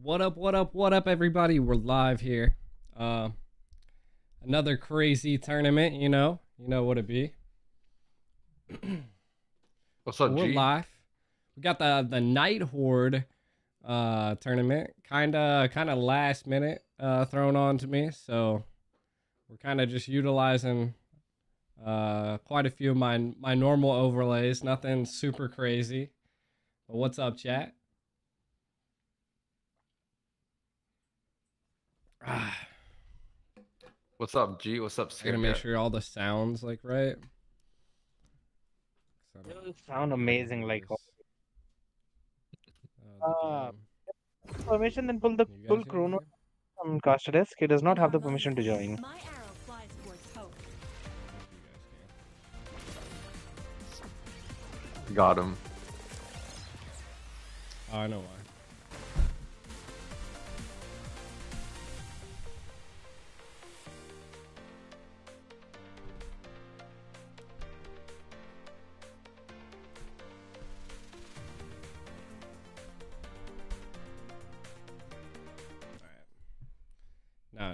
What up, what up, what up, everybody? We're live here. Another crazy tournament, you know what it be. What's up, We're G? live. We got the Night Horde tournament, kind of last minute thrown on to me, so we're kind of just utilizing quite a few of my normal overlays, nothing super crazy. But what's up, chat? What's up, G? What's up, I gotta make sure all the sounds like right. You sound amazing, like. Permission, then pull the full chrono from caster desk. He does not have the permission to join. My arrow flies towards hope. Got him. Oh, I know why.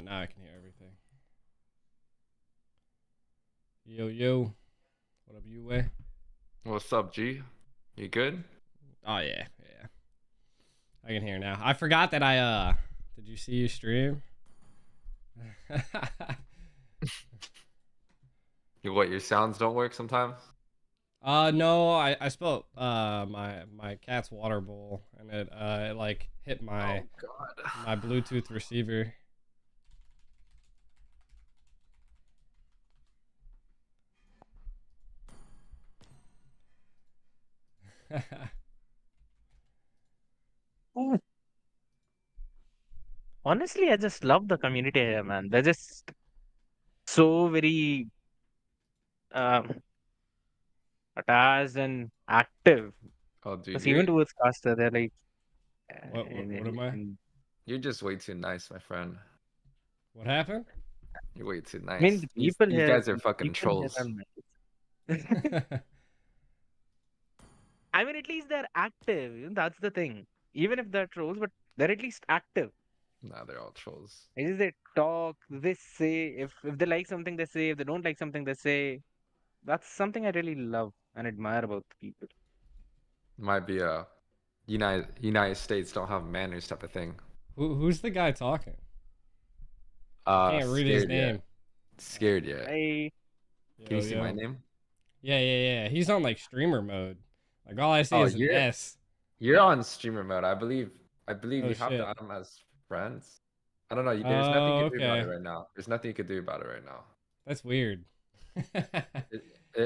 Now I can hear everything. Yo. What up, you way? What's up, G? You good? Oh, yeah. I can hear now. I forgot that did you see you stream? Your sounds don't work sometimes? No, I spilled my cat's water bowl and it like hit my my Bluetooth receiver. Honestly, I just love the community here, man. They're just so very attached and active. Oh, dude, Because even towards caster, they're like. What am I? You're just way too nice, my friend. What happened? You're way too nice. I mean, the people these here. guys are fucking trolls. I mean, at least they're active. That's the thing. Even if they're trolls, but they're at least active. Nah, they're all trolls. At least they talk, they say. If they like something, they say. If they don't like something, they say. That's something I really love and admire about the people. Might be a United States don't have manners type of thing. Who's the guy talking? I can't read his name. Scared yet? Can you see my name? Yeah. He's on like streamer mode. Like all I see is an S. You're on streamer mode. I believe you have to add them as friends. I don't know. There's nothing you can do about it right now. There's nothing you can do about it right now. That's weird. I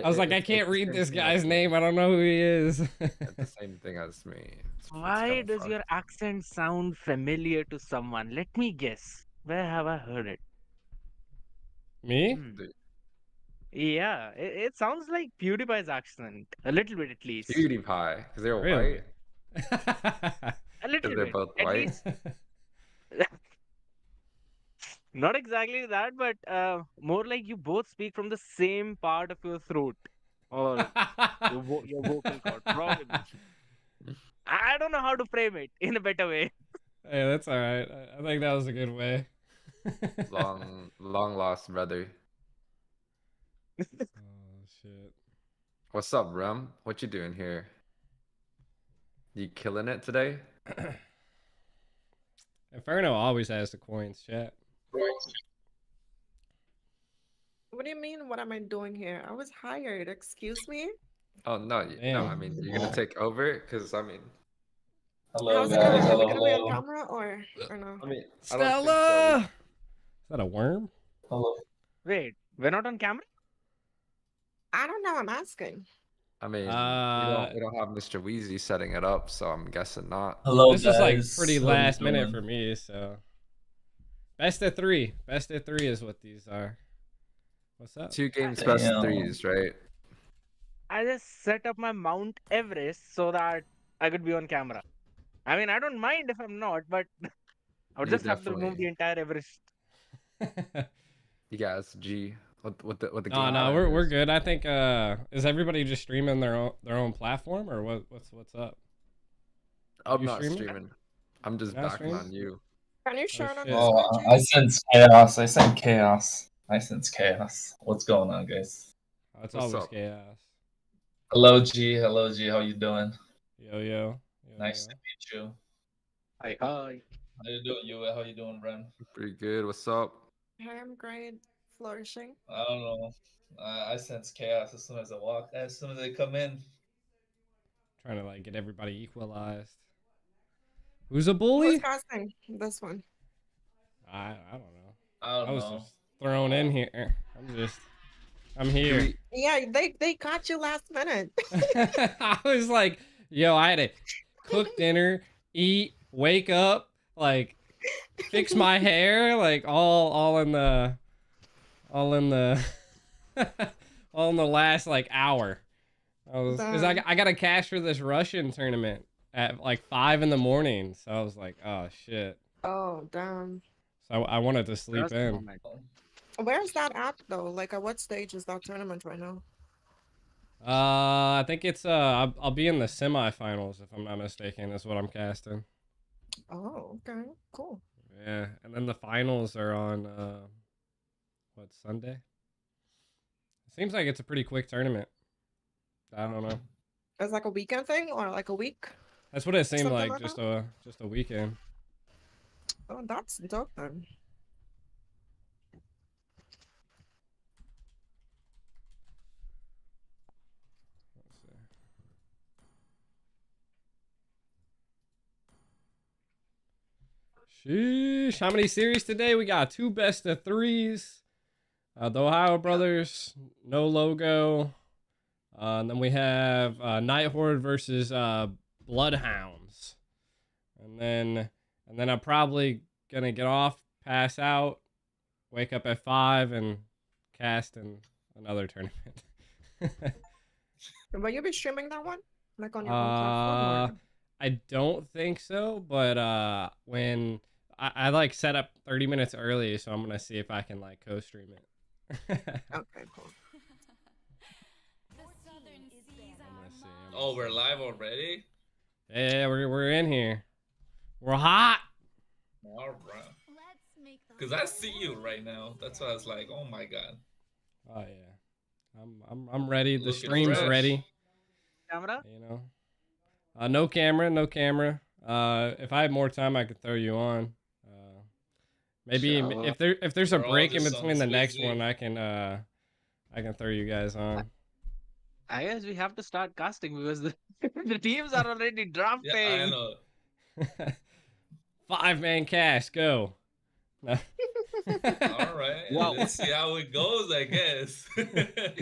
was like, I can't read this guy's name. I don't know who he is. It's the same thing as me. Why does your accent sound familiar to someone? Let me guess. Where have I heard it? Me? Yeah, it sounds like PewDiePie's accent. A little bit, at least. PewDiePie, because they're Really? white. A little They're bit. both At white. least. Not exactly that, but more like you both speak from the same part of your throat or your vocal cord. Probably. I don't know how to frame it in a better way. Hey, that's all right. I think that was a good way. long lost brother. Oh shit. What's up, Rem? What you doing here? You killing it today? Inferno always has the coins, chat. What do you mean? What am I doing here? I was hired. Excuse me? Oh no, no. I mean, you're gonna take over because I mean. Hello, How's guys. Are we gonna be on camera or no? I mean, Stella! Is that a worm? Hello. Wait, we're not on camera? I don't know. I'm asking. I mean, we don't have Mr. Wheezy setting it up, so I'm guessing not. Hello, this is like pretty last minute for me, so best of three. Best of three is what these are. What's up? 2 games best of 3s, right? I just set up my Mount Everest so that I could be on camera. I mean, I don't mind if I'm not, but I would just have to remove the entire Everest. You guys, G, what the game? No, we're good. I think is everybody just streaming their own platform or what's up? I'm not streaming. I'm just Not backing stream? on you. Can you share it on shit. Discord, Oh, Jay? I sense chaos. I sense chaos. I sense chaos. What's going on, guys? Oh, it's What's always up? chaos. Hello, G. Hello, G. How you doing? Yo, yo. Yo, Nice yo. to meet you. Hi. How you doing, you? How you doing, Ren? Pretty good. What's up? Hey, I'm great. Flourishing. I don't know. I sense chaos as soon as I walk. As soon as they come in. Trying to like get everybody equalized. Who's a Who's bully? casting this one? I don't know. I don't I was know. just thrown in here. I'm here. Yeah, they caught you last minute. I was like, yo, I had to cook dinner, eat, wake up, like fix my hair, like all in the all in the last like hour. Because I got a cash for this Russian tournament at like 5 in the morning, so I was like, oh shit. Oh, damn. So I wanted to sleep Just a in. moment. Where's that at though? Like, at what stage is that tournament right now? I think it's I'll be in the semifinals if I'm not mistaken. Is what I'm casting. Oh, okay, cool. Yeah, and then the finals are on what, Sunday? It seems like it's a pretty quick tournament. I don't know. It's like a weekend thing or like a week? That's what it seemed Something like, like just a weekend. Oh, that's dope then. Let's see. Sheesh, how many series today? We got 2 best of 3s. The Ohio Brothers, no logo. And then we have Night Horde versus Bloodhounds. And then I'm probably gonna get off, pass out, wake up at 5, and cast in another tournament. Will you be streaming that one? Like on your own platform? I don't think so, but when I like set up 30 minutes early, so I'm gonna see if I can like co-stream it. Okay, cool. Oh, we're live already? Yeah, we're in here. We're hot. All right. Because I see you right now. That's why I was like, oh my god. Oh yeah, I'm ready. The Looking stream's fresh. ready. Camera? You know, no camera. If I had more time, I could throw you on. Maybe Sure. if there's a We're all break in just between the on next Swayze. one, I can throw you guys on. I guess we have to start casting because the teams are already drafting. Yeah, I know. 5-man cast, go. No. All right. Wow. Let's see how it goes, I guess.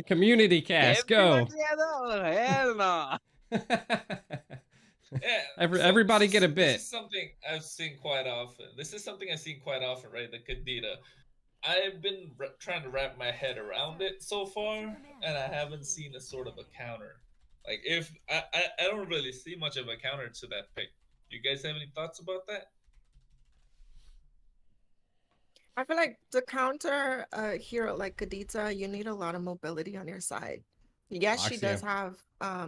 Community cast, go. Everyone together? Hell no. Yeah, Everybody get a bit. This is something I've seen quite often. Right? The Kadita. I've been trying to wrap my head around it so far, and I haven't seen a sort of a counter. Like, if I don't really see much of a counter to that pick. Do you guys have any thoughts about that? I feel like to counter a hero like Kadita, you need a lot of mobility on your side. Yes, she does have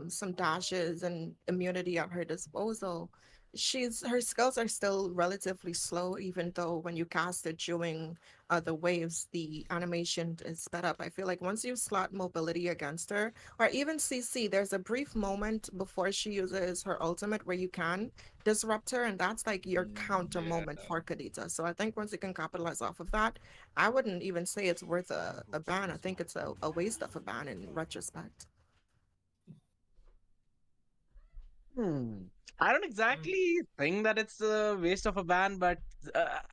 some dashes and immunity at her disposal. Her skills are still relatively slow, even though when you cast it during the waves, the animation is sped up. I feel like once you slot mobility against her, or even CC, there's a brief moment before she uses her ultimate where you can disrupt her, and that's like your counter moment for Kadita. So I think once you can capitalize off of that, I wouldn't even say it's worth a ban. I think it's a waste of a ban in retrospect. I don't exactly think that it's a waste of a ban, but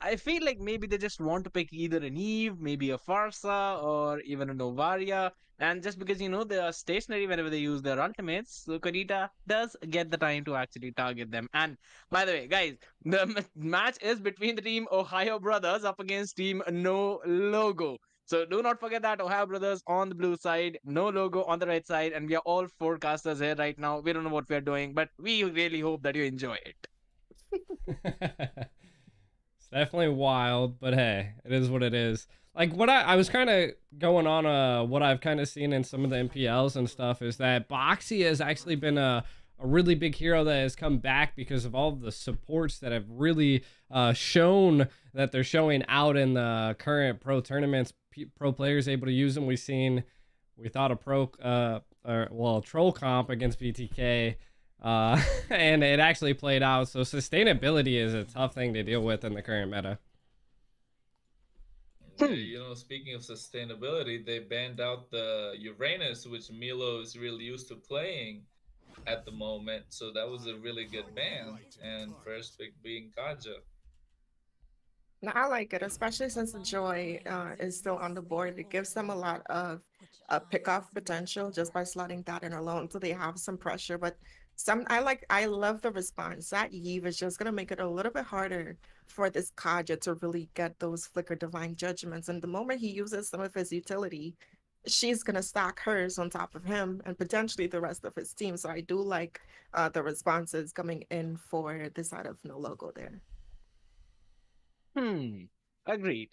I feel like maybe they just want to pick either an Eve, maybe a Farsa, or even a Novaria. And just because, they are stationary whenever they use their ultimates, so Kadita does get the time to actually target them. And by the way, guys, the match is between the team Ohio Brothers up against team No Logo. So do not forget that Ohio Brothers on the blue side, No Logo on the right side, and we are all forecasters here right now. We don't know what we are doing, but we really hope that you enjoy it. It's definitely wild, but hey, it is what it is. Like what I was kind of going on what I've kind of seen in some of the MPLs and stuff is that Boxy has actually been a a really big hero that has come back because of all of the supports that have really shown that they're showing out in the current pro tournaments. Pro players able to use them. We thought a troll comp against BTK, and it actually played out. So sustainability is a tough thing to deal with in the current meta. Yeah, speaking of sustainability, they banned out the Uranus, which Milo is really used to playing at the moment. So that was a really good ban. And first pick being Kaja. No, I like it, especially since the Joy is still on the board. It gives them a lot of pick-off potential just by slotting that in alone, so they have some pressure. But I love the response. That Eve is just gonna make it a little bit harder for this Kaja to really get those Flicker Divine Judgments. And the moment he uses some of his utility, she's gonna stack hers on top of him and potentially the rest of his team. So I do like the responses coming in for the side of No Logo there. Agreed.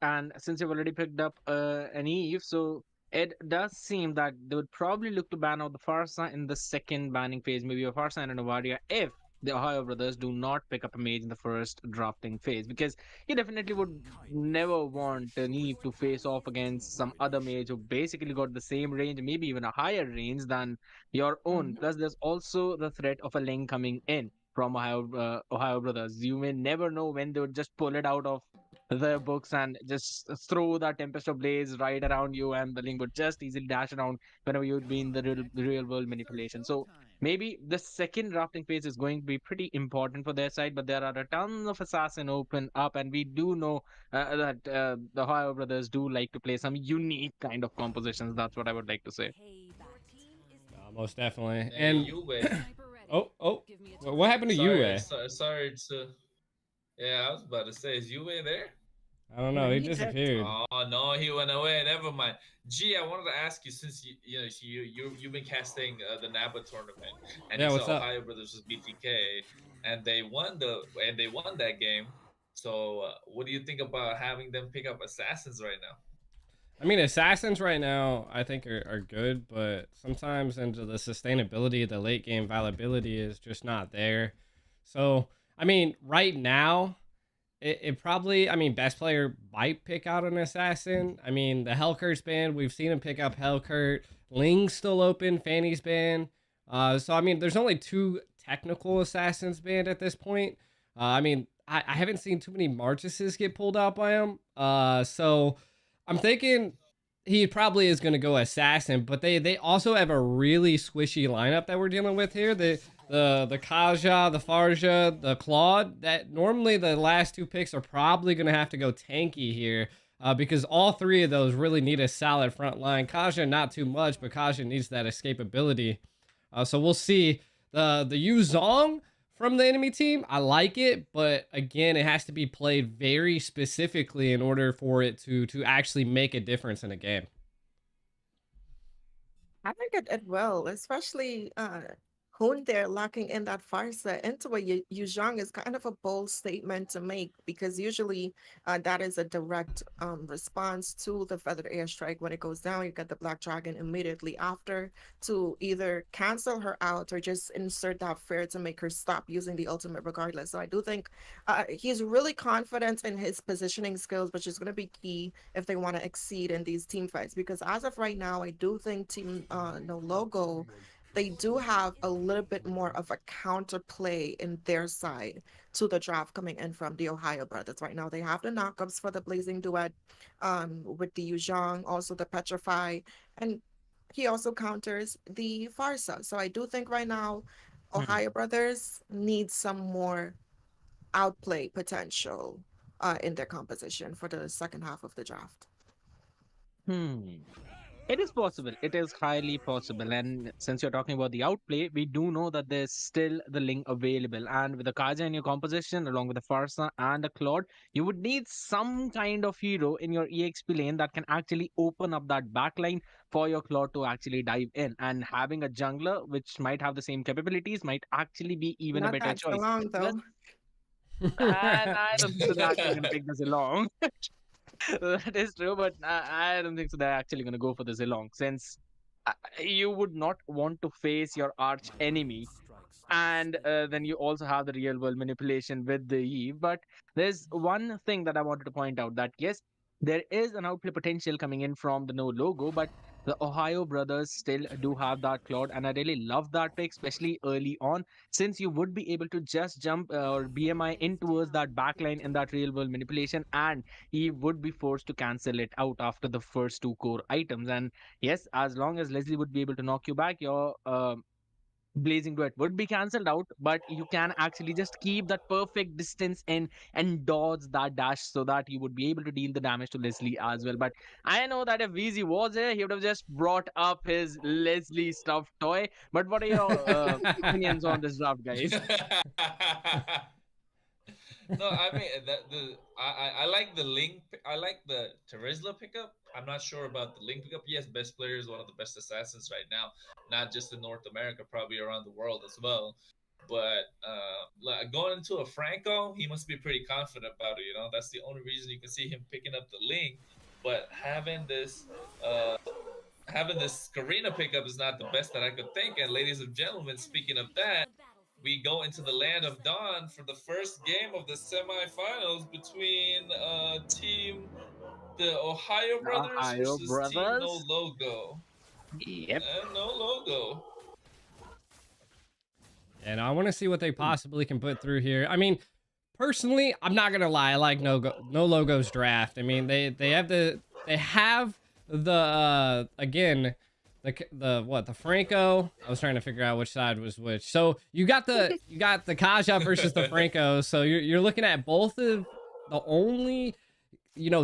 And since you've already picked up an Eve, so it does seem that they would probably look to ban out the Farsa in the second banning phase, maybe a Farsa and a Novaria, if the Ohio brothers do not pick up a mage in the first drafting phase, because you definitely would never want an Eve to face off against some other mage who basically got the same range, maybe even a higher range than your own. Plus, there's also the threat of a link coming in from Ohio brothers. You may never know when they would just pull it out of their books and just throw that Tempest of Blaze right around you, and the link would just easily dash around whenever you'd be in the real world manipulation. So maybe the second drafting phase is going to be pretty important for their side, but there are a ton of assassin open up, and we do know that the Ohio brothers do like to play some unique kind of compositions. That's what I would like to say. Most definitely. Hey, And Yue. what happened to Yue? Sorry to. Yeah, I was about to say, is Yue there? I don't know. He disappeared. Oh no, he went away. Never mind. Gee, I wanted to ask you, since you've been casting the NABA tournament, and you saw Ohio Brothers was BTK, and they won that game. So what do you think about having them pick up assassins right now? I mean, assassins right now I think are good, but sometimes into the sustainability, the late game viability is just not there. So I mean, right now, it probably, I mean, best player might pick out an assassin. I mean, the Hellkurt's banned. We've seen him pick up Hellkurt. Ling's still open. Fanny's banned. So, I mean, there's only 2 technical assassins banned at this point. I mean, I haven't seen too many Martises get pulled out by him. So, I'm thinking he probably is going to go assassin, but they also have a really squishy lineup that we're dealing with here. The Kaja, the Farja, the Claude, that normally the last 2 picks are probably going to have to go tanky here because all 3 of those really need a solid front line. Kaja, not too much, but Kaja needs that escapability. So we'll see. The Yu Zhong from the enemy team, I like it, but again, it has to be played very specifically in order for it to actually make a difference in a game. I think it will, especially Hoon there locking in that Farsa into a Yuzhong is kind of a bold statement to make, because usually that is a direct response to the Feathered Airstrike. When it goes down, you get the Black Dragon immediately after to either cancel her out or just insert that fear to make her stop using the ultimate regardless. So I do think he's really confident in his positioning skills, which is going to be key if they want to exceed in these team fights, because as of right now, I do think Team No Logo, they do have a little bit more of a counterplay in their side to the draft coming in from the Ohio brothers. Right now, they have the knockups for the Blazing Duet with the Yuzhong, also the Petrify, and he also counters the Farsa. So I do think right now, Ohio brothers need some more outplay potential in their composition for the second half of the draft. It is possible. It is highly possible. And since you're talking about the outplay, we do know that there's still the link available. And with the Kaja in your composition, along with the Farsa and the Claude, you would need some kind of hero in your EXP lane that can actually open up that backline for your Claude to actually dive in. And having a jungler, which might have the same capabilities, might actually be even a better choice. Not that long, though. And I don't think they're actually going to take this along. That is true, but I don't think so they're actually going to go for the Zilong, since you would not want to face your arch enemy. And then you also have the real world manipulation with the Eve. But there's one thing that I wanted to point out, that yes, there is an outplay potential coming in from the no logo, but the Ohio brothers still do have that cloud, and I really love that pick, especially early on, since you would be able to just jump or BMI in towards that backline in that real world manipulation, and he would be forced to cancel it out after the first two core items. And yes, as long as Leslie would be able to knock you back, your Blazing Duet would be cancelled out, but you can actually just keep that perfect distance in and dodge that dash so that you would be able to deal the damage to Leslie as well. But I know that if Weezy was here, he would have just brought up his Leslie stuffed toy. But what are your opinions on this draft, guys? No, I mean I like the Link. I like the Terizla pickup. I'm not sure about the Link pickup. Yes, best player is one of the best assassins right now, not just in North America, probably around the world as well. But going into a Franco, he must be pretty confident about it. You know, that's the only reason you can see him picking up the Link. But having this Karina pickup is not the best that I could think. And ladies and gentlemen, speaking of that, we go into the land of Dawn for the first game of the semifinals between the Ohio Brothers Ohio versus brothers? Team No Logo. Yep. And No Logo. And I want to see what they possibly can put through here. I mean, personally, I'm not gonna lie. I like No Logo's draft. I mean, they have the again, the Franco. I was trying to figure out which side was which. So you got the Kaja versus the Franco. So you're looking at both of the only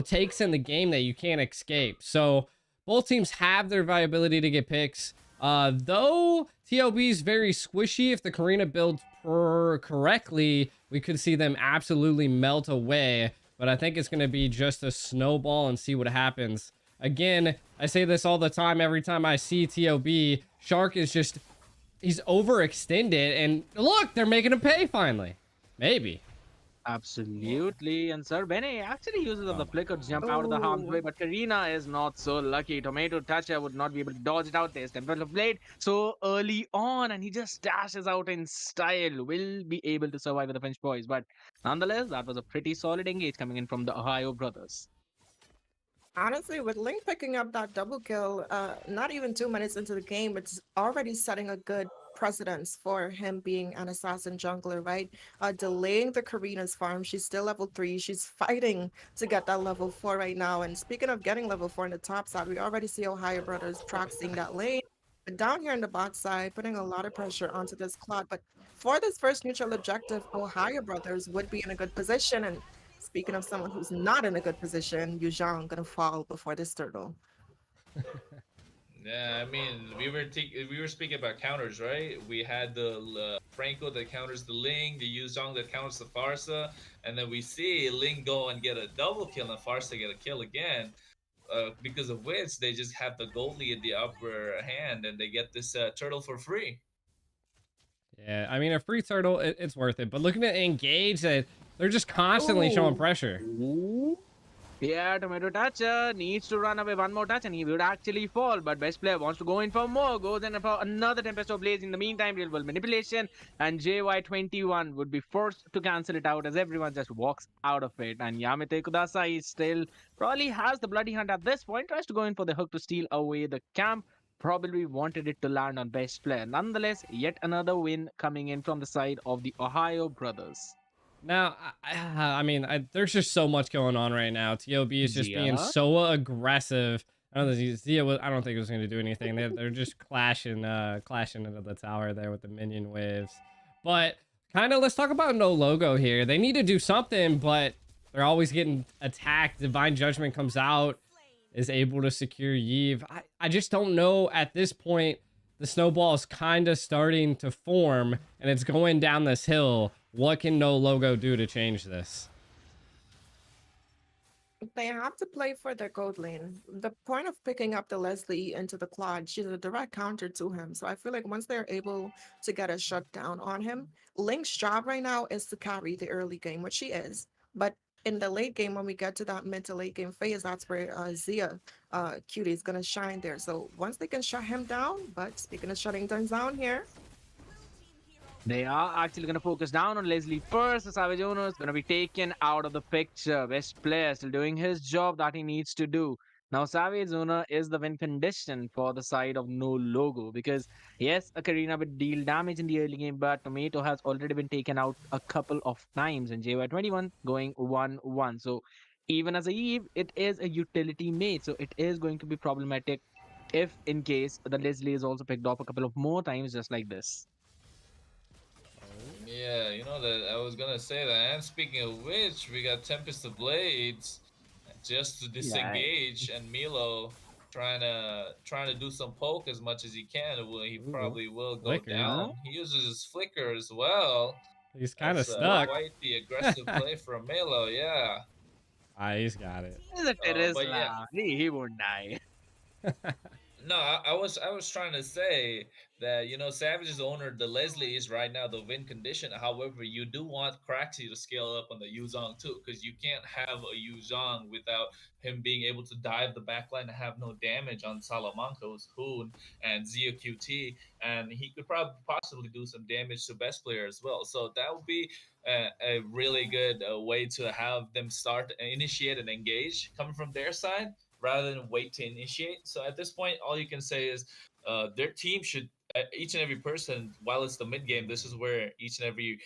takes in the game that you can't escape. So both teams have their viability to get picks. Though TOB is very squishy, if the Karina builds correctly, we could see them absolutely melt away. But I think it's going to be just a snowball and see what happens. Again, I say this all the time. Every time I see TOB, Shark is just, he's overextended. And look, they're making him pay finally. Maybe. Absolutely. And Sir Benny actually uses the flicker to jump out of the harm's way, but Karina is not so lucky. Tomato Toucher would not be able to dodge it out. There's Temple of Blade so early on, and he just dashes out in style. Will be able to survive with the French boys. But nonetheless, that was a pretty solid engage coming in from the Ohio brothers. Honestly, with Link picking up that double kill, not even 2 minutes into the game, it's already setting a good precedence for him being an assassin jungler, right? Delaying the Karina's farm. She's still level 3. She's fighting to get that level 4 right now. And speaking of getting level 4 in the top side, we already see Ohio Brothers proxying that lane. But down here in the bot side, putting a lot of pressure onto this Claude. But for this first neutral objective, Ohio Brothers would be in a good position. And speaking of someone who's not in a good position, Yuzhang gonna fall before this turtle. Yeah, I mean, we were speaking about counters, right? We had the Franco that counters the Ling, the Yuzhong that counters the Farsa, and then we see Ling go and get a double kill and Farsa get a kill again. Because of which they just have the goalie in the upper hand and they get this turtle for free. Yeah, I mean, a free turtle, it's worth it. But looking at engage, they're just constantly showing pressure. Yeah, Tomato Toucher needs to run away one more touch and he would actually fall. But best player wants to go in for more. Goes in for another Tempest of Blaze. In the meantime, real world manipulation. And JY21 would be forced to cancel it out as everyone just walks out of it. And Yamete Kudasai still probably has the Bloody Hunt at this point. Tries to go in for the hook to steal away the camp. Probably wanted it to land on best player. Nonetheless, yet another win coming in from the side of the Ohio brothers. Now, I mean, there's just so much going on right now. TOB is just being so aggressive. I don't think Zia was going to do anything. They're just clashing into the tower there with the minion waves. But kind of, let's talk about No Logo here. They need to do something, but they're always getting attacked. Divine Judgment comes out, is able to secure Yve. I just don't know at this point. The snowball is kind of starting to form, and it's going down this hill. What can No Logo do to change this? They have to play for their gold lane. The point of picking up the Leslie into the Claude, she's a direct counter to him. So I feel like once they're able to get a shutdown on him, Link's job right now is to carry the early game, which she is. But in the late game, when we get to that mid to late game phase, that's where Zia Cutie is gonna shine there. So once they can shut him down, but speaking of shutting things down here, they are actually going to focus down on Leslie first. The Savage owner is going to be taken out of the picture. Best player still doing his job that he needs to do. Now, Savage owner is the win condition for the side of no logo because, yes, a Karina would deal damage in the early game, but Tomato has already been taken out a couple of times and JY21 going 1-1. So, even as a Eve, it is a utility mate. So, it is going to be problematic if, in case, the Leslie is also picked off a couple of more times just like this. Yeah, you know that I was gonna say that. And speaking of which, we got Tempest of Blades just to disengage, and Milo trying to do some poke as much as he can. He probably will go down. He uses his flicker as well. He's kind of stuck. Quite the aggressive play from Milo, yeah. He's got it. But yeah, he won't die. No, I was trying to say that, you know, Savage's owner, the Leslie, is right now the win condition. However, you do want Craxy to scale up on the Yuzong too, because you can't have a Yuzong without him being able to dive the backline and have no damage on Salamanca's Hoon and Zia QT, and he could probably possibly do some damage to best player as well. So that would be a really good way to have them start, initiate, and engage coming from their side, rather than wait to initiate. So at this point, all you can say is their team should, each and every person, while it's the mid game, this is where each and every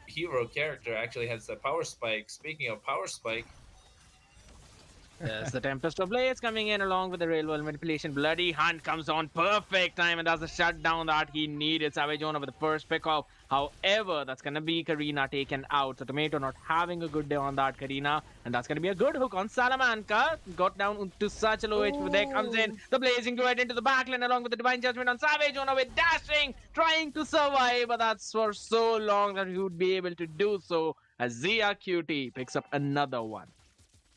hero character actually has a power spike. Speaking of power spike, yes, the Tempest of Blades coming in along with the railway manipulation. Bloody Hunt comes on perfect time and does the shutdown that he needed. Savage owner with the first pick off. However, that's going to be Karina taken out. So Tomato not having a good day on that Karina. And that's going to be a good hook on Salamanca. Got down to such a low HP. There comes in the Blazing Druid into the backline along with the Divine Judgment on Savage owner with dashing, trying to survive. But that's for so long that he would be able to do so as Zia QT picks up another one.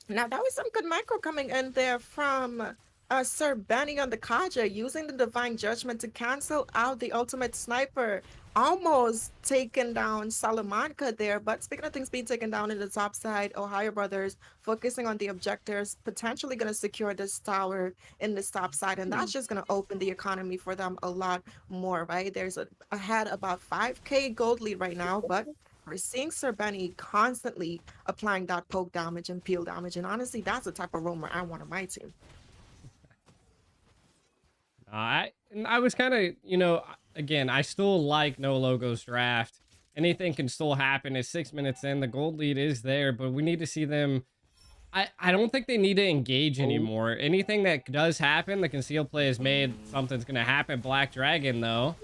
now that was some good micro coming in there from Sir Benny on the Kaja, using the Divine Judgment to cancel out the Ultimate Sniper. Almost taken down Salamanca there, but speaking of things being taken down in the top side, Ohio Brothers focusing on the objectives, potentially going to secure this tower in this top side, and that's just going to open the economy for them a lot more, right? There's ahead about 5k gold lead right now, but we're seeing Sir Benny constantly applying that poke damage and peel damage, and honestly, that's the type of roamer I want on my team. I was kind of, you know, again, I still like No Logos draft. Anything can still happen. It's 6 minutes in. The gold lead is there, but we need to see them. I don't think they need to engage anymore. Anything that does happen, the concealed play is made. Something's going to happen. Black Dragon, though.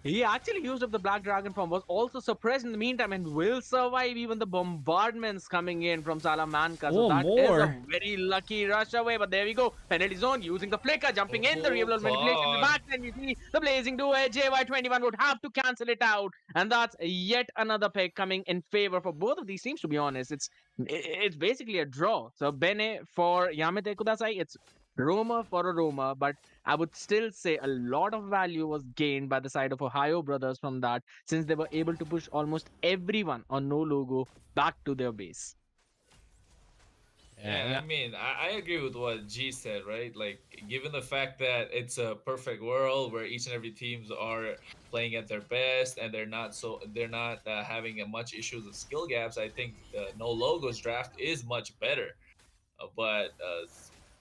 He actually used up the Black Dragon form, was also suppressed in the meantime, and will survive even the bombardments coming in from Salamanca. So that is a very lucky rush away. But there we go. Penalty zone using the flicker, jumping in the real manipulation in the back. And you see the Blazing Duet. JY21 would have to cancel it out. And that's yet another pick coming in favor for both of these teams, to be honest. It's basically a draw. So Bene for Yamete Kudasai, it's roamer for a roamer, but I would still say a lot of value was gained by the side of Ohio Brothers from that, since they were able to push almost everyone on no logo back to their base. Yeah, I mean, I agree with what G said, right? Like, given the fact that it's a perfect world where each and every teams are playing at their best and they're not having much issues with skill gaps, I think the no logos draft is much better. But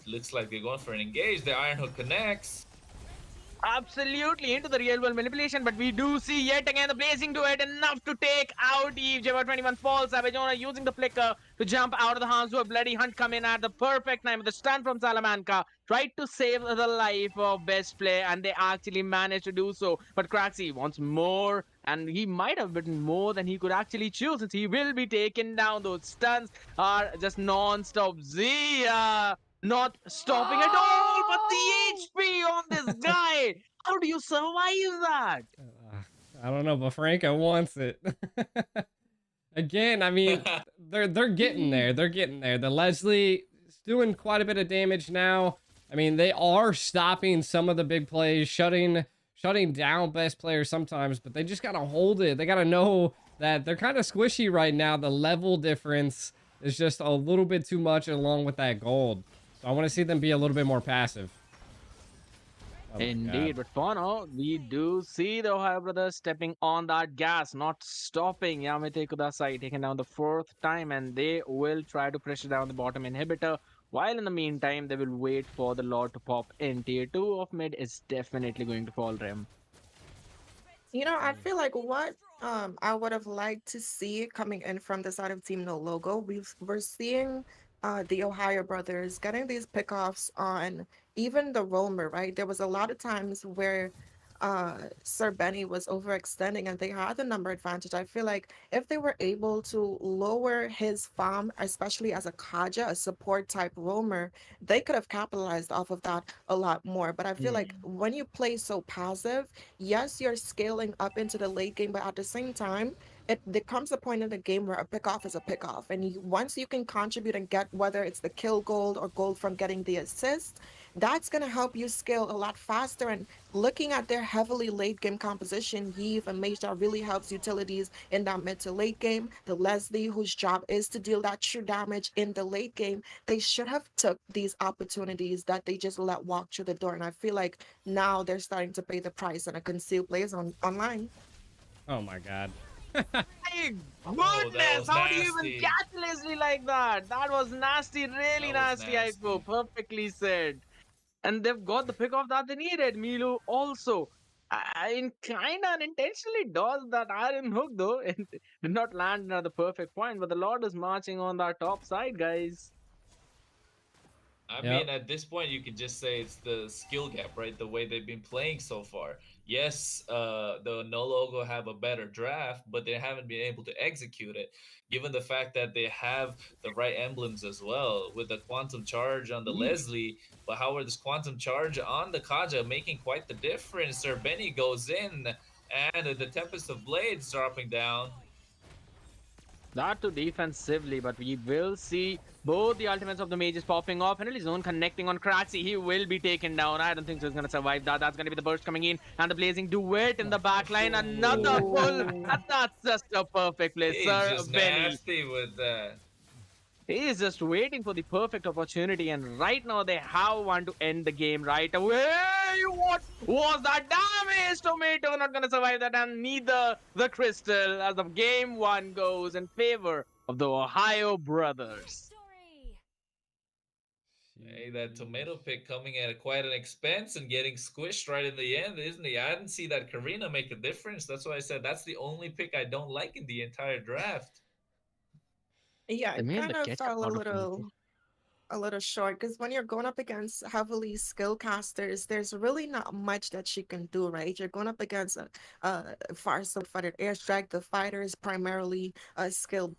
looks like they're going for an engage. The Iron Hook connects. Absolutely into the real world manipulation, but we do see yet again the Blazing Duet enough to take out Eve. JY21 falls. Savage owner using the flicker to jump out of the hands to a Bloody Hunt coming at the perfect time with the stun from Salamanca. Tried to save the life of best player, and they actually managed to do so. But Craxy wants more, and he might have bitten more than he could actually chew, since he will be taken down. Those stuns are just non-stop. Zia not stopping at all, but the HP on this guy. How do you survive that? I don't know, but Franco wants it. Again, I mean, they're getting there. They're getting there. The Leslie is doing quite a bit of damage now. I mean, they are stopping some of the big plays, shutting down best players sometimes, but they just gotta hold it. They gotta know that they're kind of squishy right now. The level difference is just a little bit too much along with that gold. So I want to see them be a little bit more passive. Oh Indeed, but for now, we do see the Ohio brothers stepping on that gas, not stopping. Yamete Kudasai taking down the 4th time, and they will try to pressure down the bottom inhibitor. While in the meantime, they will wait for the Lord to pop in. Tier 2 of mid is definitely going to fall Rem. You know, I feel like what I would have liked to see coming in from the side of Team No Logo, we're seeing the Ohio brothers getting these pickoffs on even the roamer, right? There was a lot of times where Sir Benny was overextending and they had the number advantage. I feel like if they were able to lower his farm, especially as a Kaja, a support type roamer, they could have capitalized off of that a lot more. But I feel like when you play so passive, yes, you're scaling up into the late game, but at the same time, there comes a point in the game where a pickoff is a pickoff. And once you can contribute and get whether it's the kill gold or gold from getting the assist, that's going to help you scale a lot faster. And looking at their heavily late game composition, Yves and Meisha really helps utilities in that mid to late game. The Leslie, whose job is to deal that true damage in the late game, they should have took these opportunities that they just let walk through the door. And I feel like now they're starting to pay the price on a concealed plays online. Oh my god. My goodness, how do you even nasty. catch Leslie like that? That was nasty, really That was nasty, Aiko. nasty. Perfectly said. And they've got the pick off that they needed. Milo also. I kind of unintentionally dodged that iron hook though, and did not land at the perfect point. But the Lord is marching on that top side, guys. I Yep. mean, at this point, you can just say it's the skill gap, right? The way they've been playing so far. Yes, the No Logo have a better draft, but they haven't been able to execute it, given the fact that they have the right emblems as well, with the Quantum Charge on the Leslie. But however, this Quantum Charge on the Kaja making quite the difference. Sir Benny goes in, and the Tempest of Blades dropping down. That too defensively, but we will see both the ultimates of the mages popping off. And Zone connecting on Kratzy. He will be taken down. I don't think so he's going to survive that. That's going to be the burst coming in. And the blazing duet in the back line. Another pull. And that's just a perfect play, He's Sir just Benny. nasty with that. He is just waiting for the perfect opportunity. And right now they have one to end the game right away. What was that damage? Tomato not going to survive that. And neither the Crystal as the game 1 goes in favor of the Ohio brothers. Hey, that tomato pick coming at quite an expense and getting squished right in the end, isn't he? I didn't see that Karina make a difference. That's why I said that's the only pick I don't like in the entire draft. Yeah, They it made kind the of ketchup fell out of it. a little short because when you're going up against heavily skilled casters, there's really not much that she can do, right? You're going up against a far fighter airstrike. The fighter is primarily a skill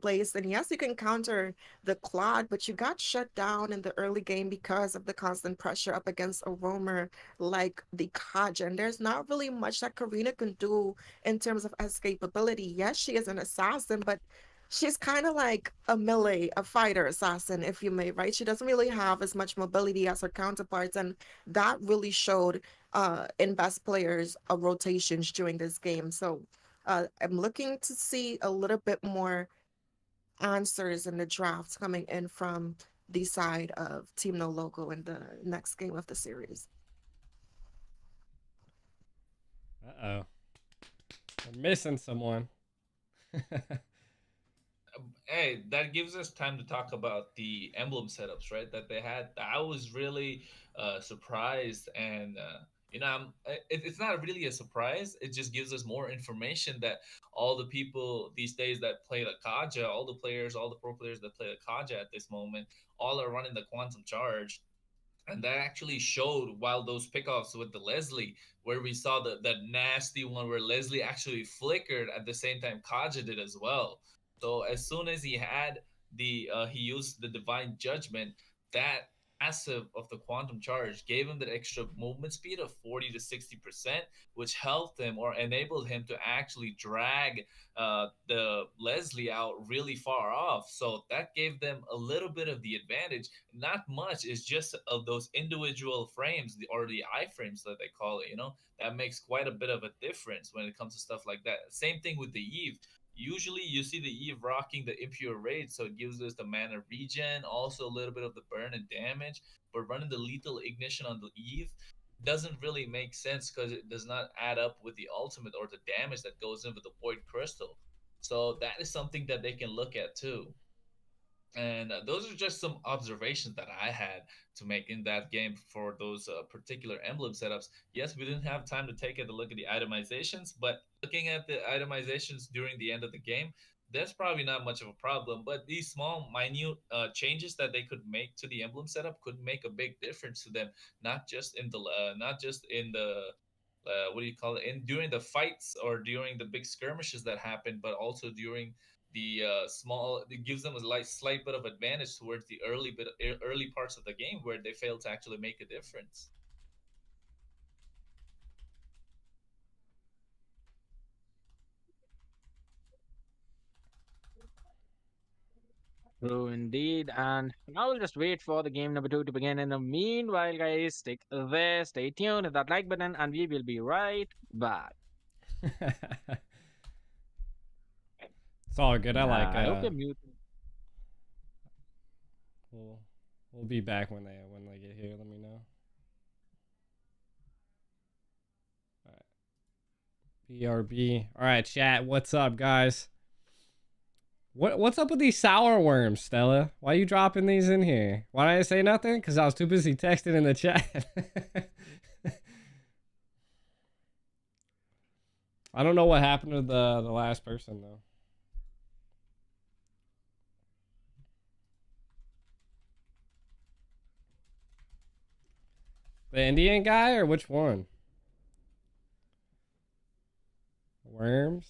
based, and yes, you can counter the Claude, but you got shut down in the early game because of the constant pressure up against a roamer like the Kaja. And there's not really much that Karina can do in terms of escapability. Yes, she is an assassin, but she's kind of like a melee, a fighter assassin, if you may, right? She doesn't really have as much mobility as her counterparts, and that really showed in best players rotations during this game. So I'm looking to see a little bit more answers in the drafts coming in from the side of Team No Logo in the next game of the series. Uh-oh. We're missing someone. Hey, that gives us time to talk about the emblem setups, right? That they had. I was really surprised, and it's not really a surprise. It just gives us more information that all the people these days that play the Kaja, all the players, all the pro players that play the Kaja at this moment, all are running the Quantum Charge. And that actually showed while those pickoffs with the Leslie, where we saw that nasty one where Leslie actually flickered at the same time Kaja did as well. So as soon as he had he used the divine judgment, that massive of the quantum charge gave him that extra movement speed of 40 to 60%, which helped him or enabled him to actually drag the Leslie out really far off. So that gave them a little bit of the advantage. Not much, it's just of those individual frames, or the iframes that they call it, that makes quite a bit of a difference when it comes to stuff like that. Same thing with the Eve. Usually you see the Eve rocking the impure raid, so it gives us the mana regen, also a little bit of the burn and damage, but running the lethal ignition on the Eve doesn't really make sense because it does not add up with the ultimate or the damage that goes in with the void crystal. So that is something that they can look at too. And those are just some observations that I had to make in that game for those particular emblem setups. Yes, we didn't have time to take a look at the itemizations, but looking at the itemizations during the end of the game, that's probably not much of a problem. But these small, minute changes that they could make to the emblem setup could make a big difference to them, not just in the what do you call it, in during the fights or during the big skirmishes that happen, but also during the small, it gives them a slight bit of advantage towards the early parts of the game where they fail to actually make a difference. True indeed. And now we'll just wait for the game number 2 to begin. In the meanwhile, guys, stick there, stay tuned, hit that like button, and we will be right back. It's all good. I like. I hope you're muted. We'll be back when they get here. Let me know. All right. BRB. All right, chat. What's up, guys? What's up with these sour worms, Stella? Why are you dropping these in here? Why didn't I say nothing? Because I was too busy texting in the chat. I don't know what happened to the last person though. The Indian guy or which one? Worms?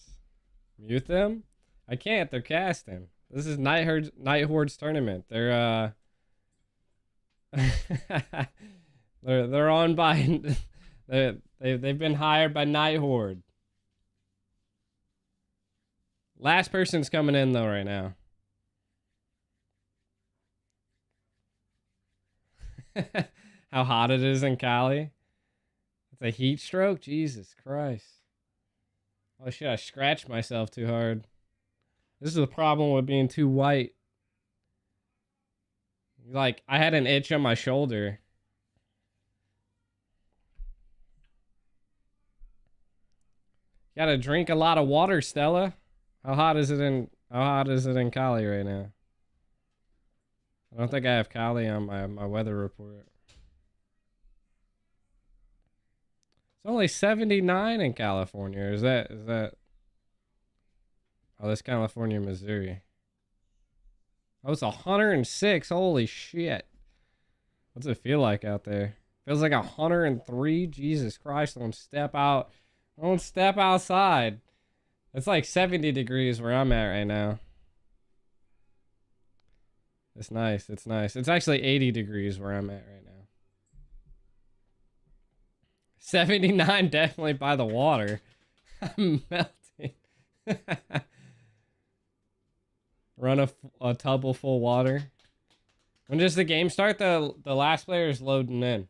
Mute them? I can't. They're casting. This is Night Horde's tournament. They're they're on by they've been hired by Night Horde. Last person's coming in though right now. How hot it is in Cali. It's a heat stroke? Jesus Christ. Oh shit, I scratched myself too hard. This is the problem with being too white. Like, I had an itch on my shoulder. You gotta drink a lot of water, Stella. How hot is it in Cali right now? I don't think I have Cali on my weather report. It's only 79 in California. Is that Oh, that's California, Missouri. Oh, it's 106. Holy shit. What's it feel like out there? Feels like 103. Jesus Christ, don't step out. Don't step outside. It's like 70 degrees where I'm at right now. It's nice. It's nice. It's actually 80 degrees where I'm at right now. 79 definitely by the water. I'm melting. Run a tub of full water. When does the game start? The last player is loading in.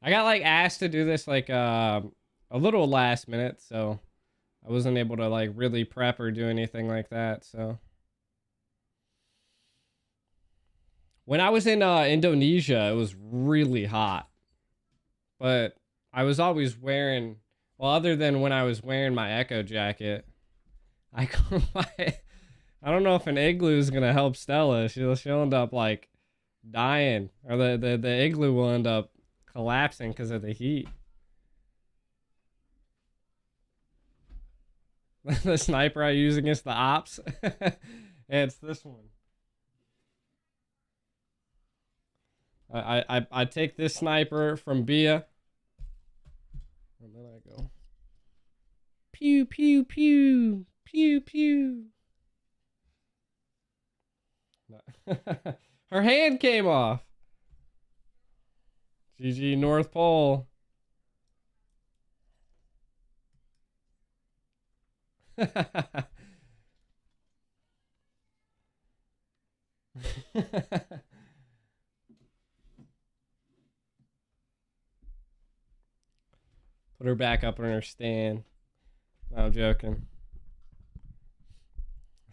I got like asked to do this like a little last minute, so I wasn't able to like really prep or do anything like that. So when I was in Indonesia, it was really hot, but I was always wearing, well, other than when I was wearing my Echo jacket, I don't know if an igloo is gonna help Stella. She'll end up like dying, or the igloo will end up collapsing because of the heat. The sniper I use against the ops. It's this one. I take this sniper from Bia, and then I go pew pew pew pew pew. Her hand came off. GG North Pole. Put her back up in her stand. No, I'm joking.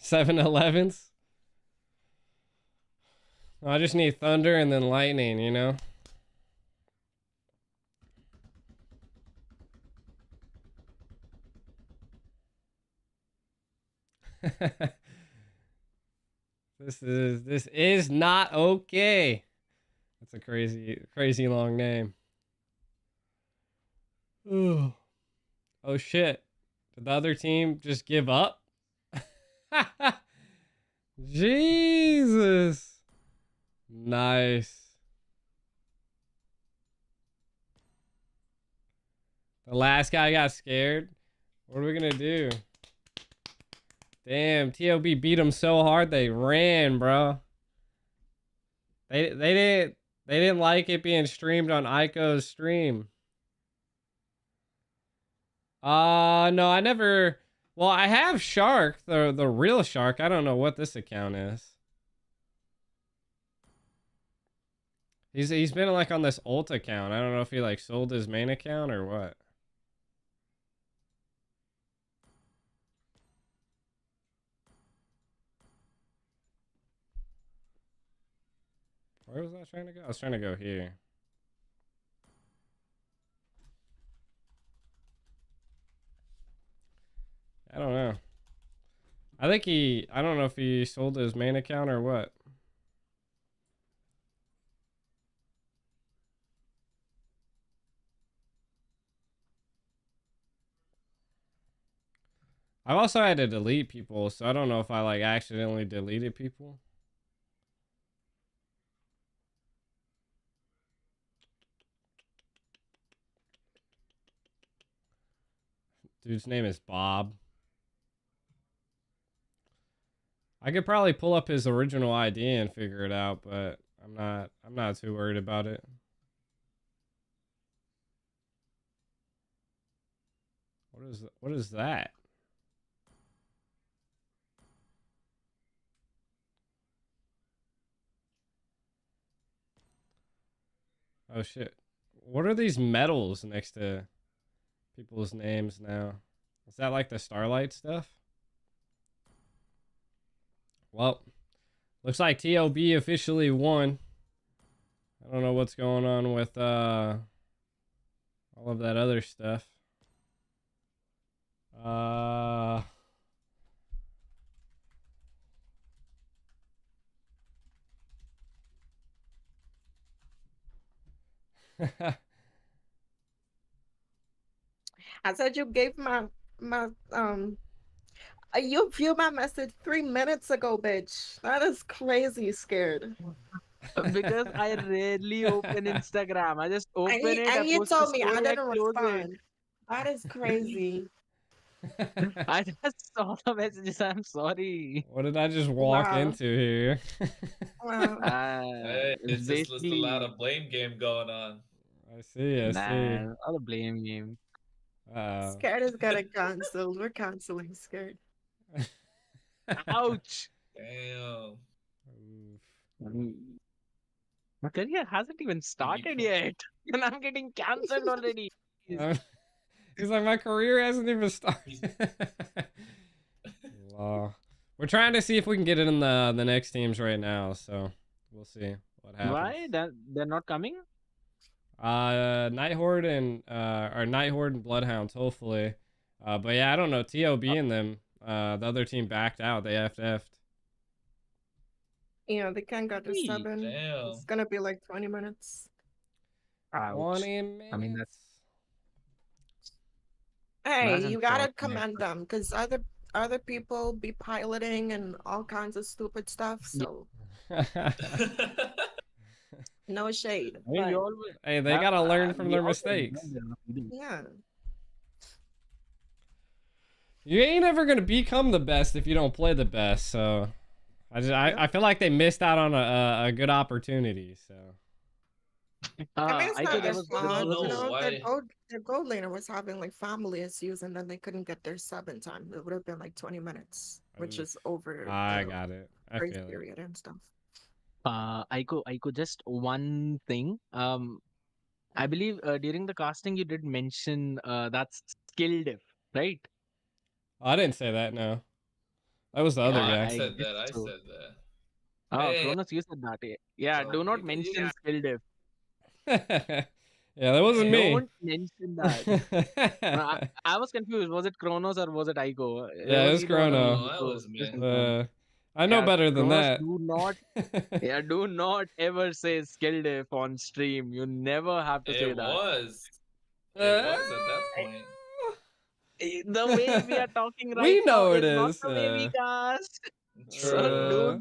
7-Elevens. I just need thunder and then lightning, you know? This is not okay. That's a crazy long name. Ooh. Oh shit. Did the other team just give up? Jesus. Nice. The last guy got scared. What are we gonna do? Damn, TOB beat him so hard they ran, bro. They didn't like it being streamed on Ico's stream. No, I never. Well, I have Shark, the real Shark. I don't know what this account is. He's been like on this ult account. I don't know if he like sold his main account or what. Where was I trying to go? I was trying to go here. I don't know. I don't know if he sold his main account or what. I've also had to delete people, so I don't know if I like accidentally deleted people. Dude's name is Bob. I could probably pull up his original ID and figure it out, but I'm not too worried about it. What is that? Oh shit. What are these medals next to people's names now? Is that like the Starlight stuff? Well, looks like TOB officially won. I don't know what's going on with all of that other stuff. I said you gave my you viewed my message 3 minutes ago, bitch. That is crazy. Scared. Because I rarely open Instagram. I just open it. And you post a told me I story, didn't close it. respond. That is crazy. I just saw the messages. I'm sorry. What did I just walk Wow. into here? Wow. Hey, it's just a basically lot of blame game going on. I see. nah, not a blame game. Scared is getting canceled. We're canceling Scared. Ouch. Damn. My career hasn't even started yet, and I'm getting cancelled already. He's like, my career hasn't even started. We're trying to see if we can get it in the next teams right now, so we'll see what happens. Why? They're not coming? Night Horde and Bloodhounds, hopefully. But yeah, I don't know. TOB and them, the other team backed out. They FF'd. Yeah, they can't go to 7. Damn. It's gonna be like 20 minutes. 20 minutes. I mean, that's Hey, Imagine you gotta 20 commend them because other people be piloting and all kinds of stupid stuff. So no shade. I mean, but you always Hey, they gotta learn from their mistakes. yeah. You ain't ever gonna become the best if you don't play the best, so I feel like they missed out on a good opportunity. So. I mean, it's I not thought there their was I don't fault, you know know. why. Their gold laner was having like family issues, and then they couldn't get their sub in time. It would have been like 20 minutes, which is over I the got it. I grace feel it. period and stuff. Aiko, just one thing. I believe during the casting you did mention that's skill diff, right? I didn't say that. No, that was the other I guy. I said guess that. I so. said that. Oh, Hey, Kronos, you said that. Yeah, do not you mention got skill diff. Yeah, that wasn't me. Don't mention that. I was confused. Was it Kronos or was it Aiko? There Yeah, it was was either one of Chrono. you. that So was just me. confirm. I know Yeah, better than Kronos, that. do not ever say skill diff on stream. You never have to say It that. was. It was at that point. The way we are talking right We now know it is not is. the way we cast. So True.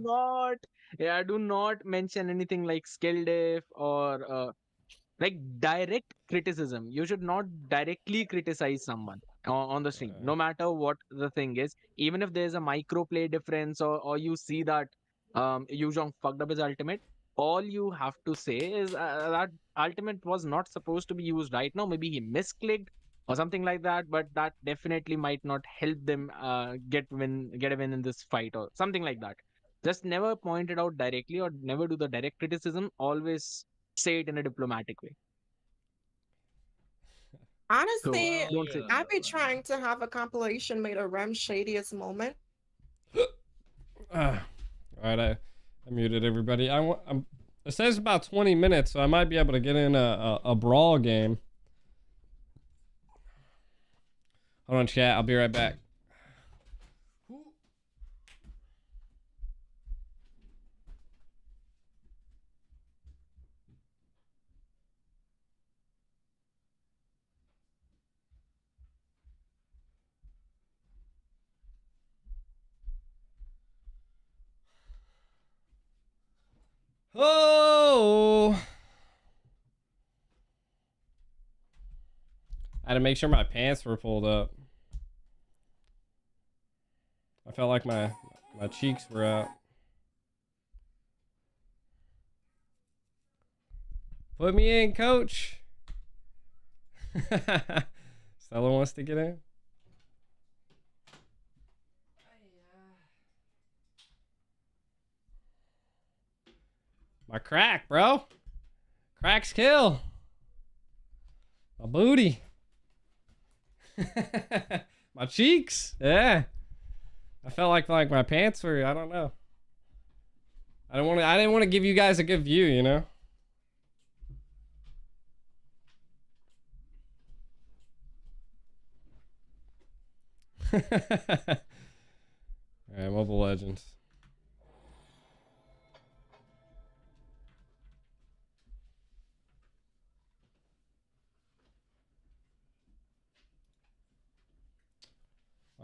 do not mention anything like skill diff or like direct criticism. You should not directly criticize someone on the stream, no matter what the thing is. Even if there's a micro play difference, or you see that Yu Zhong fucked up his ultimate, all you have to say is that ultimate was not supposed to be used right now. Maybe he misclicked or something like that, but that definitely might not help them get a win in this fight or something like that. Just never point it out directly or never do the direct criticism. Always say it in a diplomatic way. So Honestly, don't say I'd be trying to have a compilation made of Rem's shadiest moment. All right, I muted everybody. It says about 20 minutes, so I might be able to get in a brawl game. Hold on, chat. I'll be right back. Oh! I had to make sure my pants were pulled up. I felt like my cheeks were out. Put me in, coach. Stella wants to get in. My crack, bro. Cracks kill. My booty. My cheeks. Yeah. I felt like my pants were, I don't know. I didn't want to give you guys a good view, you know? Alright, Mobile Legends.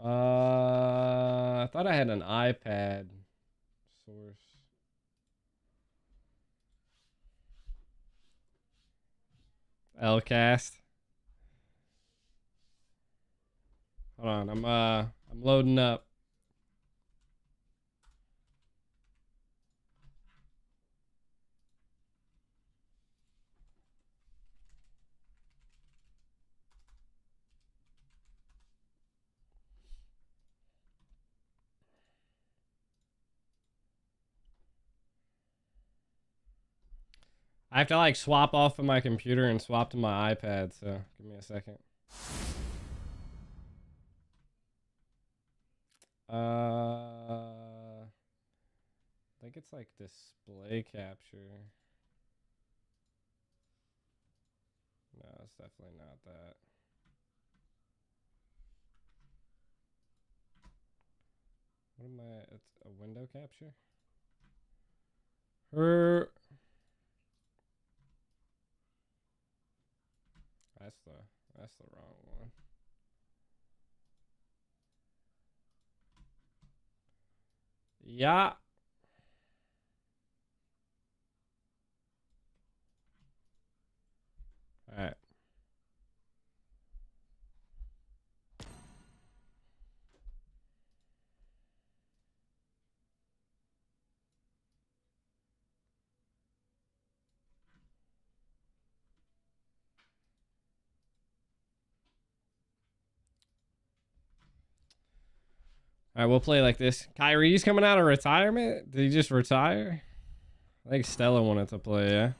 I thought I had an iPad source. Lcast. Hold on, I'm loading up. I have to like swap off of my computer and swap to my iPad, so give me a second. I think it's like display capture. No, it's definitely not that. What am I? It's a window capture? That's the wrong one. Yeah. All right. All right, we'll play like this. Kyrie's coming out of retirement. Did he just retire? I think Stella wanted to play, yeah.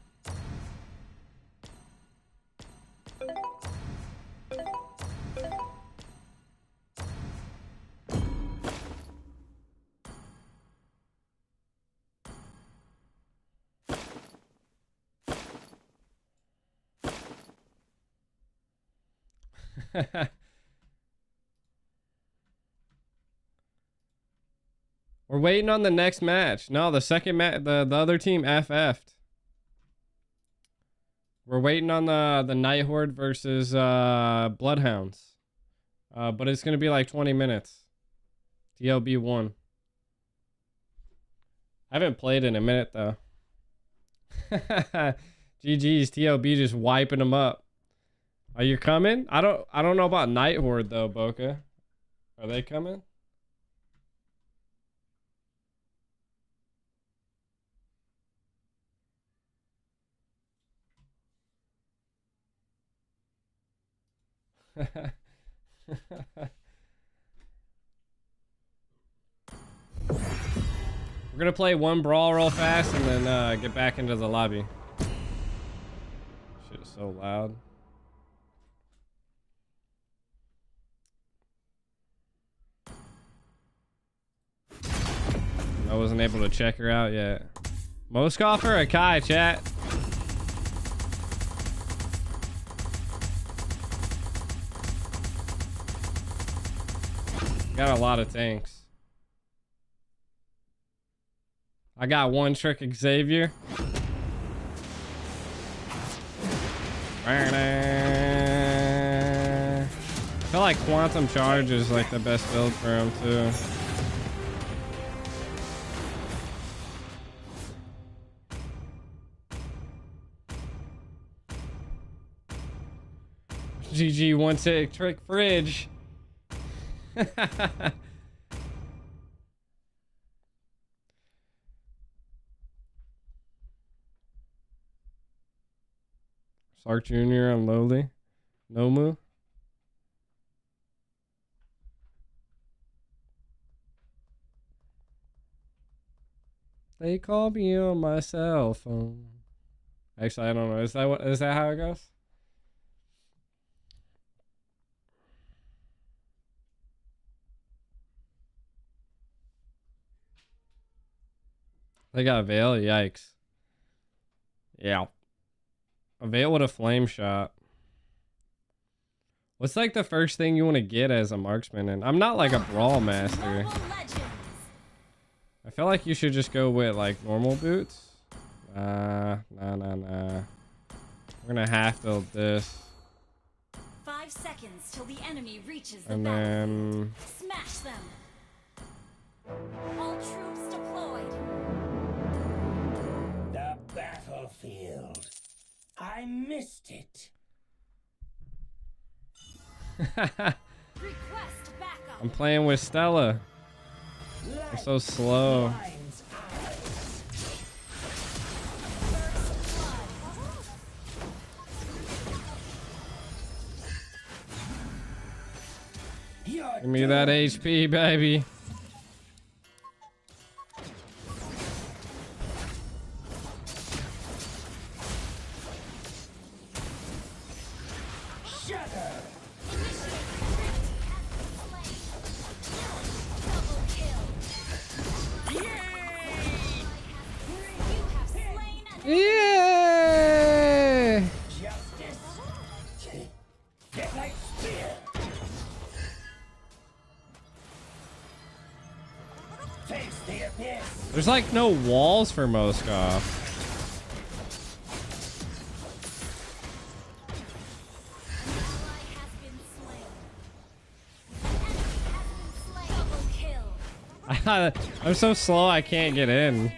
We're waiting on the next match. No, the second match, the other team FF'd. We're waiting on the Night Horde versus Bloodhounds. But it's gonna be like 20 minutes. TOB won. I haven't played in a minute though. GG's, TOB just wiping them up. Are you coming? I don't know about Night Horde though, Boca. Are they coming? We're gonna play one brawl real fast and then get back into the lobby. Shit is so loud. I wasn't able to check her out yet. Moskoff or Akai, chat? Got a lot of tanks. I got one trick Xavier. I feel like Quantum Charge is like the best build for him too. GG one tick trick fridge. Sark Jr. and Lowly. Nomu. They call me on my cell phone. Actually, I don't know. Is that how it goes? They got Veil? Yikes. Yeah. A Veil with a flame shot. What's like the first thing you want to get as a marksman? And I'm not like a brawl master. I feel like you should just go with like normal boots. Nah. We're gonna half build this. 5 seconds till the enemy reaches the And then smash them. All troops deployed. The battlefield. I missed it. Request backup. I'm playing with Stella. I'm so slow. Give me that HP, baby. Yeah! There's like no walls for Moskoff. I'm so slow I can't get in.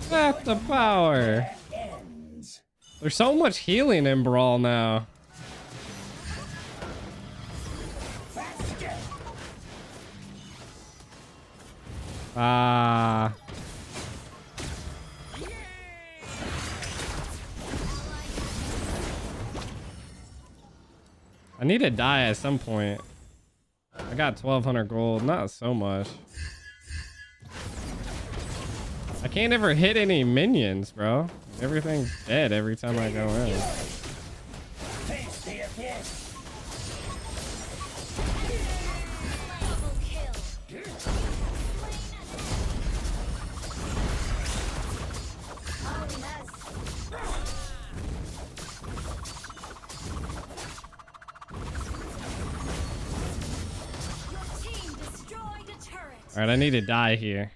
At the power. There's so much healing in Brawl now. Ah. I need to die at some point. I got 1,200 gold, not so much. I can't ever hit any minions, bro. Everything's dead every time I go in. All right, I need to die here.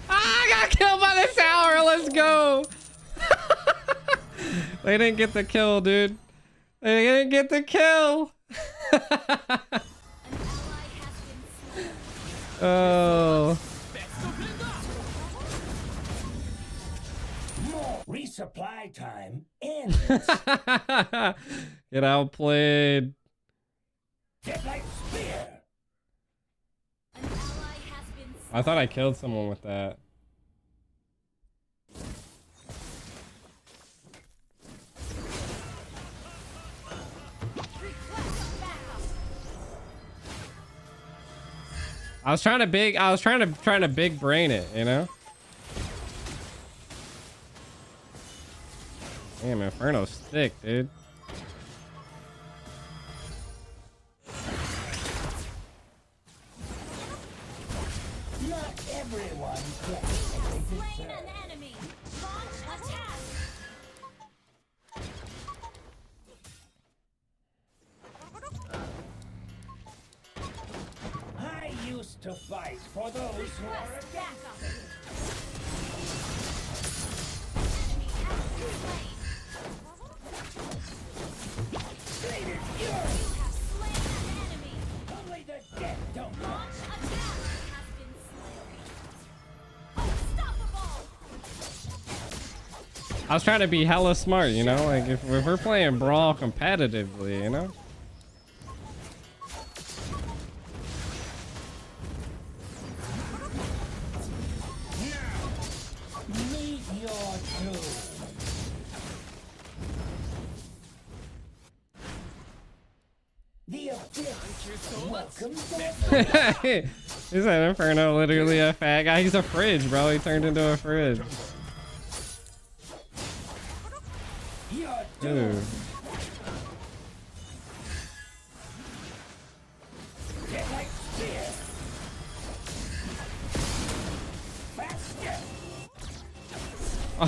I got killed by the tower. Let's go. They didn't get the kill, dude. They didn't get the kill. Oh. Resupply time ends. Get outplayed. Deadlight spear. I thought I killed someone with that. I was trying to big brain it, you know? Damn, Inferno's thick, dude. Not everyone gets what they deserve. I used to fight for those who are against me. Only the dead don't know. I was trying to be hella smart, you know? Like, if we're playing Brawl competitively, you know? Meet your doom. The abyss. Welcome to Is that Inferno literally a fat guy? He's a fridge, bro. He turned into a fridge. Dude.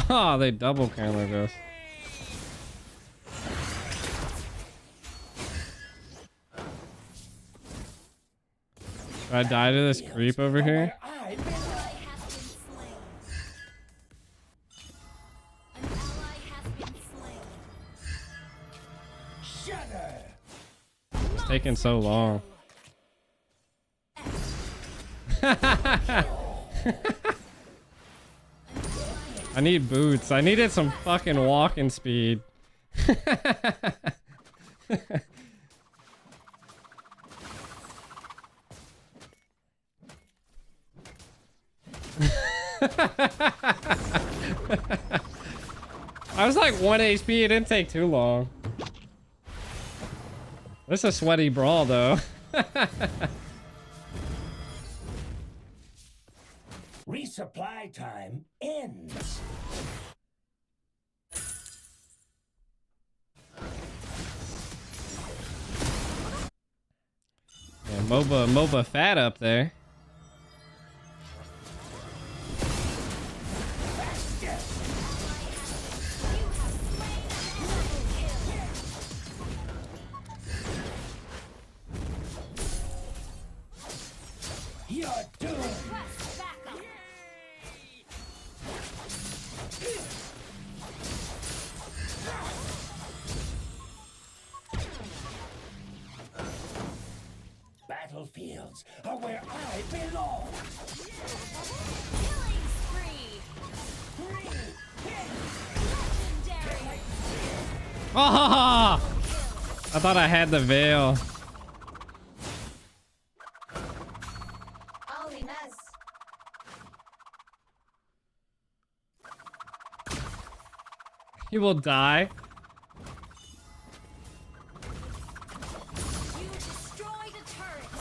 Oh, they double countered us. Should I die to this creep over here? It's taking so long. I need boots. I needed some fucking walking speed. I was like 1 HP. It didn't take too long. This is a sweaty brawl, though. Resupply time ends. Yeah, MOBA fat up there. You're doomed. Battlefields are where I belong. Killing spree. Ah! Kill. I thought I had the veil. He will die. You destroyed a turret.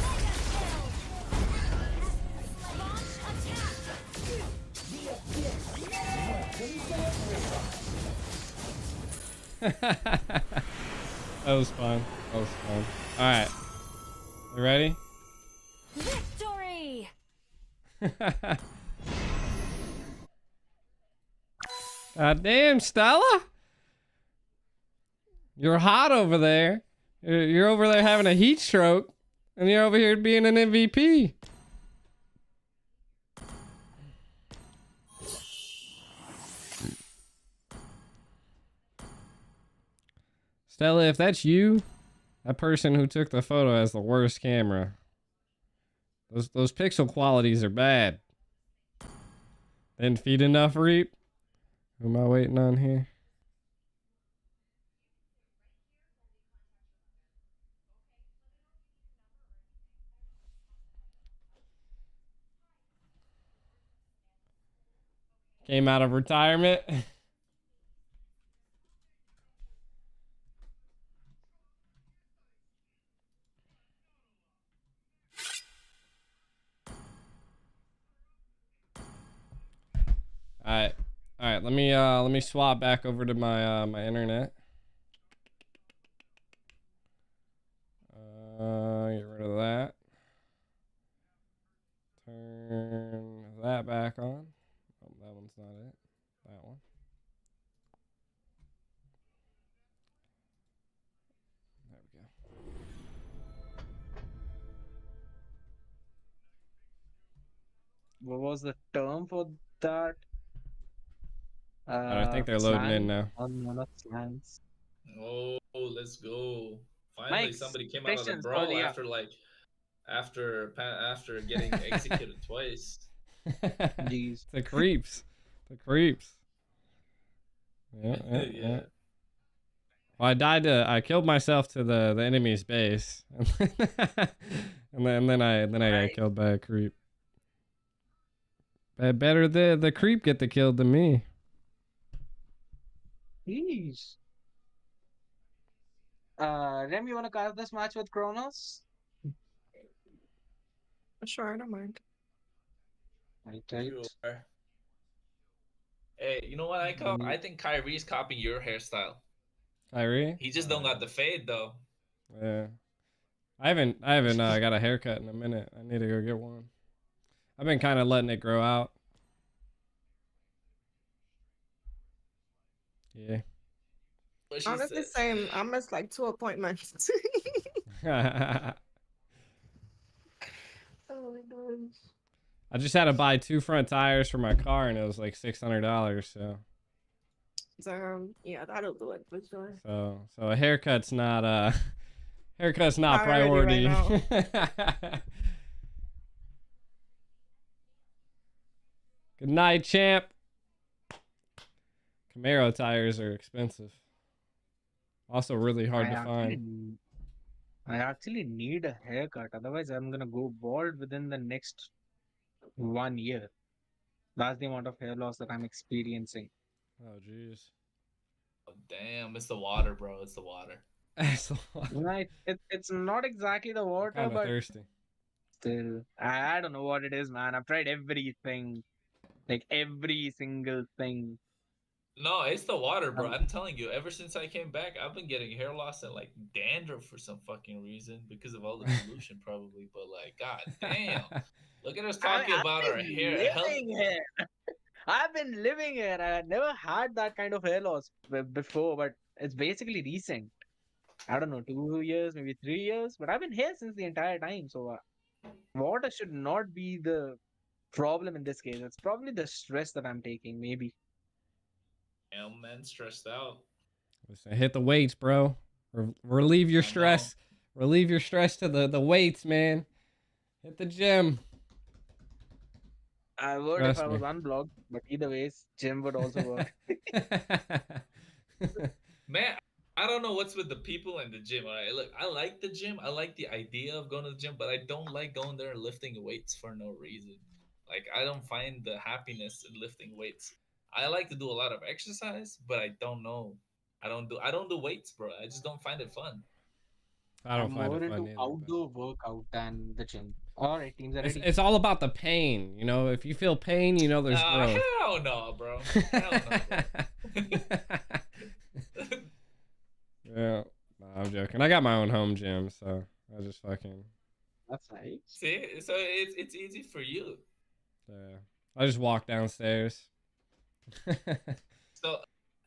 Mega kill. Launch attack. That was fun. That was fun. All right. You ready? Victory. God damn, Stella. You're hot over there. You're over there having a heat stroke. And you're over here being an MVP. Stella, if that's you, that person who took the photo has the worst camera. Those pixel qualities are bad. Didn't feed enough Reap. Who am I waiting on here? Came out of retirement. All right. Let me swap back over to my my internet. Get rid of that. Turn that back on. Oh, that one's not it. That one. There we go. What was the term for that? I think they're loading in now. Not slangs. Oh, let's go. Finally, Mike, somebody came out of the questions brawl for the- after getting executed twice. Jeez. The creeps. The creeps. Yeah. Well, I killed myself to the enemy's base. and then I got killed by a creep. Better the creep get the kill than me. Jeez. Rem, you wanna cast this match with Kronos? Sure, I don't mind. Right. Sure. Hey, you know what I think Kyrie's copying your hairstyle. Kyrie? He just don't got the fade though. Yeah. I haven't got a haircut in a minute. I need to go get one. I've been kind of letting it grow out. Yeah. Honestly, same. I missed like 2 appointments. Oh my gosh. I just had to buy 2 front tires for my car, and it was like $600. So Yeah, that'll do it for sure. so a haircut's not Priority priority. right Good night, champ. Camaro tires are expensive. Also really hard to find. I actually need a haircut. Otherwise, I'm gonna go bald within the next 1 year. That's the amount of hair loss that I'm experiencing. Oh, jeez. Oh, damn, it's the water, bro. It's the water. Right. It's not exactly the water, Kind of but thirsty. still, I don't know what it is, man. I've tried everything, like every single thing. No, it's the water, bro. I'm telling you, ever since I came back, I've been getting hair loss and like dandruff for some fucking reason because of all the pollution, probably. But like, god damn, look at us talking about our hair. I've been living here. I never had that kind of hair loss before, but it's basically recent. I don't know, 2 years, maybe 3 years, but I've been here since the entire time. So water should not be the problem in this case. It's probably the stress that I'm taking, maybe. Damn, man, stressed out. Listen, hit the weights, bro. Relieve your stress. Relieve your stress to the weights, man. Hit the gym. I would if Trust I me. was unblocked, but either ways, gym would also work. Man, I don't know what's with the people in the gym. All right, look, I like the gym. I like the idea of going to the gym, but I don't like going there and lifting weights for no reason. Like, I don't find the happiness in lifting weights. I like to do a lot of exercise, but I don't know. I don't do weights, bro. I just don't find it fun. I don't I'm find it more fun into either. outdoor workout than the gym. All right, teams are It's ready. it's all about the pain, you know. If you feel pain, you know there's growth. Hell no, bro. Hell no, bro. Yeah, no, I'm joking. I got my own home gym, so I just fucking That's nice. See, so it's easy for you. I just walk downstairs. So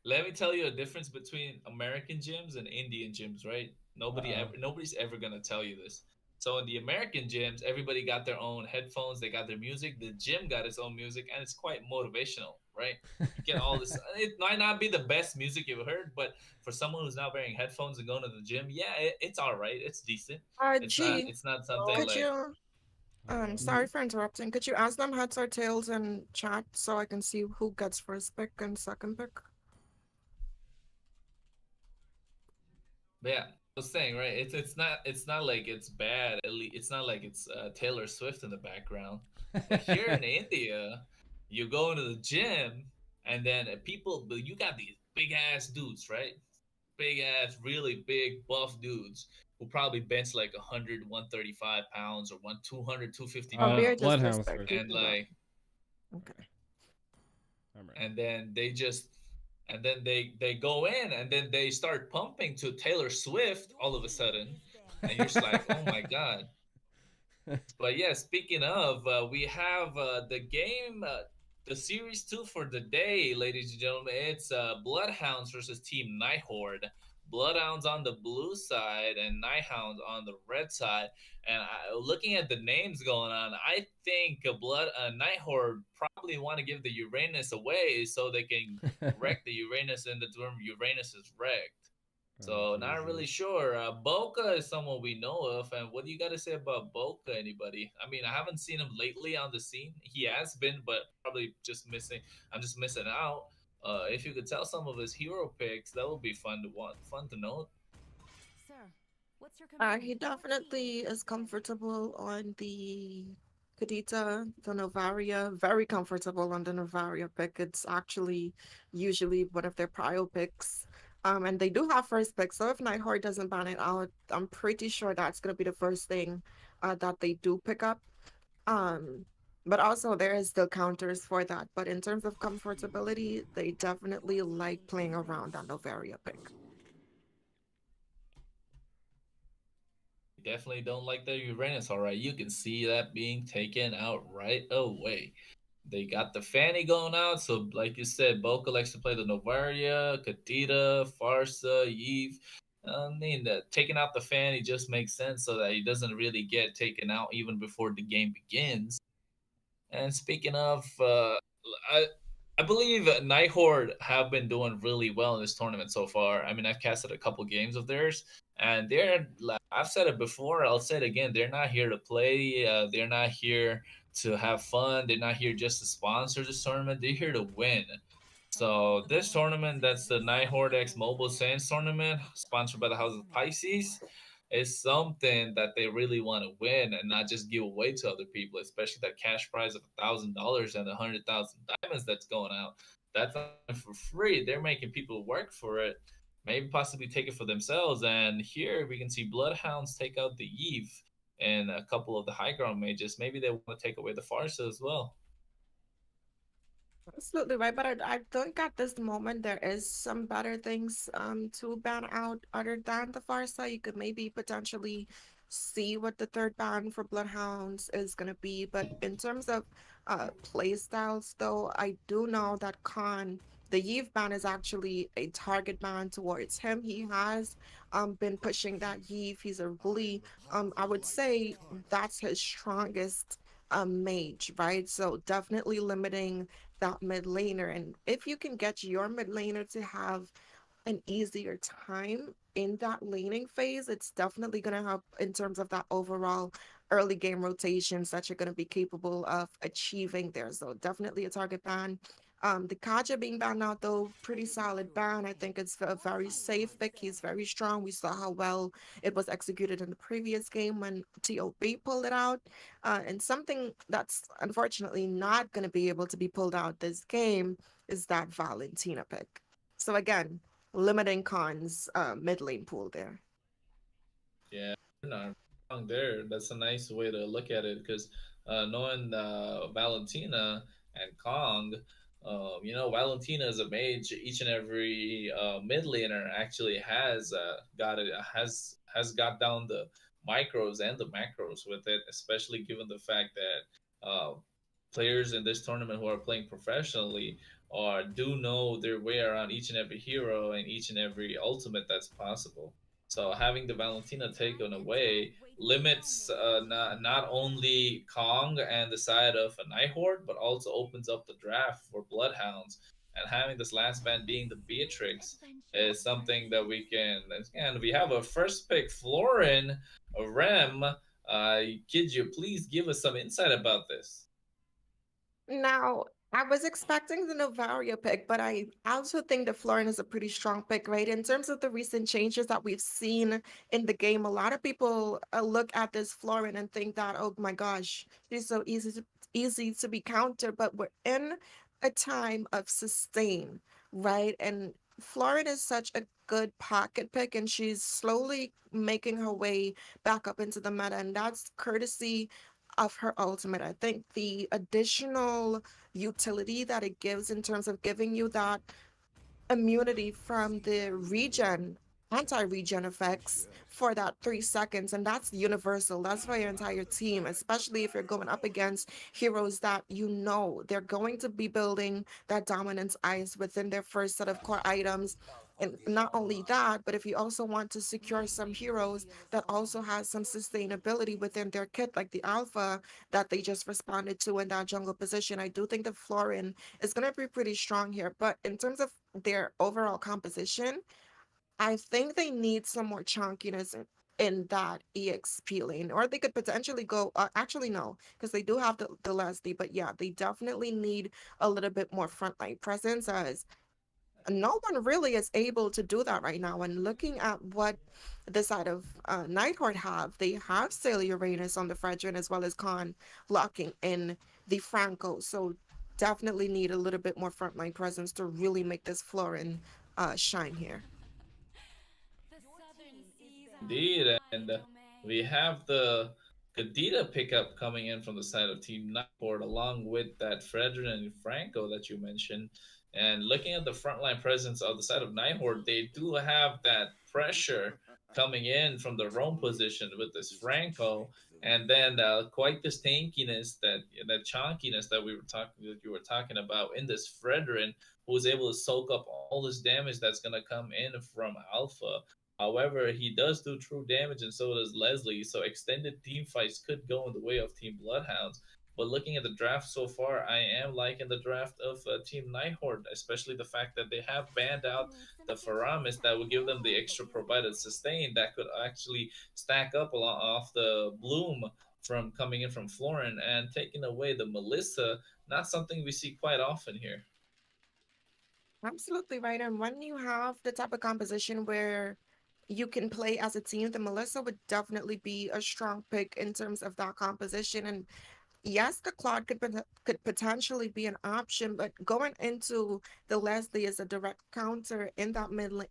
let me tell you a difference between American gyms and Indian gyms, right? Nobody's ever gonna tell you this. So in the American gyms, everybody got their own headphones, they got their music. The gym got its own music, and it's quite motivational, right? You get all this. It might not be the best music you've heard, but for someone who's not wearing headphones and going to the gym, yeah, it's all right. It's decent. It's not. G, It's not something could like. you, sorry for interrupting. Could you ask them heads or tails in chat so I can see who gets first pick and second pick? But yeah, I was saying, right? It's not like it's bad. At least it's not like it's Taylor Swift in the background. But here in India, you go into the gym, and then you got these big ass dudes, right? Big ass, really big, buff dudes who probably bench like 100, 135 pounds or 200, 250 Oh, we are just Bloodhounds respect first. and people. like, Okay. I'm ready. and then they go in and then they start pumping to Taylor Swift all of a sudden, and you're just like, oh my god. But yeah, speaking of, we have the game, the series 2 for the day, ladies and gentlemen. It's Bloodhounds versus Team Night Horde. Bloodhounds on the blue side and Nighthounds on the red side. And looking at the names going on, I think Night Horde probably want to give the Uranus away so they can wreck the Uranus in the term Uranus is wrecked. So not really sure. Boca is someone we know of, and what do you got to say about Boca? Anybody? I mean, I haven't seen him lately on the scene. He has been, but probably just missing. I'm just missing out. If you could tell some of his hero picks, that would be fun to note. Sir, what's your He definitely is comfortable on the Kadita, the Novaria, very comfortable on the Novaria pick. It's actually usually one of their prio picks. And they do have first pick, so if Nightheart doesn't ban it out, I'm pretty sure that's gonna be the first thing that they do pick up. But also there is still counters for that. But in terms of comfortability, they definitely like playing around on Novaria pick. Definitely don't like the Uranus. All right, you can see that being taken out right away. They got the Fanny going out, so like you said, Boca likes to play the Novaria, Kadita, Farsa, Eve. I mean, taking out the Fanny just makes sense so that he doesn't really get taken out even before the game begins. And speaking of, I believe Night Horde have been doing really well in this tournament so far. I mean, I've casted a couple games of theirs, and I've said it before, I'll say it again, they're not here to play. They're not here to have fun. They're not here just to sponsor this tournament. They're here to win. So this tournament, that's the Night Horde X Mobile Sands tournament, sponsored by the House of Pisces, is something that they really want to win and not just give away to other people, especially that cash prize of $1,000 and 100,000 diamonds that's going out. That's not for free. They're making people work for it, maybe possibly take it for themselves. And here we can see Bloodhounds take out the Eve and a couple of the high ground mages. Maybe they want to take away the Farsa as well. Absolutely right, but I think at this moment there is some better things to ban out other than the Farsa. You could maybe potentially see what the third ban for Bloodhounds is gonna be. But in terms of play styles though, I do know that Khan, the Yves ban is actually a target ban towards him. He has been pushing that Yves. He's a really I would say that's his strongest mage, right? So definitely limiting that mid laner. And if you can get your mid laner to have an easier time in that laning phase, it's definitely going to help in terms of that overall early game rotations that you're going to be capable of achieving there. So definitely a target ban. The Kaja being banned out though, pretty solid ban. I think it's a very safe pick. He's very strong. We saw how well it was executed in the previous game when TOB pulled it out. And something that's unfortunately not going to be able to be pulled out this game is that Valentina pick. So again, limiting Khan's mid lane pool there. Yeah, you're not wrong there. That's a nice way to look at it because knowing Valentina and Kong, Valentina is a mage. Each and every mid laner actually has got down the micros and the macros with it, especially given the fact that players in this tournament who are playing professionally or do know their way around each and every hero and each and every ultimate that's possible. So having the Valentina taken away limits not only Kong and the side of a Night Horde, but also opens up the draft for Bloodhounds. And having this last ban being the Beatrix is something that we can. And we have a first pick, Florin Rem. Could you please give us some insight about this? Now, I was expecting the Novaria pick, but I also think that Florin is a pretty strong pick, right? In terms of the recent changes that we've seen in the game, a lot of people look at this Florin and think that, oh my gosh, she's so easy to be countered, but we're in a time of sustain, right? And Florin is such a good pocket pick, and she's slowly making her way back up into the meta, and that's courtesy of her ultimate. I think the additional utility that it gives in terms of giving you that immunity from the anti-regen effects for that 3 seconds, and that's universal. That's for your entire team, especially if you're going up against heroes that they're going to be building that dominance ice within their first set of core items. And not only that, but if you also want to secure some heroes that also has some sustainability within their kit, like the alpha that they just responded to in that jungle position, I do think the Florin is going to be pretty strong here. But in terms of their overall composition, I think they need some more chunkiness in that EXP lane, or they could potentially go. Actually, no, because they do have the Leslie, but yeah, they definitely need a little bit more frontline presence, as no one really is able to do that right now. And looking at what the side of Night Horde have, they have Sailor Uranus on the Fredrin as well as Khan locking in the Franco. So definitely need a little bit more frontline presence to really make this Florin shine here. Indeed, and we have the Kadita pickup coming in from the side of Team Nightboard, along with that Fredrin and Franco that you mentioned. And looking at the frontline presence of the side of Nighthorde, they do have that pressure coming in from the roam position with this Franco, and then quite this tankiness, that chonkiness that you were talking about in this Fredrin, who was able to soak up all this damage that's gonna come in from Alpha. However, he does do true damage, and so does Leslie. So extended team fights could go in the way of Team Bloodhounds. But looking at the draft so far, I am liking the draft of Team Nighthorde, especially the fact that they have banned out the Faramis that would give them the extra provided sustain that could actually stack up along off the Bloom from coming in from Florin, and taking away the Melissa, not something we see quite often here. Absolutely right. And when you have the type of composition where you can play as a team, the Melissa would definitely be a strong pick in terms of that composition. And yes, the Claude could potentially be an option, but going into the Leslie is a direct counter in that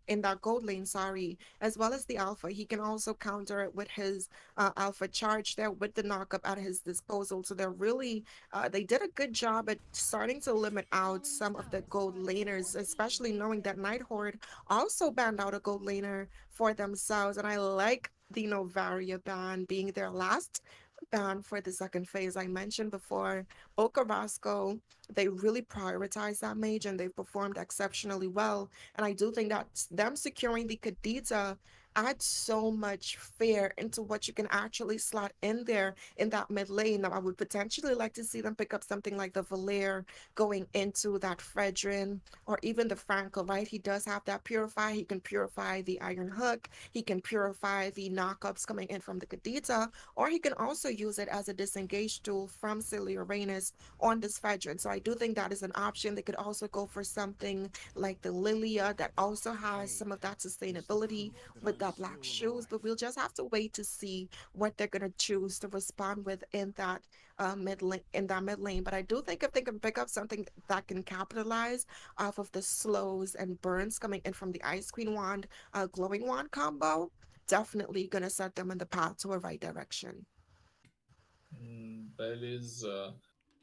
in that gold lane, sorry, as well as the Alpha. He can also counter it with his Alpha charge there with the knockup at his disposal. So they're really they did a good job at starting to limit out some of the gold laners, especially knowing that Night Horde also banned out a gold laner for themselves. And I like the Novaria ban being their last ban for the second phase. I mentioned before, Okarasco, they really prioritize that mage and they've performed exceptionally well. And I do think that them securing the Kadita add so much fear into what you can actually slot in there in that mid lane. Now, I would potentially like to see them pick up something like the Valier going into that Fredrin or even the Franco, right? He does have that purify. He can purify the Iron Hook. He can purify the knockups coming in from the Kadita, or he can also use it as a disengage tool from Cilioranus on this Fredrin. So I do think that is an option. They could also go for something like the Lilia that also has some of that sustainability with that black shoes, but we'll just have to wait to see what they're gonna choose to respond with in that mid lane. But I do think if they can pick up something that can capitalize off of the slows and burns coming in from the Ice Queen wand, glowing wand combo, definitely gonna set them in the path to a right direction. That is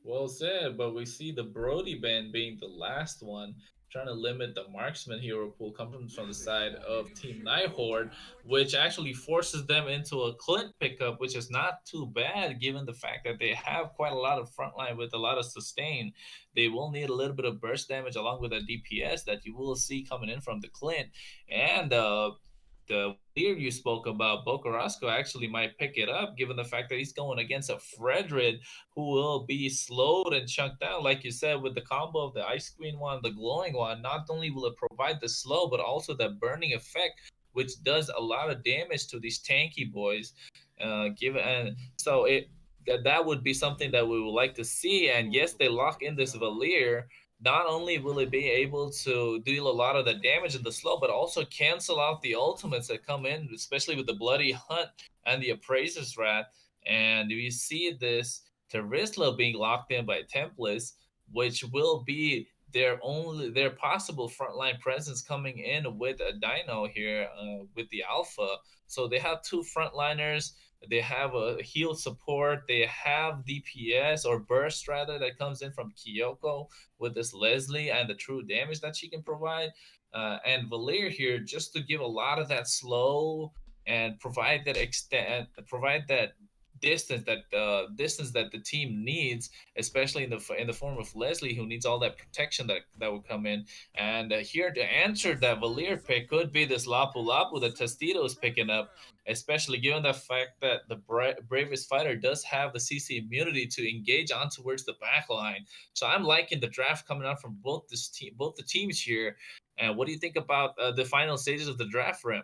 well said, but we see the Brody band being the last one, trying to limit the marksman hero pool coming from the side of Team Nighthorde, which actually forces them into a Clint pickup, which is not too bad given the fact that they have quite a lot of frontline with a lot of sustain. They will need a little bit of burst damage along with a DPS that you will see coming in from the Clint. And the leader you spoke about, Bokarasco, actually might pick it up given the fact that he's going against a Fredrid who will be slowed and chunked down. Like you said, with the combo of the Ice Queen one, the glowing one, not only will it provide the slow, but also that burning effect, which does a lot of damage to these tanky boys. And so that would be something that we would like to see. And yes, they lock in this Valir. Not only will it be able to deal a lot of the damage in the slow, but also cancel out the ultimates that come in, especially with the Bloody Hunt and the Appraiser's Wrath. And we see this Terisla being locked in by Templis, which will be their possible frontline presence coming in with a Dino here with the Alpha. So they have two frontliners. They have a heal support. They have DPS or burst rather that comes in from Kyoko with this Leslie and the true damage that she can provide. And Valir here just to give a lot of that slow and provide that distance that the team needs, especially in the form of Leslie, who needs all that protection that will come in. And here to answer that Valir pick could be this Lapu Lapu that Testito is picking up, especially given the fact that the bravest fighter does have the CC immunity to engage on towards the back line. So I'm liking the draft coming out from both the teams here. And what do you think about the final stages of the draft, Rim?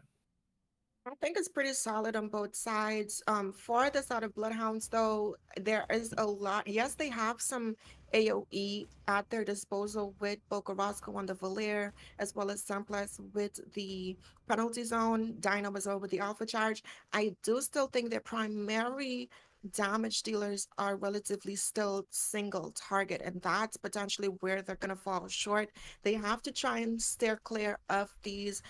I think it's pretty solid on both sides. For the side of Bloodhounds, though, there is a lot. Yes, they have some AoE at their disposal with Bokarosco on the Valir, as well as Sunplus with the penalty zone, Dino as well with the Alpha Charge. I do still think their primary damage dealers are relatively still single target, and that's potentially where they're going to fall short. They have to try and steer clear of these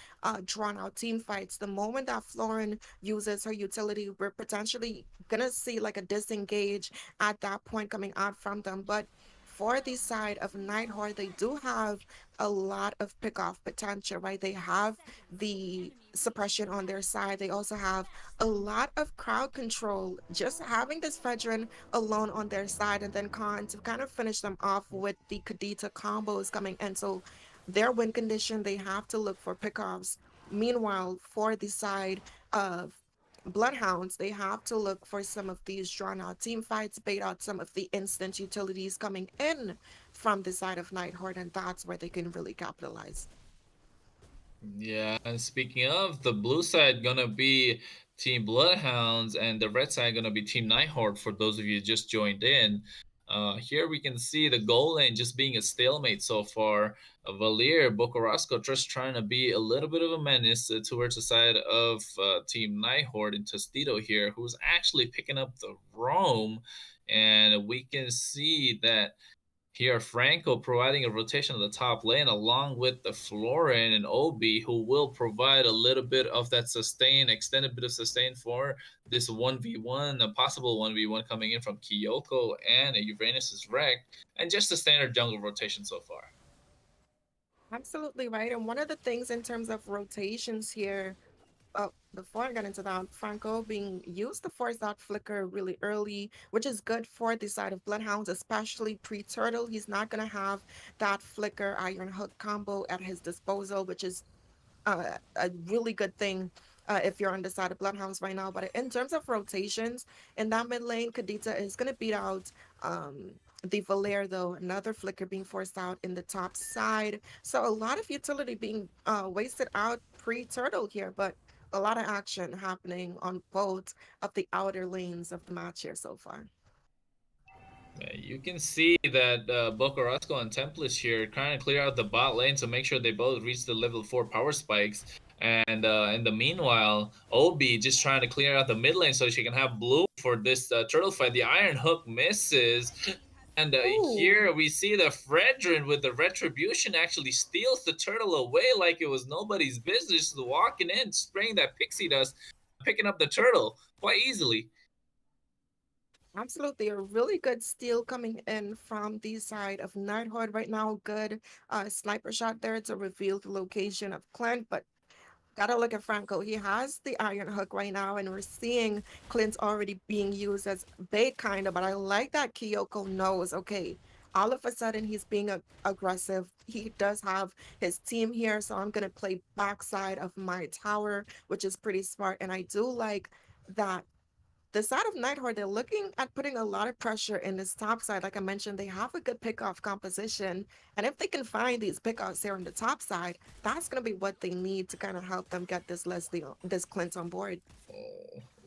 drawn out team fights. The moment that Florin uses her utility, we're potentially gonna see like a disengage at that point coming out from them. But for the side of Nighthorde, they do have a lot of pick off potential, right? They have the suppression on their side. They also have a lot of crowd control. Just having this veteran alone on their side, and then Khan to kind of finish them off with the Kadita combos coming in. So their win condition, they have to look for pickoffs. Meanwhile, for the side of Bloodhounds, they have to look for some of these drawn out team fights, bait out some of the instant utilities coming in from the side of Nighthorde, and that's where they can really capitalize. Yeah, and speaking of the blue side, gonna be Team Bloodhounds, and the red side gonna be Team Nighthorde. For those of you just joined in, here we can see the goal lane just being a stalemate so far. Valir Bokarasco just trying to be a little bit of a menace towards the side of Team Nighthorde, and Tostito here, who's actually picking up the roam, and we can see that here, Franco providing a rotation of the top lane along with the Florin and Obi, who will provide a little bit of that sustain, extended bit of sustain for this 1v1, a possible 1v1 coming in from Kyoko and Uranus's Wreck, and just a standard jungle rotation so far. Absolutely right. And one of the things in terms of rotations here, before I get into that, Franco being used to force that flicker really early, which is good for the side of Bloodhounds, especially pre-turtle. He's not going to have that flicker Iron Hook combo at his disposal, which is a really good thing if you're on the side of Bloodhounds right now. But in terms of rotations, in that mid lane, Kadita is going to beat out the Valier, though. Another flicker being forced out in the top side. So a lot of utility being wasted out pre-turtle here, but a lot of action happening on both of the outer lanes of the match here so far. You can see that Bokorosco and Templars here trying to clear out the bot lane to make sure they both reach the level 4 power spikes. And in the meanwhile, Obi just trying to clear out the mid lane so she can have blue for this turtle fight. The Iron Hook misses. And here we see the Fredrin with the Retribution actually steals the turtle away like it was nobody's business. Walking in, spraying that pixie dust, picking up the turtle quite easily. Absolutely, a really good steal coming in from the side of Night Horde right now. Good sniper shot there to reveal the location of Clint, but gotta look at Franco. He has the Iron Hook right now, and we're seeing Clint's already being used as bait, kind of. But I like that Kyoko knows, okay, all of a sudden he's being aggressive. He does have his team here, so I'm gonna play backside of my tower, which is pretty smart. And I do like that the side of Night Horde, they're looking at putting a lot of pressure in this top side. Like I mentioned, they have a good pickoff composition. And if they can find these pickoffs here on the top side, that's going to be what they need to kind of help them get this this Clint on board.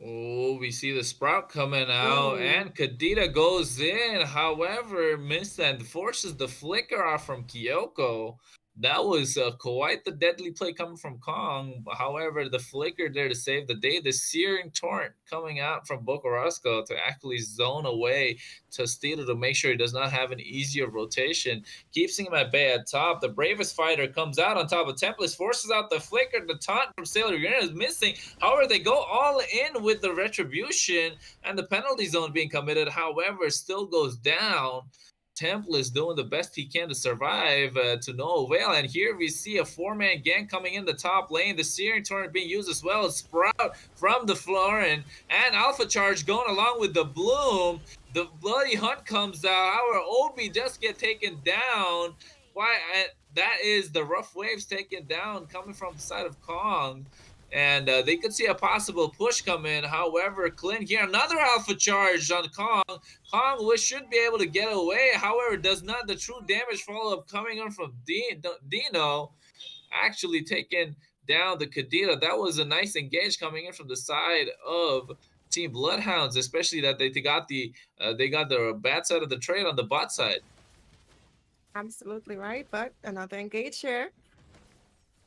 Oh, we see the Sprout coming out, and Kadita goes in. However, missed and forces the flicker off from Kyoko. That was quite the deadly play coming from Kong. However, the flicker there to save the day. The Searing Torrent coming out from Bokorosco to actually zone away to steal it to make sure he does not have an easier rotation. Keeps him at bay at top. The Bravest Fighter comes out on top of Templars, forces out the flicker. The taunt from Sailor Urena is missing. However, they go all in with the Retribution and the penalty zone being committed. However, still goes down. Templars doing the best he can to survive to no avail. And here we see a 4-man gang coming in the top lane. The Searing Torrent being used as well as Sprout from the Florin. And Alpha Charge going along with the Bloom. The Bloody Hunt comes out. Our Obi does get taken down. Why? That is the Rough Waves taken down coming from the side of Kong. And they could see a possible push come in. However, Clint here, another Alpha Charge on Kong. Kong should be able to get away. However, does not. The true damage follow-up coming in from Dino. Actually taking down the Kadita. That was a nice engage coming in from the side of Team Bloodhounds, especially that they got the bad side of the trade on the bot side. Absolutely right, but another engage here.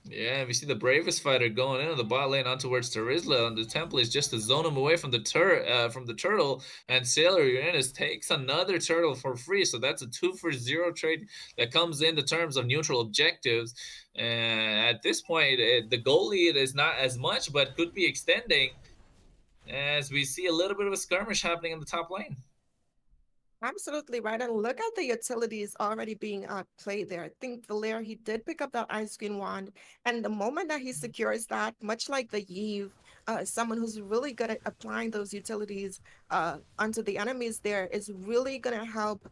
Yeah, we see the Bravest Fighter going in on the bot lane on towards Terizla, and the Templars just to zone him away from the turtle, and Sailor Uranus takes another turtle for free, so that's a 2-for-0 trade that comes in the terms of neutral objectives. And at this point, the goal lead is not as much, but could be extending as we see a little bit of a skirmish happening in the top lane. Absolutely right. And look at the utilities already being played there. I think Valier, he did pick up that Ice Queen wand. And the moment that he secures that, much like the Yves, someone who's really good at applying those utilities onto the enemies there is really going to help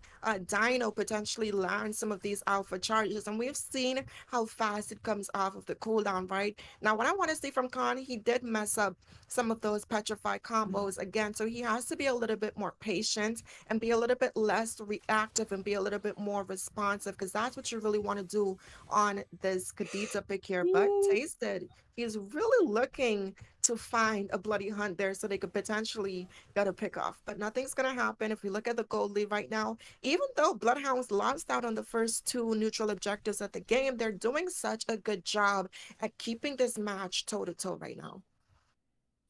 Dino potentially land some of these alpha charges. And we've seen how fast it comes off of the cooldown, right? Now, what I want to see from Khan, he did mess up some of those petrified combos again. So he has to be a little bit more patient and be a little bit less reactive and be a little bit more responsive, because that's what you really want to do on this Kadita pick here. But Tasted, he's really looking to find a Bloody Hunt there so they could potentially get a pick off. But nothing's going to happen if we look at the gold lead right now. Even though Bloodhounds lost out on the first 2 neutral objectives at the game, they're doing such a good job at keeping this match toe-to-toe right now.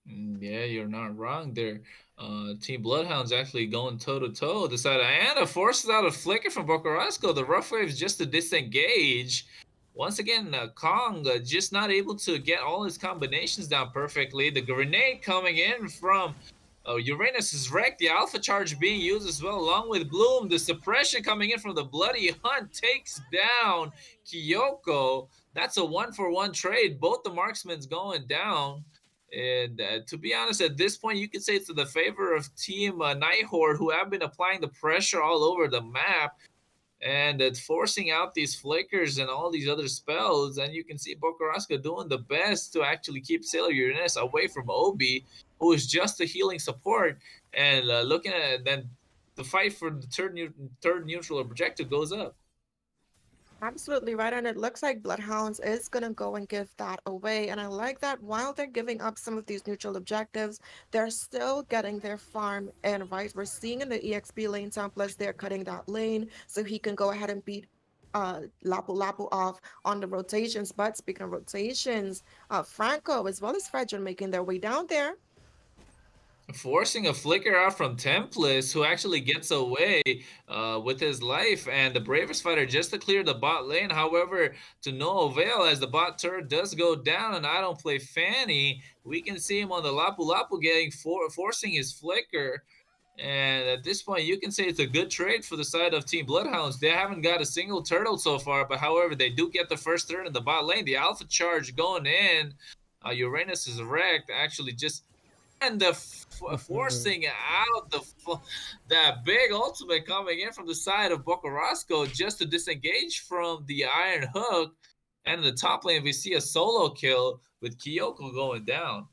Yeah, you're not wrong there. Team Bloodhounds actually going toe-to-toe. The side of Anna forces out a flicker from Bokorosco. The Rough Waves just to disengage. Once again, Kong just not able to get all his combinations down perfectly. The grenade coming in from Uranus is wrecked. The Alpha Charge being used as well, along with Bloom. The suppression coming in from the Bloody Hunt takes down Kyoko. That's a 1-for-1 trade. Both the marksmen's going down. And to be honest, at this point, you could say it's to the favor of Team Night Horde, who have been applying the pressure all over the map. and it's forcing out these flickers and all these other spells. And you can see Bokarasco doing the best to actually keep Sailor Uranus away from Obi, who is just a healing support. And looking at it, then the fight for the third neutral objective goes up. Absolutely right, and it looks like Bloodhounds is gonna go and give that away. And I like that while they're giving up some of these neutral objectives, they're still getting their farm in, right? We're seeing in the EXP lane templates, they're cutting that lane so he can go ahead and beat Lapu Lapu off on the rotations. But speaking of rotations, Franco as well as Fredrin making their way down there. Forcing a flicker out from Templis, who actually gets away with his life, and the bravest fighter just to clear the bot lane. However, to no avail, as the bot turret does go down, and I don't play Fanny. We can see him on the Lapu Lapu getting forcing his flicker. And at this point, you can say it's a good trade for the side of Team Bloodhounds. They haven't got a single turtle so far, but however, they do get the first turret in the bot lane. The alpha charge going in. Uranus is wrecked, actually just. And the forcing out that big ultimate coming in from the side of Bokarasco just to disengage from the Iron Hook. And in the top lane, we see a solo kill with Kyoko going down.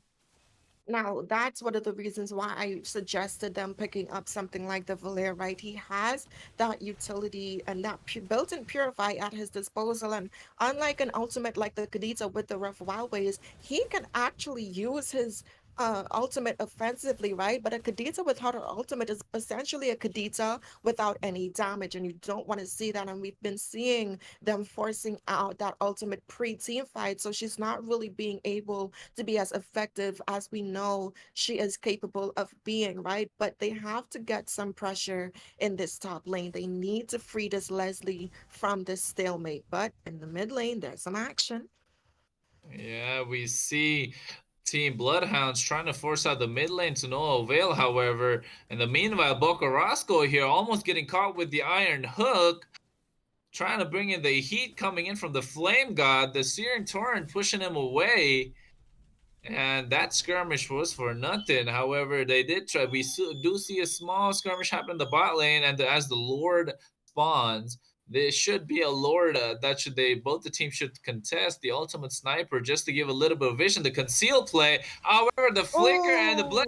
Now, that's one of the reasons why I suggested them picking up something like the Valir, right? He has that utility and that built-in Purify at his disposal. And unlike an ultimate like the Kadita with the Rough Wildways, he can actually use his ultimate offensively, right? But a Kadita without her ultimate is essentially a Kadita without any damage, and you don't want to see that. And we've been seeing them forcing out that ultimate pre-team fight, so she's not really being able to be as effective as we know she is capable of being, right? But they have to get some pressure in this top lane. They need to free this Leslie from this stalemate. But in the mid lane, there's some action. Yeah, we see Team Bloodhounds trying to force out the mid lane to no avail, however. In the meanwhile, Bokarasco here almost getting caught with the Iron Hook, trying to bring in the heat coming in from the Flame God, the Searing Torrent pushing him away. And that skirmish was for nothing. However, they did try. We do see a small skirmish happen in the bot lane, and as the Lord spawns, there should be a Lord that both the teams should contest the ultimate sniper just to give a little bit of vision, the conceal play. However, the flicker and the blood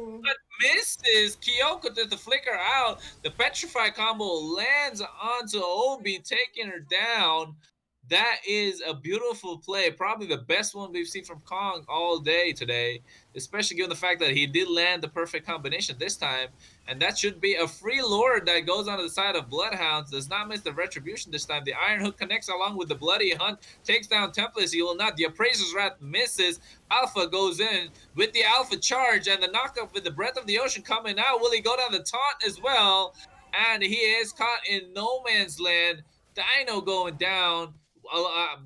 misses. Kyoko does the flicker out. The petrify combo lands onto Obi, taking her down. That is a beautiful play, probably the best one we've seen from Kong all day today, especially given the fact that he did land the perfect combination this time. And that should be a free Lord that goes onto the side of Bloodhounds, does not miss the retribution this time. The Iron Hook connects along with the Bloody Hunt, takes down Templis. He will not. The Appraiser's Wrath misses. Alpha goes in with the Alpha charge, and the knockup with the Breath of the Ocean coming out. Will he go down the taunt as well? And he is caught in no man's land. Dino going down.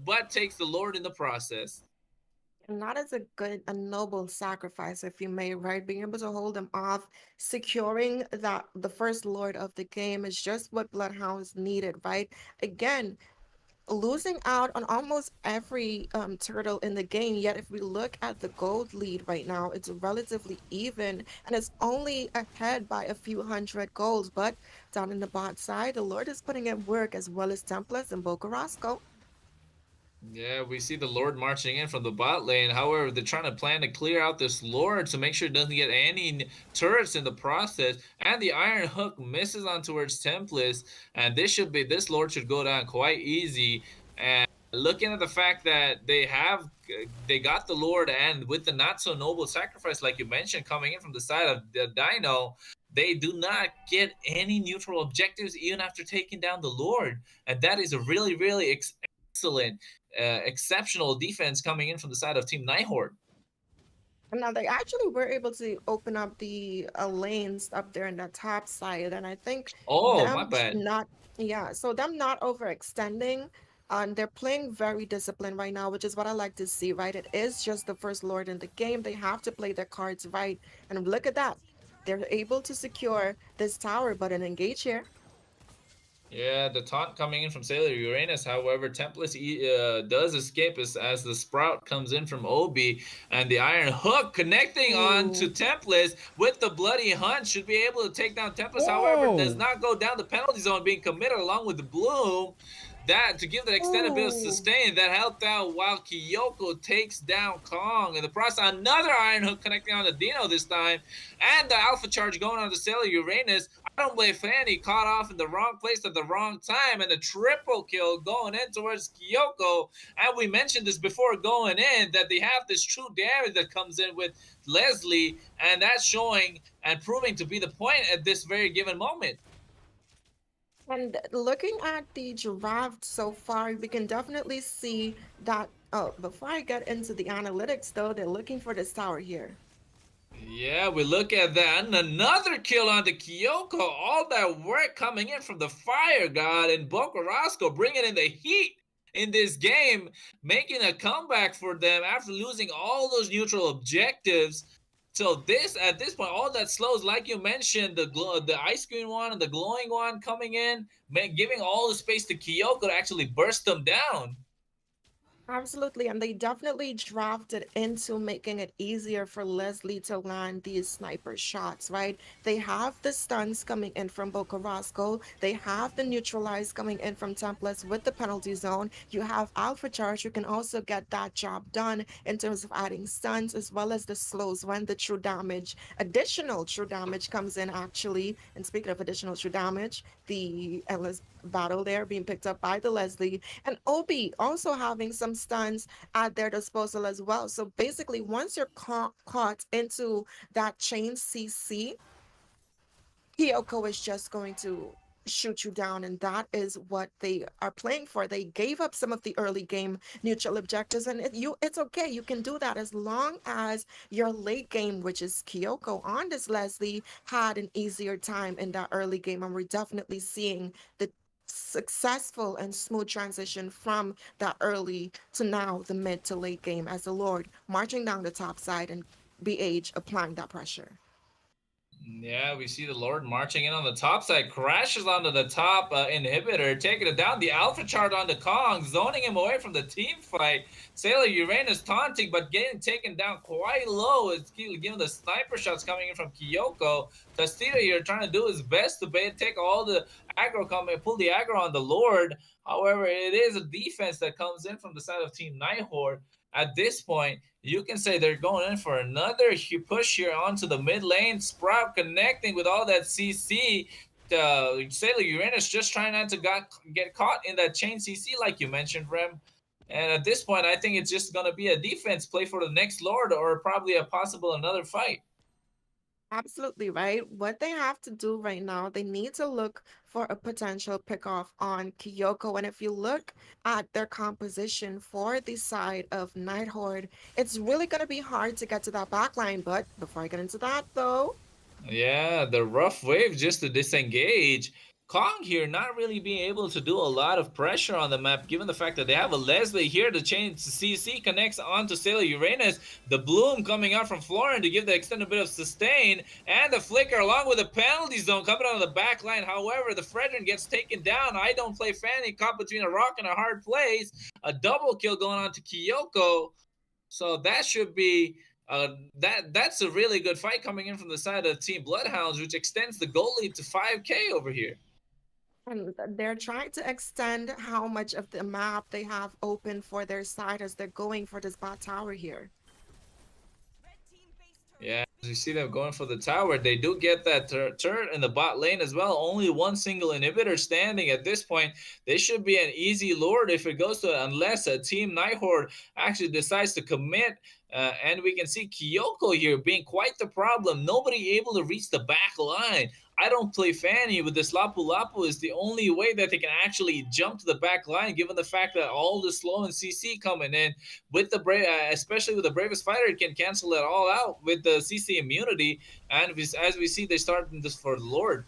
But takes the Lord in the process. And that is a noble sacrifice, if you may, right? Being able to hold them off, securing that the first Lord of the game is just what Bloodhounds needed, right? Again, losing out on almost every turtle in the game. Yet if we look at the gold lead right now, it's relatively even, and it's only ahead by a few hundred golds. But down in the bot side, the Lord is putting in work, as well as Templis and Bokarasco. Yeah, we see the Lord marching in from the bot lane. However, they're trying to plan to clear out this Lord to make sure it doesn't get any turrets in the process. And the Iron Hook misses on towards Templis. And this Lord should go down quite easy. And looking at the fact that they got the Lord, and with the not so noble sacrifice, like you mentioned, coming in from the side of the Dino, they do not get any neutral objectives even after taking down the Lord. And that is a really, really excellent, exceptional defense coming in from the side of Team Horde. And now they actually were able to open up the lanes up there in the top side, and I think my bad. So them not overextending, and they're playing very disciplined right now, which is what I like to see, right? It is just the first Lord in the game. They have to play their cards right, and look at that. They're able to secure this tower, but an engage here. Yeah, the taunt coming in from Sailor Uranus. However, Tempest does escape as the Sprout comes in from Obi, and the Iron Hook connecting on to Ooh. Tempest with the Bloody Hunt should be able to take down Tempest. However, does Whoa! not go down the penalty zone, being committed along with the Bloom. That to give that extended bit of Ooh. sustain that helped out while Kyoko takes down Kong. In the process, another Iron Hook connecting on the Dino this time, and the Alpha Charge going on the Sailor Uranus. I don't blame Fanny, caught off in the wrong place at the wrong time, and a triple kill going in towards Kyoko. And we mentioned this before going in that they have this true damage that comes in with Leslie, and that's showing and proving to be the point at this very given moment. And looking at the draft so far, we can definitely see that. Oh, before I get into the analytics, though, they're looking for this tower here. Yeah, we look at that. And another kill on the Kyoko. All that work coming in from the Fire God and Bokorosco bringing in the heat in this game, making a comeback for them after losing all those neutral objectives. So at this point, all that slows, like you mentioned, the ice cream one and the glowing one coming in, giving all the space to Kyoko to actually burst them down. Absolutely, and they definitely drafted into making it easier for Leslie to land these sniper shots, right? They have the stuns coming in from Bokorosco. They have the neutralize coming in from Templars with the penalty zone. You have Alpha Charge, who can also get that job done in terms of adding stuns, as well as the slows when the true damage, additional true damage comes in, actually. And speaking of additional true damage, the endless battle there being picked up by the Leslie, and Obi also having some stuns at their disposal as well. So basically, once you're caught into that chain CC, Kyoko is just going to shoot you down, and that is what they are playing for. They gave up some of the early game neutral objectives, and it's okay. You can do that as long as your late game, which is Kyoko on this Leslie, had an easier time in that early game, and we're definitely seeing the successful and smooth transition from that early to now the mid to late game as the Lord marching down the top side and BH applying that pressure. Yeah, we see the Lord marching in on the top side, crashes onto the top inhibitor, taking it down. The Alpha Chart onto Kong, zoning him away from the team fight. Sailor Uranus taunting, but getting taken down quite low. It's given the sniper shots coming in from Kyoko. Tastita here trying to do his best to take all the aggro coming, pull the aggro on the Lord. However, it is a defense that comes in from the side of Team Night Horde. At this point, you can say they're going in for another push here onto the mid lane. Sprout connecting with all that CC. Sailor Uranus just trying not to get caught in that chain CC like you mentioned, Rem. And at this point, I think it's just going to be a defense play for the next Lord, or probably a possible another fight. Absolutely right. What they have to do right now, they need to look for a potential pickoff on Kyoko. And if you look at their composition for the side of Night Horde, it's really going to be hard to get to that backline. But before I get into that, though. Yeah, the rough wave just to disengage. Kong here not really being able to do a lot of pressure on the map, given the fact that they have a Leslie here to change. CC connects onto Sailor Uranus. The Bloom coming out from Florin to give the extended bit of sustain, and the Flicker along with the penalty zone coming out of the back line. However, the Fredrin gets taken down. I don't play Fanny, caught between a rock and a hard place. A double kill going on to Kyoko. So that should be that's a really good fight coming in from the side of Team Bloodhounds, which extends the goal lead to 5K over here. And they're trying to extend how much of the map they have open for their side as they're going for this bot tower here. Yeah, as you see them going for the tower, they do get that turret in the bot lane as well. Only one single inhibitor standing at this point. They should be an easy Lord if it goes to, unless a Team Night Horde actually decides to commit. And we can see Kyoko here being quite the problem. Nobody able to reach the back line. I don't play Fanny with this Lapu Lapu is the only way that they can actually jump to the back line, given the fact that all the slow and CC coming in with the brave, especially with the bravest fighter, it can cancel it all out with the CC immunity. And as we see, they start this for the Lord.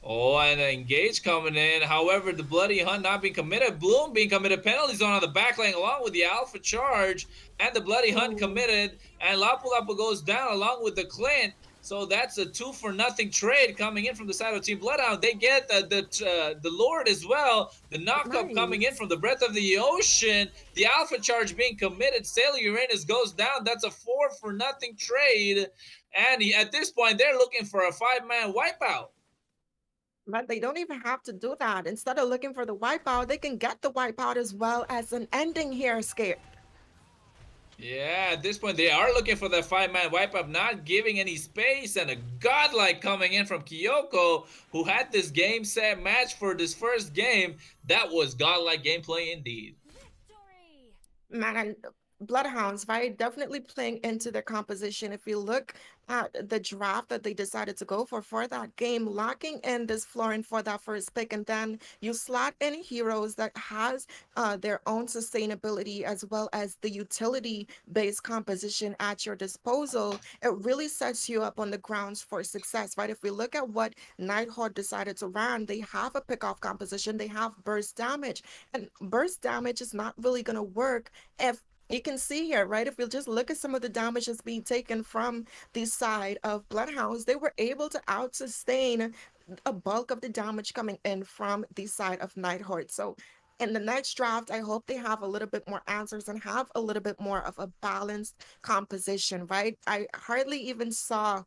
Oh, and Engage coming in. However, the Bloody Hunt not being committed. Bloom being committed. Penalty zone on the back lane along with the Alpha Charge. And the Bloody Hunt committed. And Lapu Lapu goes down along with the Clint. So that's a 2-for-0 trade coming in from the side of Team Bloodhound. They get the Lord as well. The knock-up coming in Nice. from the Breath of the Ocean. The Alpha Charge being committed. Sailor Uranus goes down. That's a 4-for-0 trade. And at this point, they're looking for a 5-man wipeout. But they don't even have to do that. Instead of looking for the wipeout, they can get the wipeout as well as an ending here, Scared. Yeah, at this point, they are looking for the 5-man wipe-up, not giving any space, and a godlike coming in from Kyoko, who had this game set match for this first game. That was godlike gameplay indeed. Man, and Bloodhounds, right? Definitely playing into their composition. If you look at the draft that they decided to go for that game, locking in this Florin for that first pick, and then you slot in heroes that has their own sustainability as well as the utility-based composition at your disposal, it really sets you up on the grounds for success, right? If we look at what Horde decided to run, they have a pick-off composition, they have burst damage, and burst damage is not really going to work if you can see here, right? If we just look at some of the damage that's being taken from the side of Bloodhounds, they were able to out-sustain a bulk of the damage coming in from the side of Horde. So in the next draft, I hope they have a little bit more answers and have a little bit more of a balanced composition, right? I hardly even saw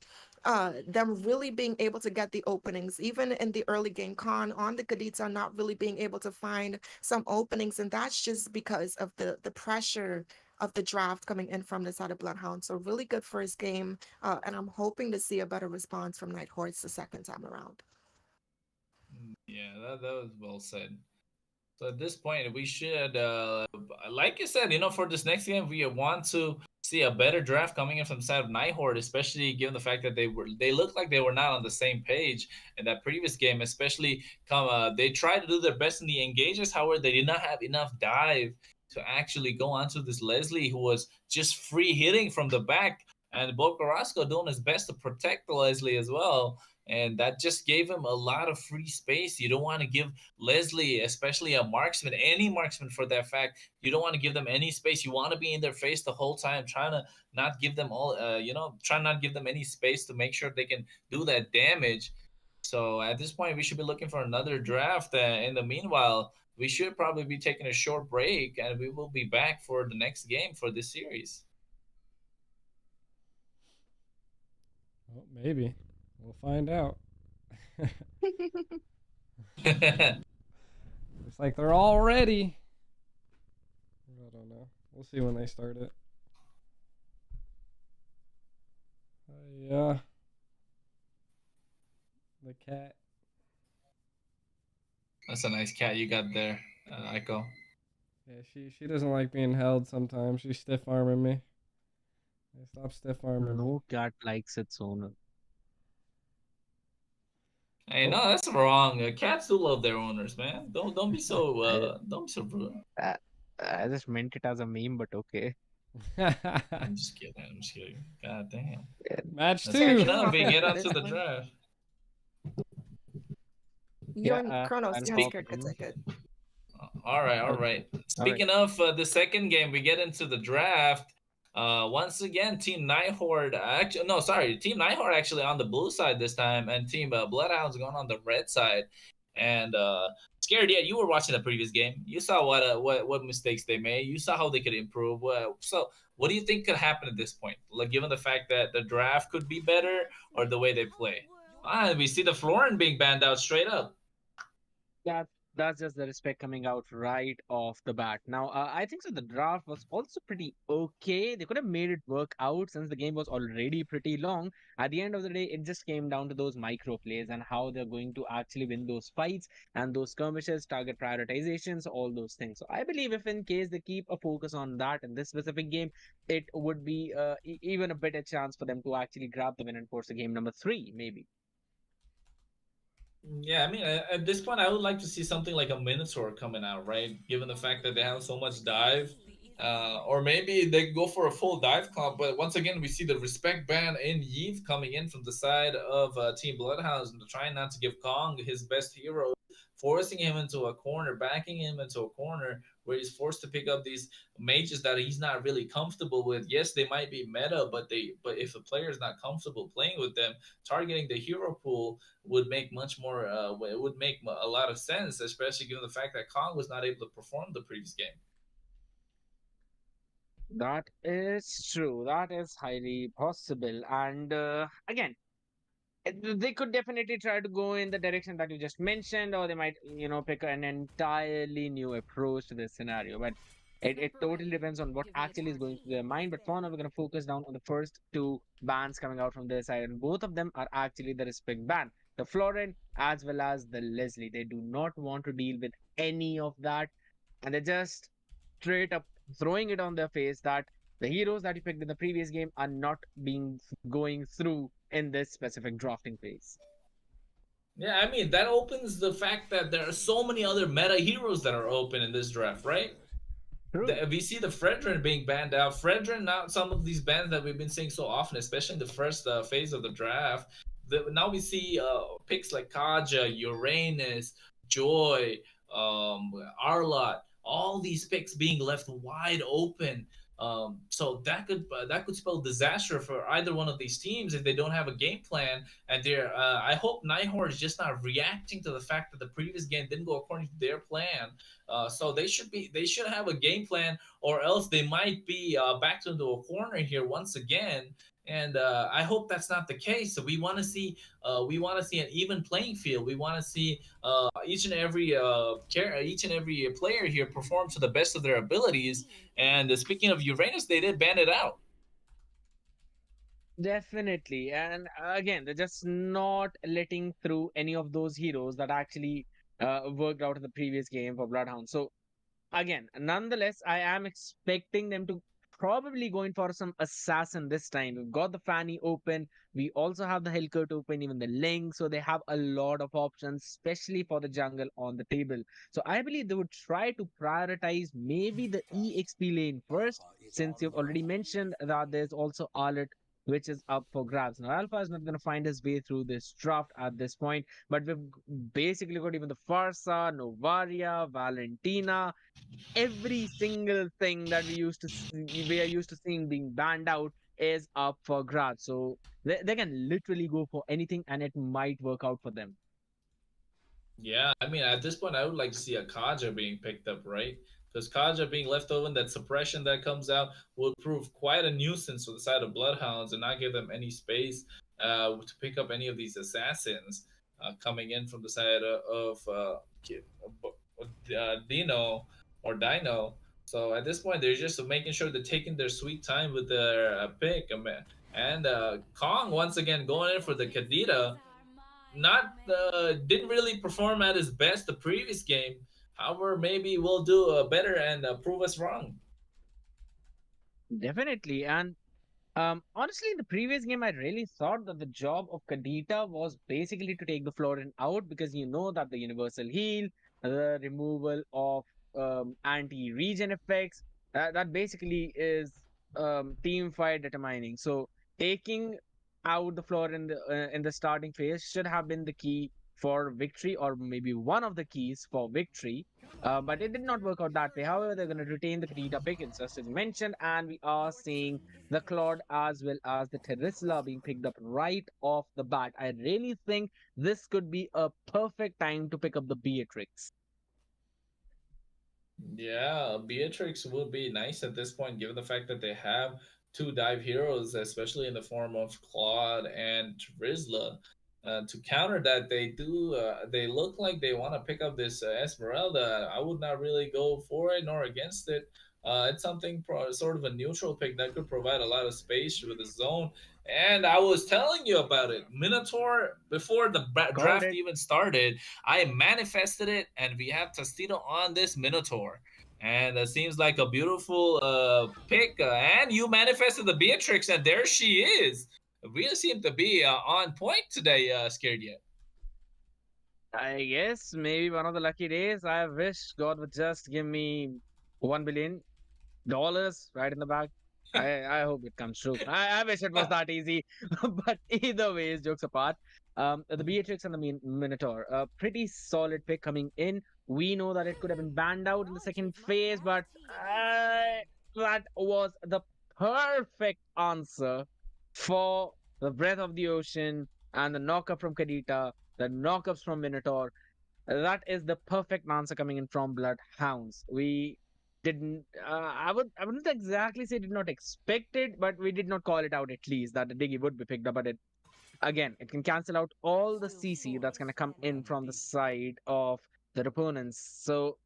them really being able to get the openings, even in the early game con on the Kadita, not really being able to find some openings, and that's just because of the pressure of the draft coming in from the side of Bloodhound. So really good first game, and I'm hoping to see a better response from Hordes the second time around. Yeah, that was well said. So at this point, we should, like you said, for this next game, we want to see a better draft coming in from the side of Horde, especially given the fact that they looked like they were not on the same page in that previous game. Especially, they tried to do their best in the engages, however, they did not have enough dive to actually go onto this Leslie, who was just free hitting from the back, and Bo Carrasco doing his best to protect the Leslie as well. And that just gave him a lot of free space. You don't want to give Leslie, especially a marksman, any marksman for that fact, you don't want to give them any space. You want to be in their face the whole time, trying to not give them all, try not give them any space to make sure they can do that damage. So at this point, we should be looking for another draft. In the meanwhile, we should probably be taking a short break, and we will be back for the next game for this series. Well, maybe. We'll find out. It's like they're all ready. I don't know. We'll see when they start it. Yeah. The cat. That's a nice cat you got there, Aiko. Yeah, she doesn't like being held sometimes. She's stiff arming me. Stop stiff arming me. No cat likes its owner. Hey, no, that's wrong. Cats do love their owners, man. Don't be so rude. I just meant it as a meme, but okay. I'm just kidding. God damn. Match That's 2. good enough. We get onto the draft. You and Kronos, you could take it. All right. Speaking of the second game, we get into the draft. Once again, Team Horde Team Horde actually on the blue side this time, and Team Bloodhounds going on the red side. And Scared, yeah, you were watching the previous game. You saw what mistakes they made. You saw how they could improve. So what do you think could happen at this point? Like, given the fact that the draft could be better or the way they play? We see the Florin being banned out straight up. That's just the respect coming out right off the bat. Now, I think so the draft was also pretty okay. They could have made it work out since the game was already pretty long. At the end of the day, it just came down to those micro plays and how they're going to actually win those fights and those skirmishes, target prioritizations, all those things. So I believe if in case they keep a focus on that in this specific game, it would be even a better chance for them to actually grab the win and force the game number 3, maybe. Yeah, I mean, at this point, I would like to see something like a Minotaur coming out, right? Given the fact that they have so much dive. Or maybe they go for a full dive comp. But once again, we see the respect ban in Yves coming in from the side of Team Bloodhounds, and trying not to give Kong his best hero forcing him into a corner, backing him into a corner where he's forced to pick up these mages that he's not really comfortable with. Yes, they might be meta, but if a player is not comfortable playing with them, targeting the hero pool would make much more. It would make a lot of sense, especially given the fact that Kong was not able to perform the previous game. That is true. That is highly possible. And again, they could definitely try to go in the direction that you just mentioned, or they might, pick an entirely new approach to this scenario. But it totally depends on what actually is going through their mind. But for now, we're going to focus down on the first two bans coming out from their side. And both of them are actually the respect ban, the Florin as well as the Leslie. They do not want to deal with any of that. And they're just straight up throwing it on their face that the heroes that you picked in the previous game are not being going through in this specific drafting phase. Yeah, I mean, that opens the fact that there are so many other meta heroes that are open in this draft, right? We see the Fredrin being banned out. Fredrin, not some of these bans that we've been seeing so often, especially in the first phase of the draft. Now we see picks like Kaja, Uranus, Joy, Arlot, all these picks being left wide open. So that could spell disaster for either one of these teams if they don't have a game plan. And they're I hope Horde is just not reacting to the fact that the previous game didn't go according to their plan. So they should have a game plan, or else they might be backed into a corner here once again. And I hope that's not the case. So we want to see an even playing field. We want to see each and every player here perform to the best of their abilities. And speaking of Uranus, they did ban it out. Definitely. And again, they're just not letting through any of those heroes that actually worked out in the previous game for Bloodhounds. So again, nonetheless, I am expecting them to probably going for some assassin this time. We've got the Fanny open. We also have the Hellcat open, even the Link. So they have a lot of options, especially for the jungle on the table. So I believe they would try to prioritize maybe the EXP lane first, since you've already mentioned that there's also Arlot, which is up for grabs. Now, Alpha is not going to find his way through this draft at this point, but we've basically got even the Farsa, Novaria, Valentina, every single thing that we are used to seeing being banned out is up for grabs. So they can literally go for anything, and it might work out for them. Yeah, I mean, at this point, I would like to see a Kaja being picked up, right? Because Kaja being left open, that suppression that comes out will prove quite a nuisance for the side of Bloodhounds and not give them any space to pick up any of these assassins coming in from the side of Dino or Dino. So at this point, they're just making sure they're taking their sweet time with their pick. And Kong, once again, going in for the Kadita, didn't really perform at his best the previous game. However, maybe we'll do better and prove us wrong. Definitely. And honestly, in the previous game, I really thought that the job of Kadita was basically to take the Florin out, because you know that the universal heal, the removal of anti-regen effects, that basically is team fight determining. So taking out the Florin in the starting phase should have been the key for victory, or maybe one of the keys for victory. But it did not work out that way. However, they're going to retain the Kadita pick, it's just as mentioned, and we are seeing the Claude as well as the Terisla being picked up right off the bat. I really think this could be a perfect time to pick up the Beatrix. Yeah, Beatrix would be nice at this point, given the fact that they have two dive heroes, especially in the form of Claude and Terisla. To counter that, they look like they want to pick up this Esmeralda. I would not really go for it nor against it. It's something sort of a neutral pick that could provide a lot of space with the zone. And I was telling you about it, Minotaur, before the draft even started. I manifested it, and we have Tostito on this Minotaur. And it seems like a beautiful pick. And you manifested the Beatrix, and there she is. We seem to be on point today, Scared Yet. I guess maybe one of the lucky days. I wish God would just give me $1 billion right in the bag. I hope it comes true. I wish it was that easy. But either ways, jokes apart, The Beatrix and the Minotaur, a pretty solid pick coming in. We know that it could have been banned out in the second phase, but that was the perfect answer for the Breath of the Ocean and the knockup from Kadita, the knockups from Minotaur. That is the perfect answer coming in from Bloodhounds. We didn't. I wouldn't exactly say did not expect it, but we did not call it out at least that the Diggy would be picked up. But it can cancel out all the CC that's going to come in from the side of their opponents. So,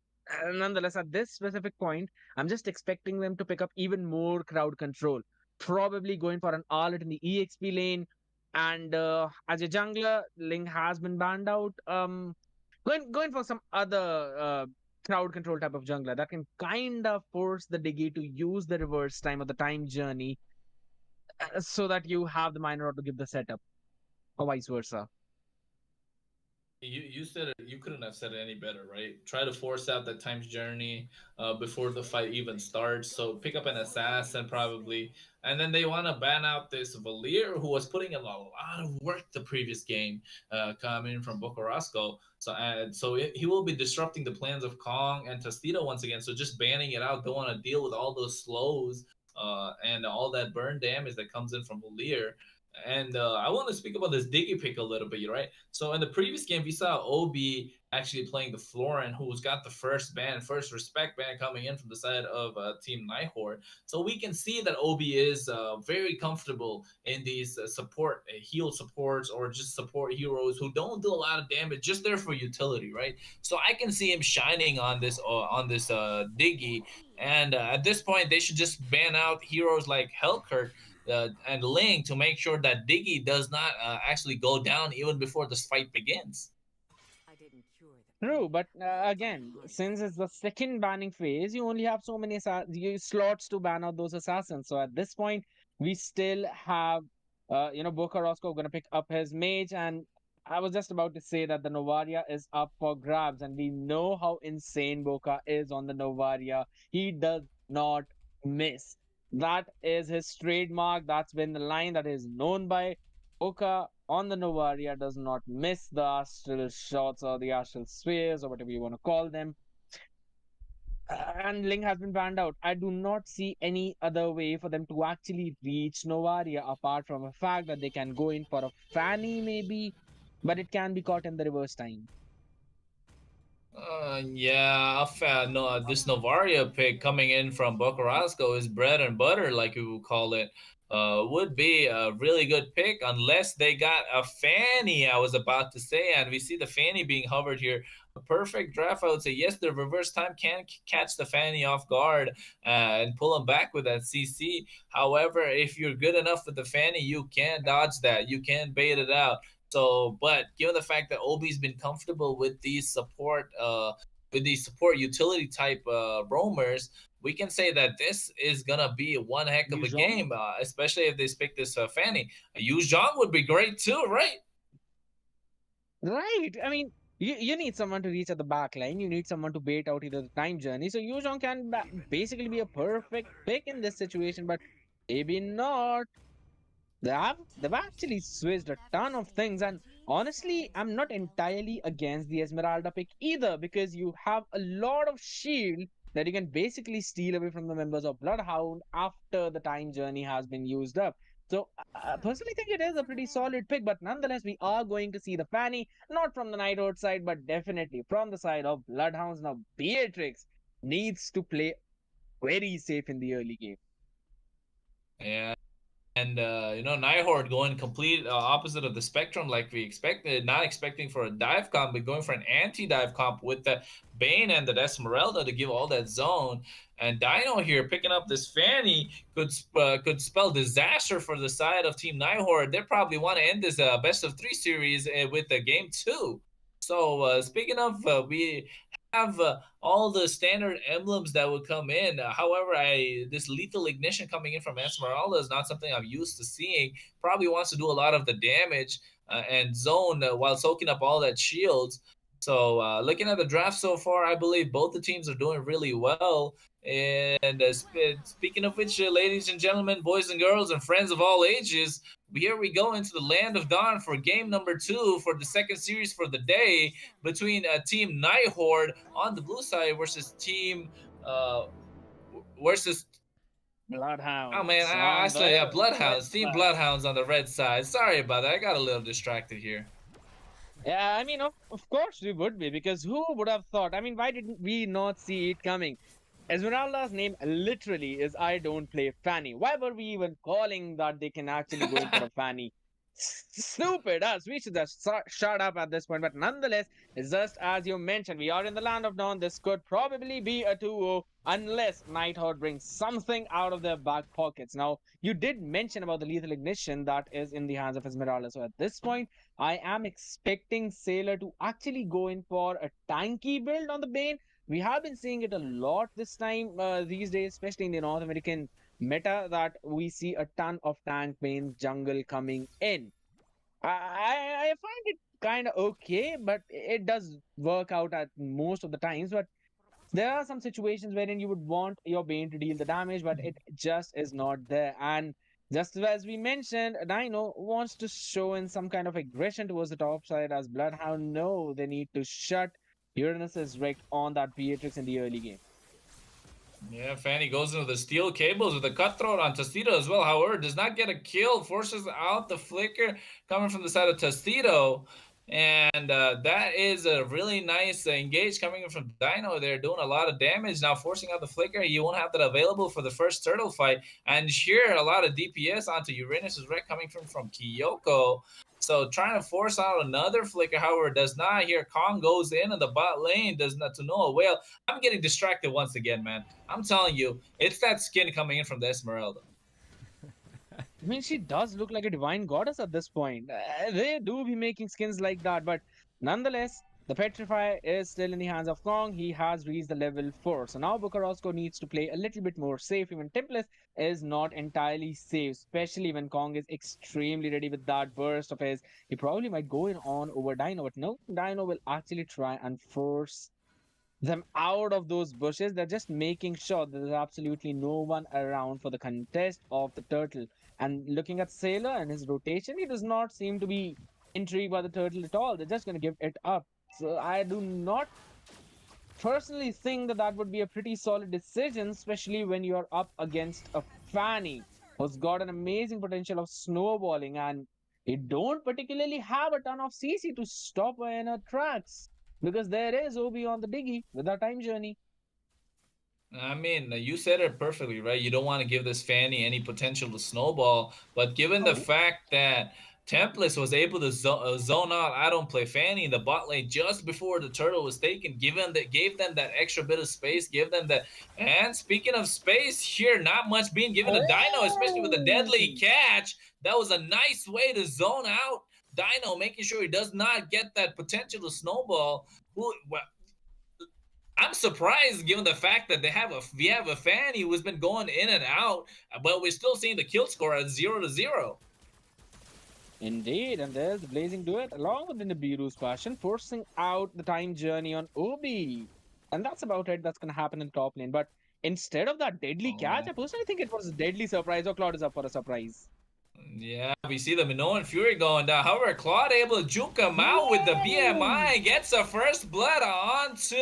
nonetheless, at this specific point, I'm just expecting them to pick up even more crowd control. Probably going for an Arlet in the EXP lane. And as a jungler, Ling has been banned out. Going for some other crowd control type of jungler that can kind of force the Diggy to use the reverse time or the time journey so that you have the minor to give the setup or vice versa. You said it. You couldn't have said it any better, right? Try to force out that time's journey before the fight even starts. So pick up an assassin probably, and then they want to ban out this Valir who was putting in a lot of work the previous game, coming from Bocorosco. He will be disrupting the plans of Kong and Tostito once again. So just banning it out, don't want to deal with all those slows and all that burn damage that comes in from Valir. And I want to speak about this Diggy pick a little bit, right? So in the previous game, we saw OB actually playing the Florin, who's got the first respect ban coming in from the side of Team Nighthorde. So we can see that OB is very comfortable in these heal supports or just support heroes who don't do a lot of damage, just there for utility, right? So I can see him shining on this Diggy. And at this point, they should just ban out heroes like Hellkurt and Ling to make sure that Diggy does not actually go down even before this fight begins. True, but again, since it's the second banning phase, you only have so many slots to ban out those assassins. So at this point, we still have, Boca Roscoe going to pick up his mage. And I was just about to say that the Novaria is up for grabs. And we know how insane Boca is on the Novaria. He does not miss. That is his trademark. That's been the line that is known by Boca on the Novaria. Does not miss the astral shots or the astral spheres or whatever you want to call them. And Ling has been banned out. I do not see any other way for them to actually reach Novaria apart from the fact that they can go in for a Fanny maybe, but it can be caught in the reverse time. This Novaria pick coming in from Bocorosco is bread and butter, like we would call it. Would be a really good pick unless they got a Fanny, I was about to say, and we see the Fanny being hovered here. A perfect draft, I would say. Yes, the reverse time can catch the Fanny off guard and pull him back with that CC. However, if you're good enough with the Fanny, you can dodge that. You can bait it out. So, but given the fact that Obi's been comfortable with these support utility type roamers, we can say that this is gonna be one heck of a game, especially if they pick this Fanny. Yu Zhong would be great too, right? Right. I mean, you need someone to reach at the back line. You need someone to bait out either the time journey. So Yu Zhong can basically be a perfect pick in this situation, but maybe not. They've actually switched a ton of things, and honestly, I'm not entirely against the Esmeralda pick either, because you have a lot of shield that you can basically steal away from the members of Bloodhound after the time journey has been used up. So I personally think it is a pretty solid pick, but nonetheless, we are going to see the Fanny, not from the Nighthorde side, but definitely from the side of Bloodhounds. Now, Beatrix needs to play very safe in the early game. Yeah. And Nighthorde going complete opposite of the spectrum like we expected, not expecting for a dive comp, but going for an anti-dive comp with the Bane and the Esmeralda to give all that zone. And Dino here picking up this Fanny could spell disaster for the side of Team Nighthorde. They probably want to end this best of 3 series with the game 2. So speaking of, we have all the standard emblems that would come in. However, this lethal ignition coming in from Esmeralda is not something I'm used to seeing. Probably wants to do a lot of the damage and zone while soaking up all that shields. So looking at the draft so far, I believe both the teams are doing really well. And speaking of which, ladies and gentlemen, boys and girls, and friends of all ages, here we go into the Land of Dawn for game number 2 for the second series for the day between Team Night Horde on the blue side versus Team versus Bloodhounds. oh man, I said yeah, Bloodhounds. Team Bloodhounds on the red side. Sorry about that. I got a little distracted here. Yeah, I mean, of course we would be, because who would have thought? I mean, why didn't we not see it coming? Esmeralda's name literally is I don't play Fanny. Why were we even calling that they can actually go in for a Fanny? Stupid us. We should just shut up at this point. But nonetheless, it's just as you mentioned, we are in the Land of Dawn. This could probably be a 2-0 unless Nighthawk brings something out of their back pockets. Now, you did mention about the lethal ignition that is in the hands of Esmeralda. So at this point, I am expecting Sailor to actually go in for a tanky build on the Bane. We have been seeing it a lot this time, these days, especially in the North American meta, that we see a ton of tank Bane jungle coming in. I find it kind of okay, but it does work out at most of the times. But there are some situations wherein you would want your Bane to deal the damage, but it just is not there. And just as we mentioned, Dino wants to show in some kind of aggression towards the top side, as Bloodhound know they need to shut Uranus's wreck on that Beatrix in the early game. Yeah, Fanny goes into the steel cables with a cutthroat on Tostito as well. However, does not get a kill, forces out the flicker coming from the side of Tostito. And that is a really nice engage coming in from Dino. They're doing a lot of damage now, forcing out the flicker. You won't have that available for the first turtle fight. And here, a lot of DPS onto Uranus's wreck coming from Kyoko. So trying to force out another flicker, however, does not. Here, Kong goes in the bot lane, does not to no avail. I'm getting distracted once again, man. I'm telling you, it's that skin coming in from the Esmeralda. I mean, she does look like a divine goddess at this point. They do be making skins like that, but nonetheless, the Petrify is still in the hands of Kong. He has reached the level 4. So now Bukarosco needs to play a little bit more safe. Even Tempest is not entirely safe, especially when Kong is extremely ready with that burst of his. He probably might go in on over Dino, but no, Dino will actually try and force them out of those bushes. They're just making sure that there's absolutely no one around for the contest of the turtle. And looking at Sailor and his rotation, he does not seem to be intrigued by the turtle at all. They're just going to give it up. So I do not personally think that that would be a pretty solid decision, especially when you're up against a Fanny who's got an amazing potential of snowballing, and you don't particularly have a ton of CC to stop her in her tracks, because there is OB on the diggy with our time journey. I mean, you said it perfectly, right? You don't want to give this Fanny any potential to snowball, but given the fact that Tempest was able to zone out I don't play Fanny in the bot lane just before the turtle was taken, gave them that extra bit of space, give them that. And speaking of space, here not much being given to Dino, especially with a deadly catch. That was a nice way to zone out Dino, making sure he does not get that potential to snowball. I'm surprised given the fact that we have a Fanny who's been going in and out, but we're still seeing the kill score at 0-0. Indeed, and there's the Blazing Duet along with the Nibiru's Passion, forcing out the time journey on Obi. And that's about it. That's going to happen in top lane. But instead of that deadly catch, I personally think it was a deadly surprise, or Claude is up for a surprise. Yeah, we see the Minoan Fury going down. However, Claude able to juke him out with the BMI, gets a first blood onto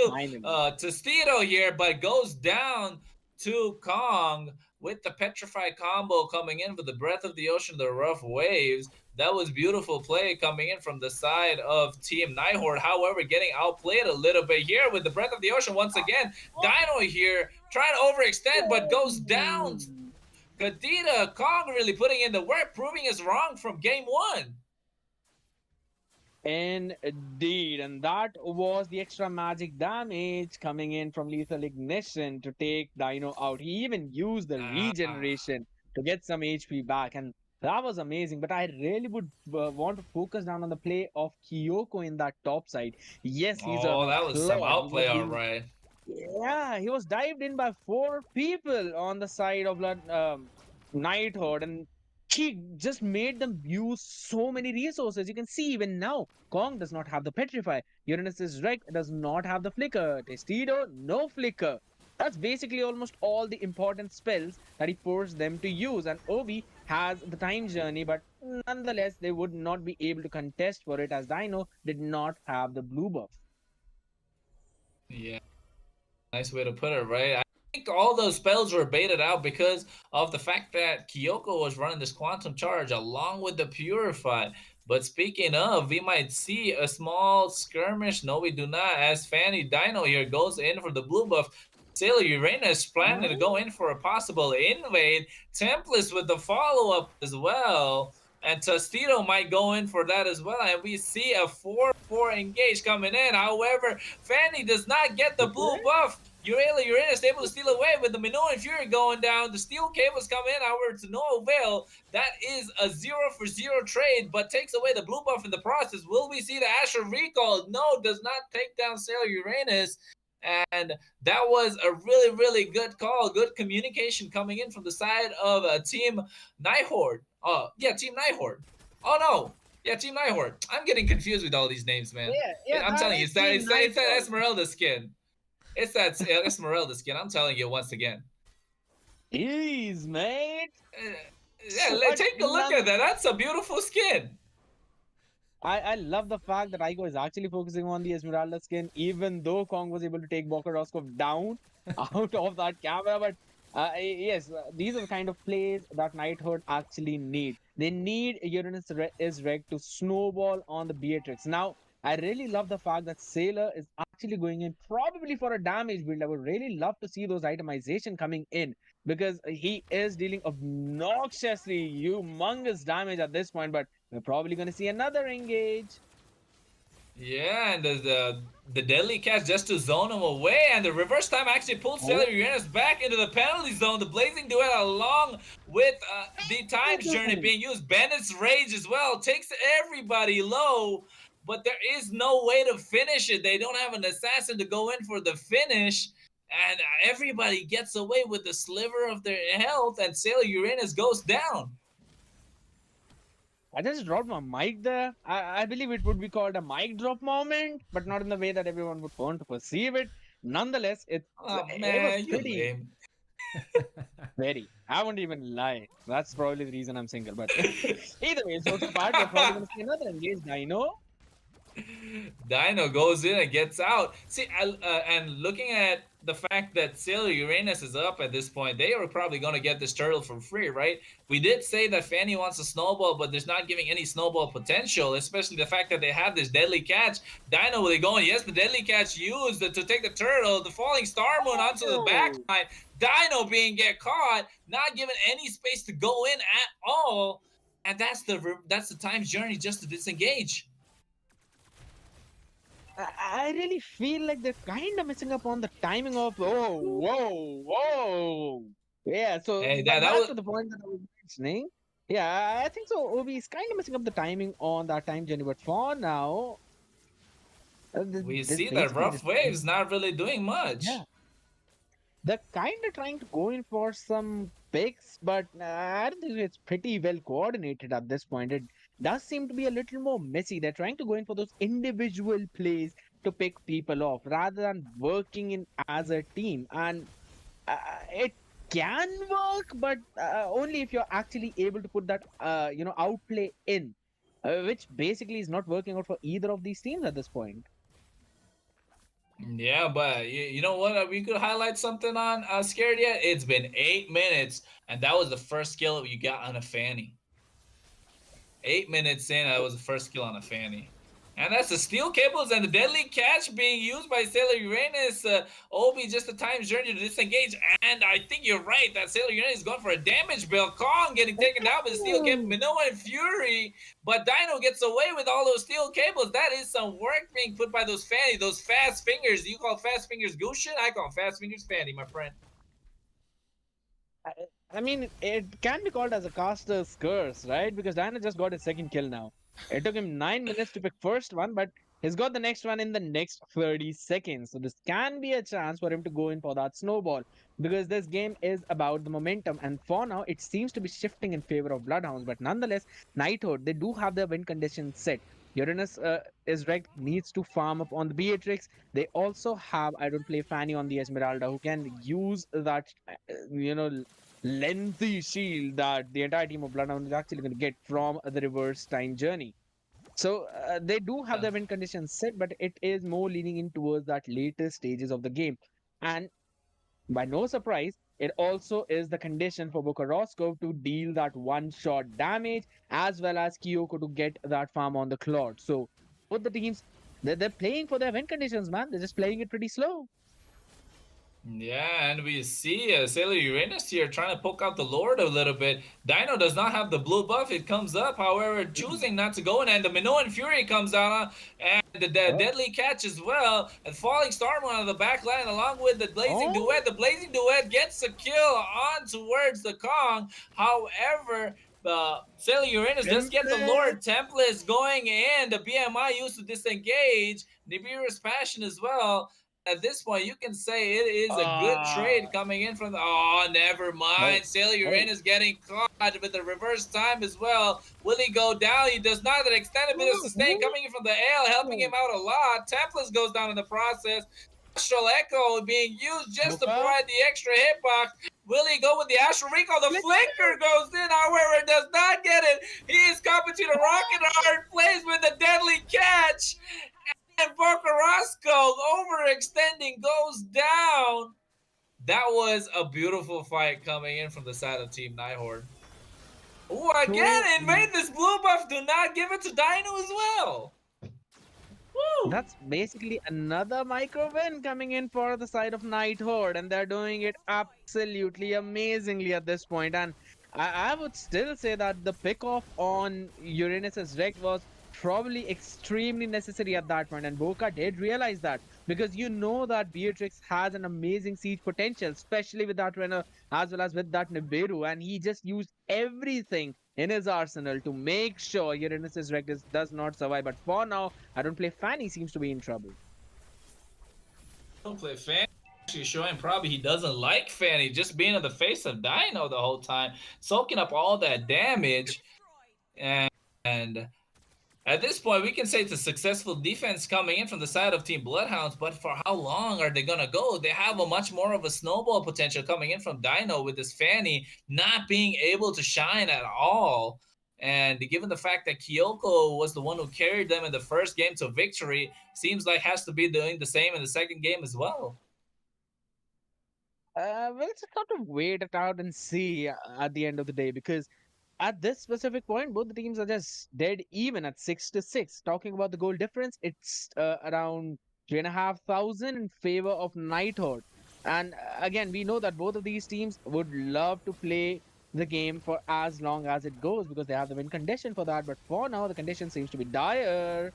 Tostito here, but goes down to Kong with the Petrify combo coming in with the Breath of the Ocean, the Rough Waves. That was beautiful play coming in from the side of Team Nighthawk. However, getting outplayed a little bit here with the Breath of the Ocean once again. Dino here trying to overextend, but goes down. Kadita, Kong really putting in the work, proving us wrong from game 1. Indeed, and that was the extra magic damage coming in from Lethal Ignition to take Dino out. He even used the regeneration to get some HP back, and that was amazing. But I really would want to focus down on the play of Kyoko in that top side. Yes, he's that was some outplay, all right. Yeah, he was dived in by 4 people on the side of Nighthawk, and He just made them use so many resources. You can see even now, Kong does not have the Petrify. Uranus's Wreck does not have the Flicker. Testido, no Flicker. That's basically almost all the important spells that he forced them to use. And Obi has the Time Journey, but nonetheless, they would not be able to contest for it as Dino did not have the blue buff. Yeah, nice way to put it, right? I think all those spells were baited out because of the fact that Kyoko was running this Quantum Charge along with the Purify. But speaking of, we might see a small skirmish. No, we do not. As Fanny Dino here goes in for the blue buff. Sailor Uranus planning to go in for a possible invade. Tempest with the follow-up as well. And Tostito might go in for that as well. And we see a 4-4 engage coming in. However, Fanny does not get the blue buff. Uranus able to steal away with the Minoan Fury going down. The steel cables come in, however, to no avail. That is a 0-for-0 trade, but takes away the blue buff in the process. Will we see the Asher recall? No, does not take down Sailor Uranus. And that was a really, really good call. Good communication coming in from the side of Team Nighthorde. Yeah, Team Nighthorde. Oh, no. Yeah, Team Nighthorde. I'm getting confused with all these names, man. Yeah, I'm telling you, it's that Esmeralda skin. It's that Esmeralda skin. I'm telling you once again. Jeez, mate. Yeah, take a look at that. That's a beautiful skin. I love the fact that Aiko is actually focusing on the Esmeralda skin, even though Kong was able to take Bokaroskov down out of that camera. But yes, these are the kind of plays that Nighthorde actually need. They need Uranus is Reg to snowball on the Beatrix. Now, I really love the fact that Sailor is actually going in probably for a damage build. I would really love to see those itemization coming in because he is dealing obnoxiously humongous damage at this point, but we're probably going to see another engage. Yeah, and the deadly catch just to zone him away, and the reverse time actually pulled Sailor Uranus back into the penalty zone. The blazing duet along with the time journey being used. Bennett's rage as well takes everybody low, but there is no way to finish it. They don't have an assassin to go in for the finish, and everybody gets away with the sliver of their health, and Sailor Uranus goes down. I just dropped my mic there. I believe it would be called a mic drop moment, but not in the way that everyone would want to perceive it. Nonetheless, it was pretty very. I won't even lie. That's probably the reason I'm single. But either way, so part we're probably going to see another engage Dino. Dino goes in and gets out. See, and looking at the fact that Sailor Uranus is up at this point, they are probably going to get this turtle for free, right? We did say that Fanny wants a snowball, but there's not giving any snowball potential, especially the fact that they have this deadly catch. Dino, will they go in? Yes, the deadly catch used to take the turtle, the falling star moon onto the back line. Dino being caught, not given any space to go in at all. And that's the time's journey just to disengage. I really feel like they're kind of messing up on the timing of whoa. Yeah, so hey, that was the point that I was mentioning. Yeah, I think so. Obi is kind of messing up the timing on that time journey, but for now, we see that Rough Waves not really doing much. Yeah, they're kind of trying to go in for some picks, but I don't think it's pretty well coordinated at this point. It does seem to be a little more messy. They're trying to go in for those individual plays to pick people off rather than working in as a team. And it can work, but only if you're actually able to put that outplay in, which basically is not working out for either of these teams at this point. Yeah, but you know what? We could highlight something on Scared Yet. It's been 8 minutes, and that was the first kill you got on a Fanny. 8 minutes in, that was the first kill on a Fanny. And that's the steel cables and the deadly catch being used by Sailor Uranus. Obi, just a time journey to disengage. And I think you're right that Sailor Uranus is going for a damage build. Kong getting taken down by the steel cable. Minoa and Fury. But Dino gets away with all those steel cables. That is some work being put by those Fanny, those fast fingers. You call fast fingers Gushin? I call fast fingers Fanny, my friend. I mean, it can be called as a caster's curse, right? Because Dino just got his second kill now. It took him 9 minutes to pick first one, but He's got the next one in the next 30 seconds. So this can be a chance for him to go in for that snowball because this game is about the momentum. And for now, it seems to be shifting in favor of Bloodhounds. But nonetheless, Nighthawk, they do have their win conditions set. Uranus is wrecked, needs to farm up on the Beatrix. They also have I don't play Fanny on the Esmeralda who can use that, lengthy shield that the entire team of Bloodhound is actually going to get from the reverse time journey. So they do have their win conditions set, but it is more leaning in towards that later stages of the game. And by no surprise, it also is the condition for Bokaroskov to deal that one-shot damage as well as Kyoko to get that farm on the clock. So both the teams, they're playing for their win conditions, man. They're just playing it pretty slow. Yeah, and we see Sailor Uranus here trying to poke out the Lord a little bit. Dino does not have the blue buff. It comes up, however, choosing not to go in. And the Minoan Fury comes out, and the Deadly Catch as well. And Falling Storm on the back line along with the Blazing Duet. The Blazing Duet gets a kill on towards the Kong. However, Sailor Uranus does get the Lord Templates going in. The BMI used to disengage. Nibiru's Passion as well. At this point, you can say it is a good trade coming in from the... Oh, never mind. Sailor Uranus getting caught with the reverse time as well. Will he go down? He does not. An extended bit of sustain coming in from the Ale, helping him out a lot. Templates goes down in the process. Astral Echo being used just to provide the extra hitbox. Will he go with the Astral Recall? The Flicker goes in, however, does not get it. He is coming to the Rocket Heart, plays with the Deadly Catch. And Bokarosco overextending goes down. That was a beautiful fight coming in from the side of Team Nighthawk. Oh, again, invade this blue buff. Do not give it to Dino as well. Woo. That's basically another micro win coming in for the side of Nighthawk, and they're doing it absolutely amazingly at this point. And I would still say that the pick off on Uranus's wreck was probably extremely necessary at that point, and Boca did realize that because you know that Beatrix has an amazing siege potential, especially with that runner as well as with that Nibiru, and he just used everything in his arsenal to make sure Uranus's wreck does not survive. But for now, I don't play Fanny seems to be in trouble. Don't play Fanny. Actually showing probably he doesn't like Fanny, just being in the face of Dino the whole time, soaking up all that damage, and at this point, we can say it's a successful defense coming in from the side of Team Bloodhounds, but for how long are they going to go? They have a much more of a snowball potential coming in from Dino with this Fanny not being able to shine at all. And given the fact that Kyoko was the one who carried them in the first game to victory, seems like has to be doing the same in the second game as well. Well, let's just have to wait it out and see at the end of the day, because at this specific point, both the teams are just dead even at 6-6. Talking about the goal difference, it's around 3,500 in favor of Nighthawk. And again, we know that both of these teams would love to play the game for as long as it goes because they have the win condition for that. But for now, the condition seems to be dire.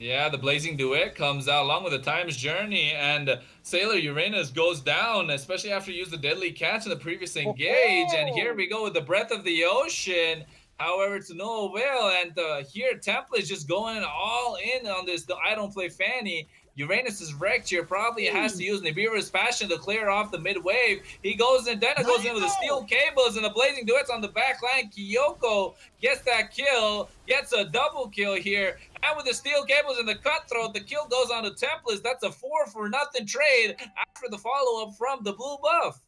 Yeah, the Blazing Duet comes out along with the Time's Journey, and Sailor Uranus goes down, especially after you use the Deadly Catch in the previous engage. And here we go with the Breath of the Ocean. However, to no avail, and here Temple is just going all in on this. I don't play Fanny. Uranus is wrecked here. Probably has to use Nibiru's Passion to clear off the mid-wave. He goes in, then it goes in with the Steel Cables and the Blazing Duets on the back line. Kyoko gets that kill, gets a double kill here. And with the Steel Cables and the Cutthroat, the kill goes on to Templates. That's a 4-for-nothing trade after the follow-up from the blue buff.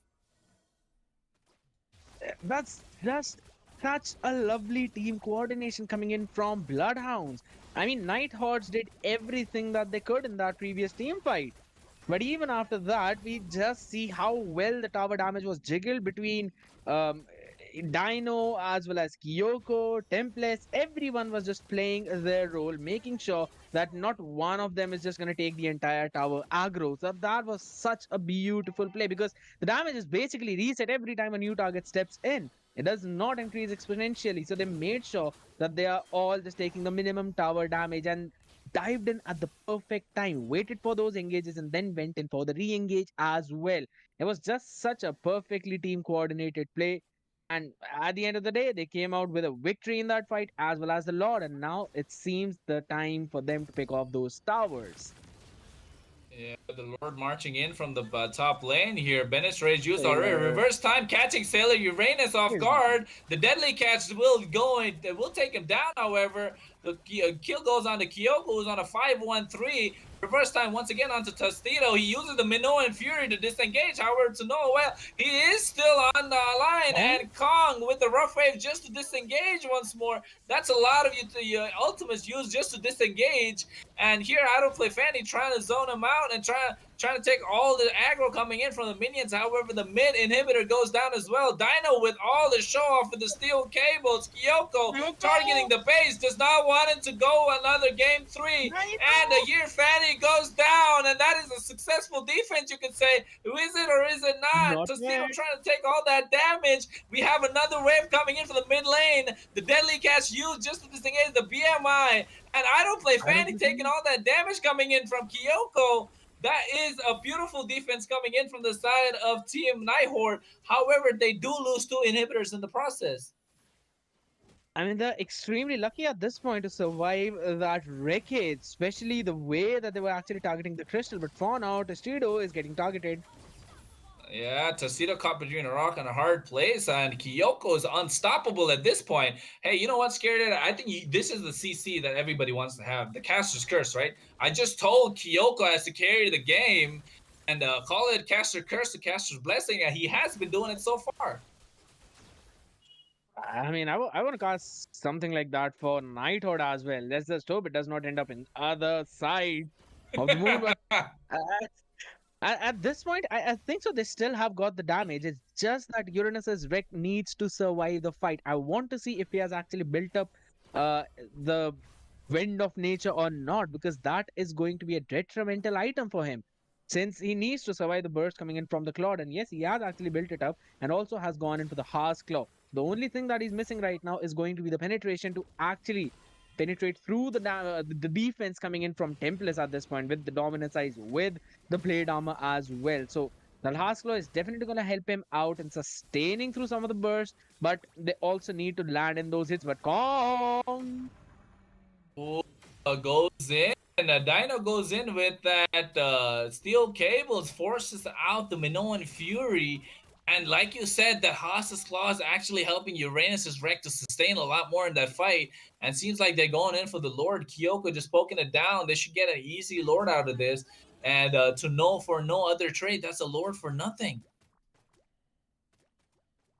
That's just such a lovely team coordination coming in from Bloodhounds. I mean, Nighthawks did everything that they could in that previous team fight. But even after that, we just see how well the tower damage was jiggled between Dino as well as Kyoko, Templates. Everyone was just playing their role, making sure that not one of them is just going to take the entire tower aggro. So that was such a beautiful play because the damage is basically reset every time a new target steps in. It does not increase exponentially. So they made sure that they are all just taking the minimum tower damage and dived in at the perfect time, waited for those engages and then went in for the re-engage as well. It was just such a perfectly team coordinated play. And at the end of the day, they came out with a victory in that fight as well as the Lord. And now it seems the time for them to pick off those towers. Yeah, the Lord marching in from the top lane here. Bennett's Rage used already. Reverse time, catching Sailor Uranus off guard. The deadly catch will go and will take him down, however. The kill goes on to Kyoko, who's on a 5-1-3. Reverse time once again onto Tostito. He uses the Minoan Fury to disengage. However, to no avail. He is still on the line. And Kong with the rough wave just to disengage once more. That's a lot of ultimates used just to disengage. And here, I don't play Fanny trying to zone him out and trying to take all the aggro coming in from the minions. However, the mid inhibitor goes down as well. Dino with all the show off with the steel cables. Kyoko targeting the base, does not want it to go another game 3. And the year Fanny goes down, and that is a successful defense, you could say. Is it or is it not? Tostito trying to take all that damage. We have another wave coming in from the mid lane. The deadly catch used just to disengage the BMI. And I don't play Fanny taking all that damage coming in from Kyoko. That is a beautiful defense coming in from the side of Team Nighthorde. However, they do lose 2 inhibitors in the process. I mean, they're extremely lucky at this point to survive that wreckage, especially the way that they were actually targeting the crystal. But for now, Tostito is getting targeted. Yeah, Tostito caught between a rock and a hard place, and Kyoko is unstoppable at this point. Hey, you know what, Scared? I think this is the CC that everybody wants to have, the Caster's Curse, right? I just told Kyoko has to carry the game and call it Caster's Curse to Caster's Blessing, and he has been doing it so far. I mean, I want to cast something like that for Nighthorde as well. Let's just hope it does not end up in other side of the moon. At this point, I think so. They still have got the damage. It's just that Uranus's wreck needs to survive the fight. I want to see if he has actually built up the Wind of Nature or not, because that is going to be a detrimental item for him, since he needs to survive the burst coming in from the Claw. And yes, he has actually built it up and also has gone in for the Harsh Claw. The only thing that he's missing right now is going to be the penetration to actually penetrate through the defense coming in from Templars at this point, with the dominance eyes, with the plate armor as well. So the Harsh Claw is definitely going to help him out in sustaining through some of the bursts, but they also need to land in those hits. But Kong goes in, and Dino goes in with that steel cables, forces out the Minoan Fury. And like you said, that Haas's Claw is actually helping Uranus's wreck to sustain a lot more in that fight. And seems like they're going in for the Lord. Kyoko just poking it down. They should get an easy Lord out of this. And to know for no other trade, that's a Lord for nothing.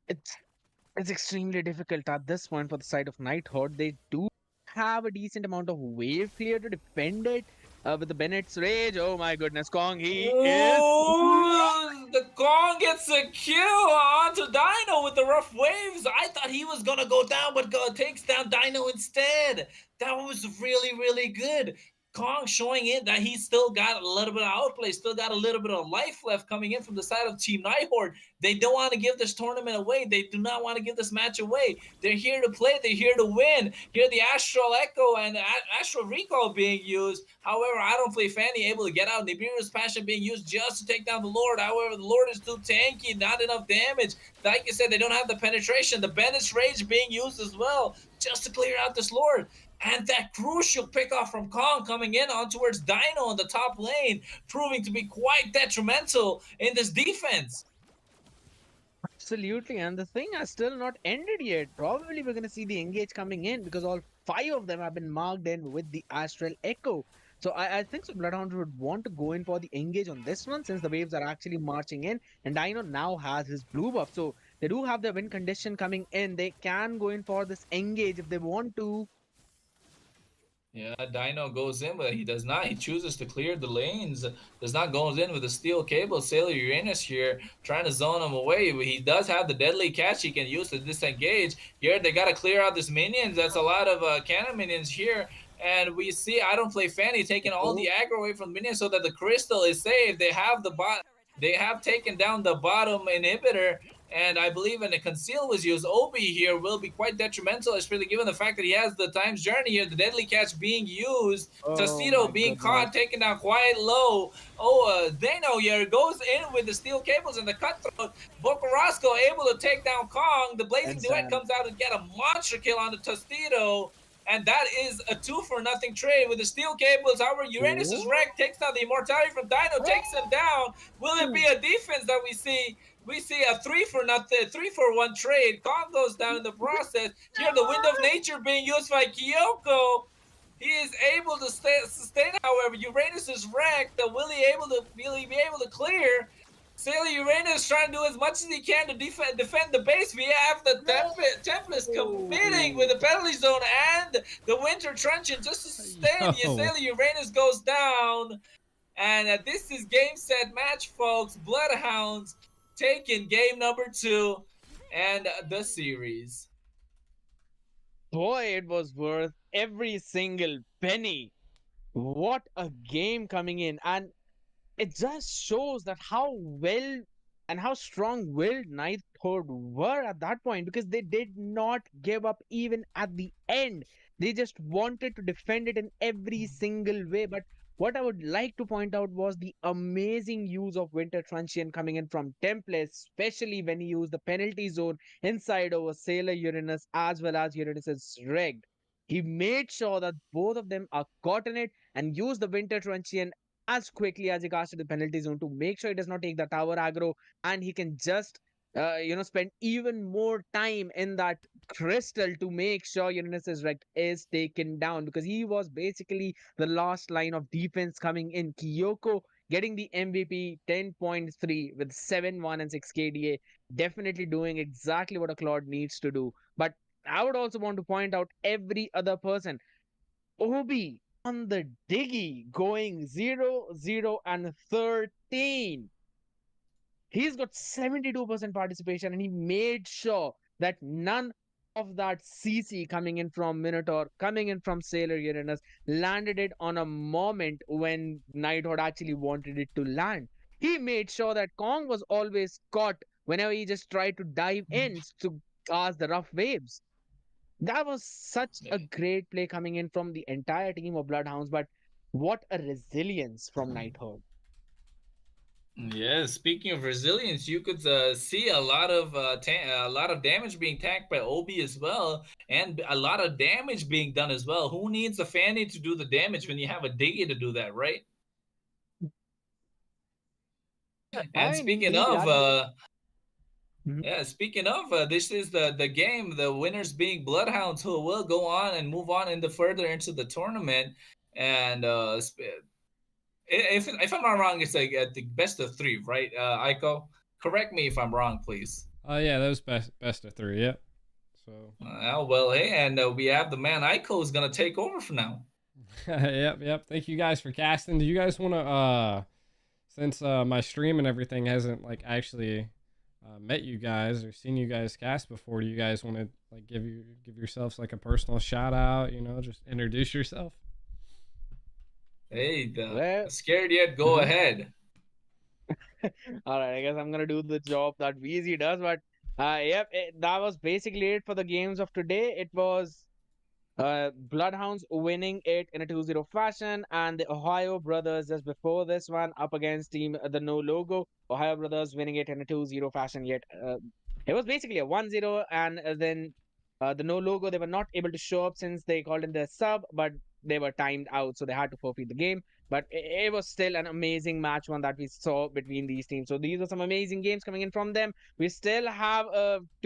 It's extremely difficult at this point for the side of Nighthorde. They do have a decent amount of wave clear to defend it. With the Bennett's Rage, oh my goodness, Kong, the Kong gets a kill onto Dino with the rough waves. I thought he was gonna go down, but takes down Dino instead. That was really, really good. Kong showing it that he still got a little bit of outplay, still got a little bit of life left coming in from the side of Team Nighthorde. They don't want to give this tournament away. They do not want to give this match away. They're here to play. They're here to win. Here the Astral Echo and Astral Recall being used. However, I don't play Fanny able to get out. Nibiru's Passion being used just to take down the Lord. However, the Lord is too tanky, not enough damage. Like you said, they don't have the penetration. The Bennett's Rage being used as well just to clear out this Lord. And that crucial pickoff from Kong coming in on towards Dino on the top lane, proving to be quite detrimental in this defense. Absolutely, and the thing has still not ended yet. Probably we're going to see the engage coming in, because all 5 of them have been marked in with the Astral Echo. So I think so Bloodhounds would want to go in for the engage on this one, since the waves are actually marching in, and Dino now has his blue buff. So they do have the win condition coming in. They can go in for this engage if they want to. Yeah, Dino goes in, but he does not. He chooses to clear the lanes. Does not goes in with the steel cable. Sailor Uranus here trying to zone him away. He does have the deadly catch he can use to disengage. Here they got to clear out this minions. That's a lot of cannon minions here. And we see I don't play Fanny taking all the aggro away from the minions so that the crystal is saved. They have the bot. They have taken down the bottom inhibitor. And I believe when a conceal was used, OB here will be quite detrimental, especially given the fact that he has the Time's Journey here, the Deadly Catch being used, Tostito being caught, taken down quite low. Dano here goes in with the steel cables and the cutthroat. Bocarasco able to take down Kong. The Blazing Duet comes out and get a monster kill on the Tostito. And that is a 2-for-0 trade with the steel cables. However, Uranus' wreck takes down the immortality from Dino, takes him down. Will it be a defense that we see? We see a 3-for-1 trade. Kong goes down in the process. Here, the Wind of Nature being used by Kyoko. He is able to sustain. However, Uranus is wrecked. Will he be able to clear? Sailor Uranus trying to do as much as he can to defend the base. We have the Tempest committing with the penalty zone and the Winter Truncheon just to sustain. Sailor Uranus goes down. And this is game, set, match, folks. Bloodhounds taking game number 2 and the series. Boy, it was worth every single penny. What a game coming in. And it just shows that how well and how strong-willed NEXTForU were at that point, because they did not give up even at the end. They just wanted to defend it in every single way. But what I would like to point out was the amazing use of Winter Truncheon coming in from Tempest, especially when he used the penalty zone inside over Sailor Uranus as well as Uranus's Reg. He made sure that both of them are caught in it and used the Winter Truncheon as quickly as he casted the penalty zone to make sure he does not take the tower aggro, and he can just spend even more time in that crystal to make sure Uranus's wreck is taken down, because he was basically the last line of defense coming in. Kyoko getting the MVP 10.3 with 7-1 and 6 KDA, definitely doing exactly what a Claude needs to do. But I would also want to point out every other person. Obi on the Diggy going 0-0 and 13. He's got 72% participation, and he made sure that none of that CC coming in from Minotaur, coming in from Sailor Uranus, landed it on a moment when Nighthawk actually wanted it to land. He made sure that Kong was always caught whenever he just tried to dive in to cause the rough waves. That was such a great play coming in from the entire team of Bloodhounds, but what a resilience from Nighthawk. Yeah, speaking of resilience, you could see a lot of damage being tanked by Obi as well, and a lot of damage being done as well. Who needs a Fanny to do the damage when you have a Diggy to do that, right? And speaking of, this is the game. The winners being Bloodhounds, who will go on and move on further into the tournament. And if I'm not wrong, it's like at the best of 3, right? Aiko, correct me if I'm wrong, please. Yeah, that was best of 3. Yep. So. Well, hey, and we have the man Aiko is gonna take over for now. Yep. Thank you guys for casting. Do you guys want to since my stream and everything hasn't like actually met you guys or seen you guys cast before, do you guys want to like give yourselves like a personal shout out? Just introduce yourself. Hey, scared yet? Go ahead. All right, I guess I'm gonna do the job that VZ does, but that was basically it for the games of today. It was Bloodhounds winning it in a 2-0 fashion, and the Ohio Brothers just before this one up against team the No Logo. Ohio Brothers winning it in a 2-0 fashion. Yet it was basically a 1-0, and then the No Logo, they were not able to show up since they called in their sub, but they were timed out, so they had to forfeit the game. But it was still an amazing match one that we saw between these teams. So these were some amazing games coming in from them. We still have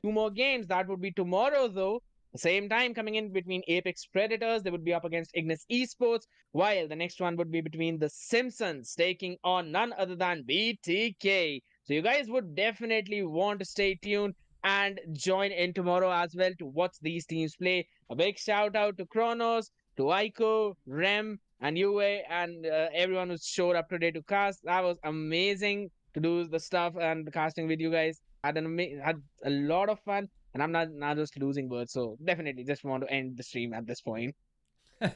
2 more games. That would be tomorrow, though. The same time coming in between Apex Predators. They would be up against Ignis Esports, while the next one would be between the Simpsons taking on none other than BTK. So you guys would definitely want to stay tuned and join in tomorrow as well to watch these teams play. A big shout out to Kronos, to Aiko, Rem, and Yue, and everyone who showed up today to cast. That was amazing to do the stuff and the casting with you guys. Had a lot of fun, and I'm not just losing words, so definitely just want to end the stream at this point. Thank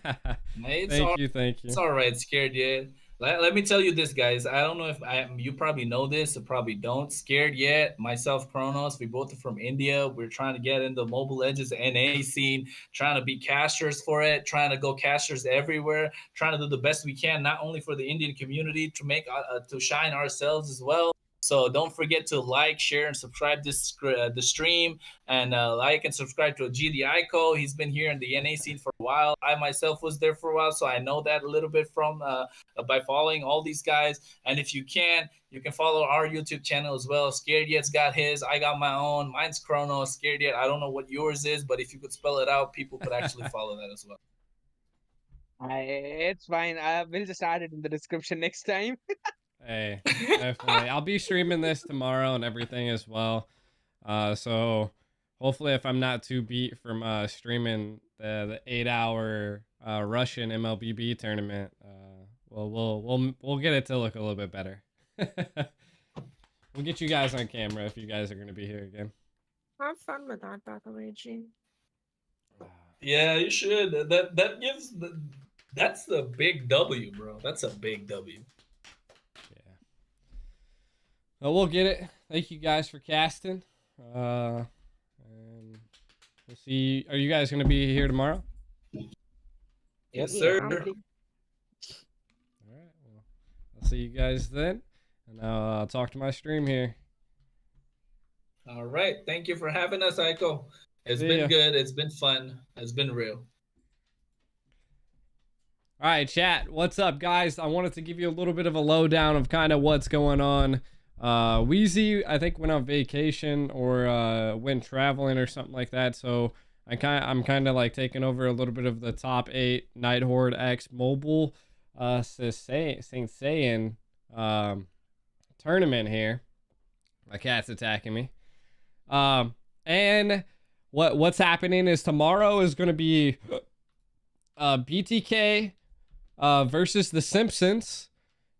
you. It's all right, scared yet. Let me tell you this, guys. I don't know if you probably know this or probably don't. Scared yet? Myself, Kronos, we both are from India. We're trying to get into Mobile Legends NA scene, trying to be casters for it, trying to go casters everywhere, trying to do the best we can, not only for the Indian community to make to shine ourselves as well. So don't forget to like, share, and subscribe this the stream, and like and subscribe to GD Ico. He's been here in the NA scene for a while. I myself was there for a while, so I know that a little bit from by following all these guys. And if you can follow our YouTube channel as well. Scared Yet's got his. I got my own. Mine's Chrono. Scared Yet. I don't know what yours is, but if you could spell it out, people could actually follow that as well. It's fine. We'll just add it in the description next time. Hey, definitely. I'll be streaming this tomorrow and everything as well. So hopefully, if I'm not too beat from streaming the 8-hour Russian MLBB tournament, we'll get it to look a little bit better. We'll get you guys on camera if you guys are going to be here again. Have fun with that, by the way, G. Yeah, you should. That's the big W, bro. That's a big W. Yeah. Well, we'll get it. Thank you guys for casting. And we'll see. Are you guys going to be here tomorrow? Yes, sir. All right. Well, I'll see you guys then. And I'll talk to my stream here. All right. Thank you for having us, Aiko. It's been good. It's been fun. It's been real. All right, chat. What's up, guys? I wanted to give you a little bit of a lowdown of kind of what's going on. Wheezy, I think, went on vacation or went traveling or something like that. So I'm kind of like taking over a little bit of the top 8 Night Horde X mobile Saint Saiyan tournament here. My cat's attacking me. And what's happening is tomorrow is going to be BTK versus the Simpsons,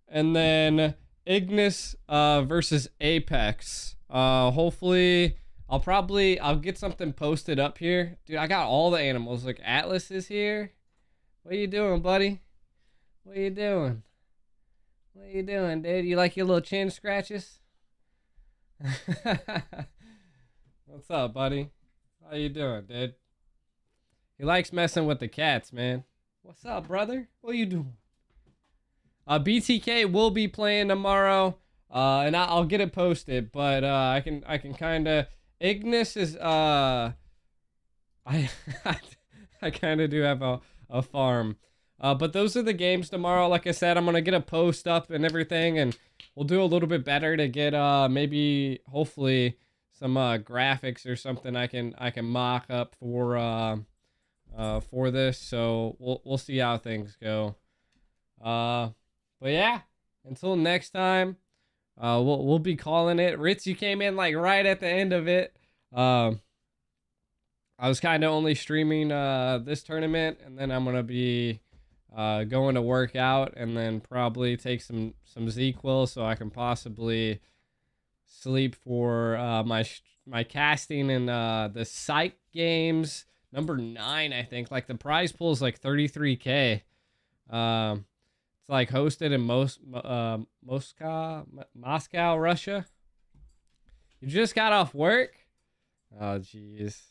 and then Ignis versus Apex. Hopefully I'll get something posted up here. Dude, I got all the animals. Like Atlas is here. What are you doing, buddy? What are you doing? What are you doing, dude? You like your little chin scratches? What's up, buddy? How you doing, dude? He likes messing with the cats, man. What's up, brother? What are you doing? BTK will be playing tomorrow, and I'll get it posted. But I can kind of. Ignis is I kind of do have a farm. But those are the games tomorrow. Like I said, I'm gonna get a post up and everything, and we'll do a little bit better to get maybe hopefully some graphics or something I can mock up for this. So we'll see how things go. But yeah, until next time, we'll be calling it. Ritz, you came in like right at the end of it. I was kind of only streaming this tournament, and then I'm gonna be going to work out, and then probably take some ZQuil so I can possibly sleep for my casting in the psych games number 9, I think. Like the prize pool is like 33K. It's like hosted in Moscow, Russia. You just got off work? Oh, jeez.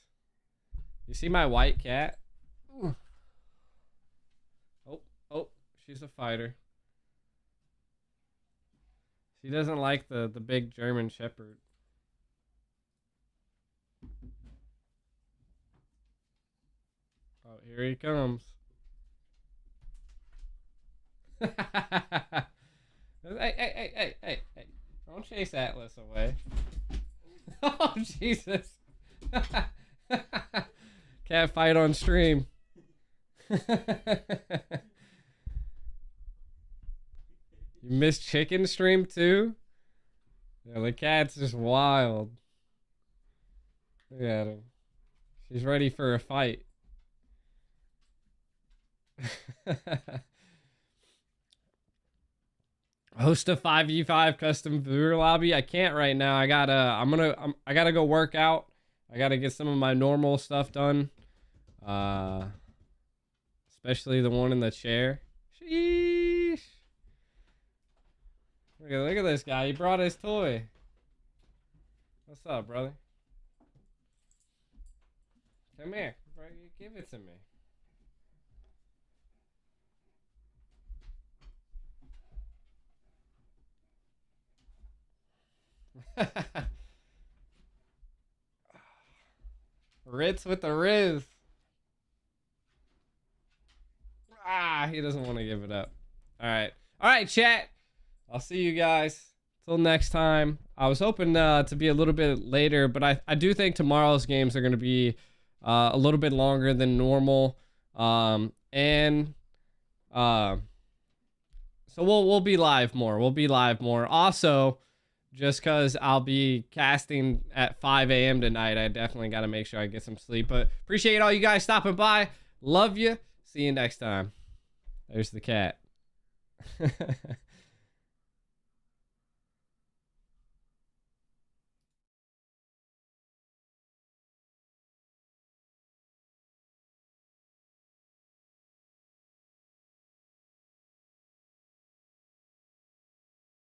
You see my white cat? Ooh. Oh, she's a fighter. She doesn't like the big German Shepherd. Oh, here he comes. Hey. Don't chase Atlas away. Oh, Jesus. Cat fight on stream. You missed chicken stream too? Yeah, the cat's just wild. Look at him. She's ready for a fight. Host a 5v5 custom viewer lobby. I can't right now. I gotta go work out. I gotta get some of my normal stuff done. Especially the one in the chair. Sheesh. Look at this guy. He brought his toy. What's up, brother? Come here. Bro, give it to me. Ritz with the Riz. Ah, he doesn't want to give it up. All right, chat. I'll see you guys till next time. I was hoping to be a little bit later, but I do think tomorrow's games are going to be a little bit longer than normal. So we'll be live more. Also, just because I'll be casting at 5 a.m. tonight, I definitely got to make sure I get some sleep. But appreciate all you guys stopping by. Love you. See you next time. There's the cat.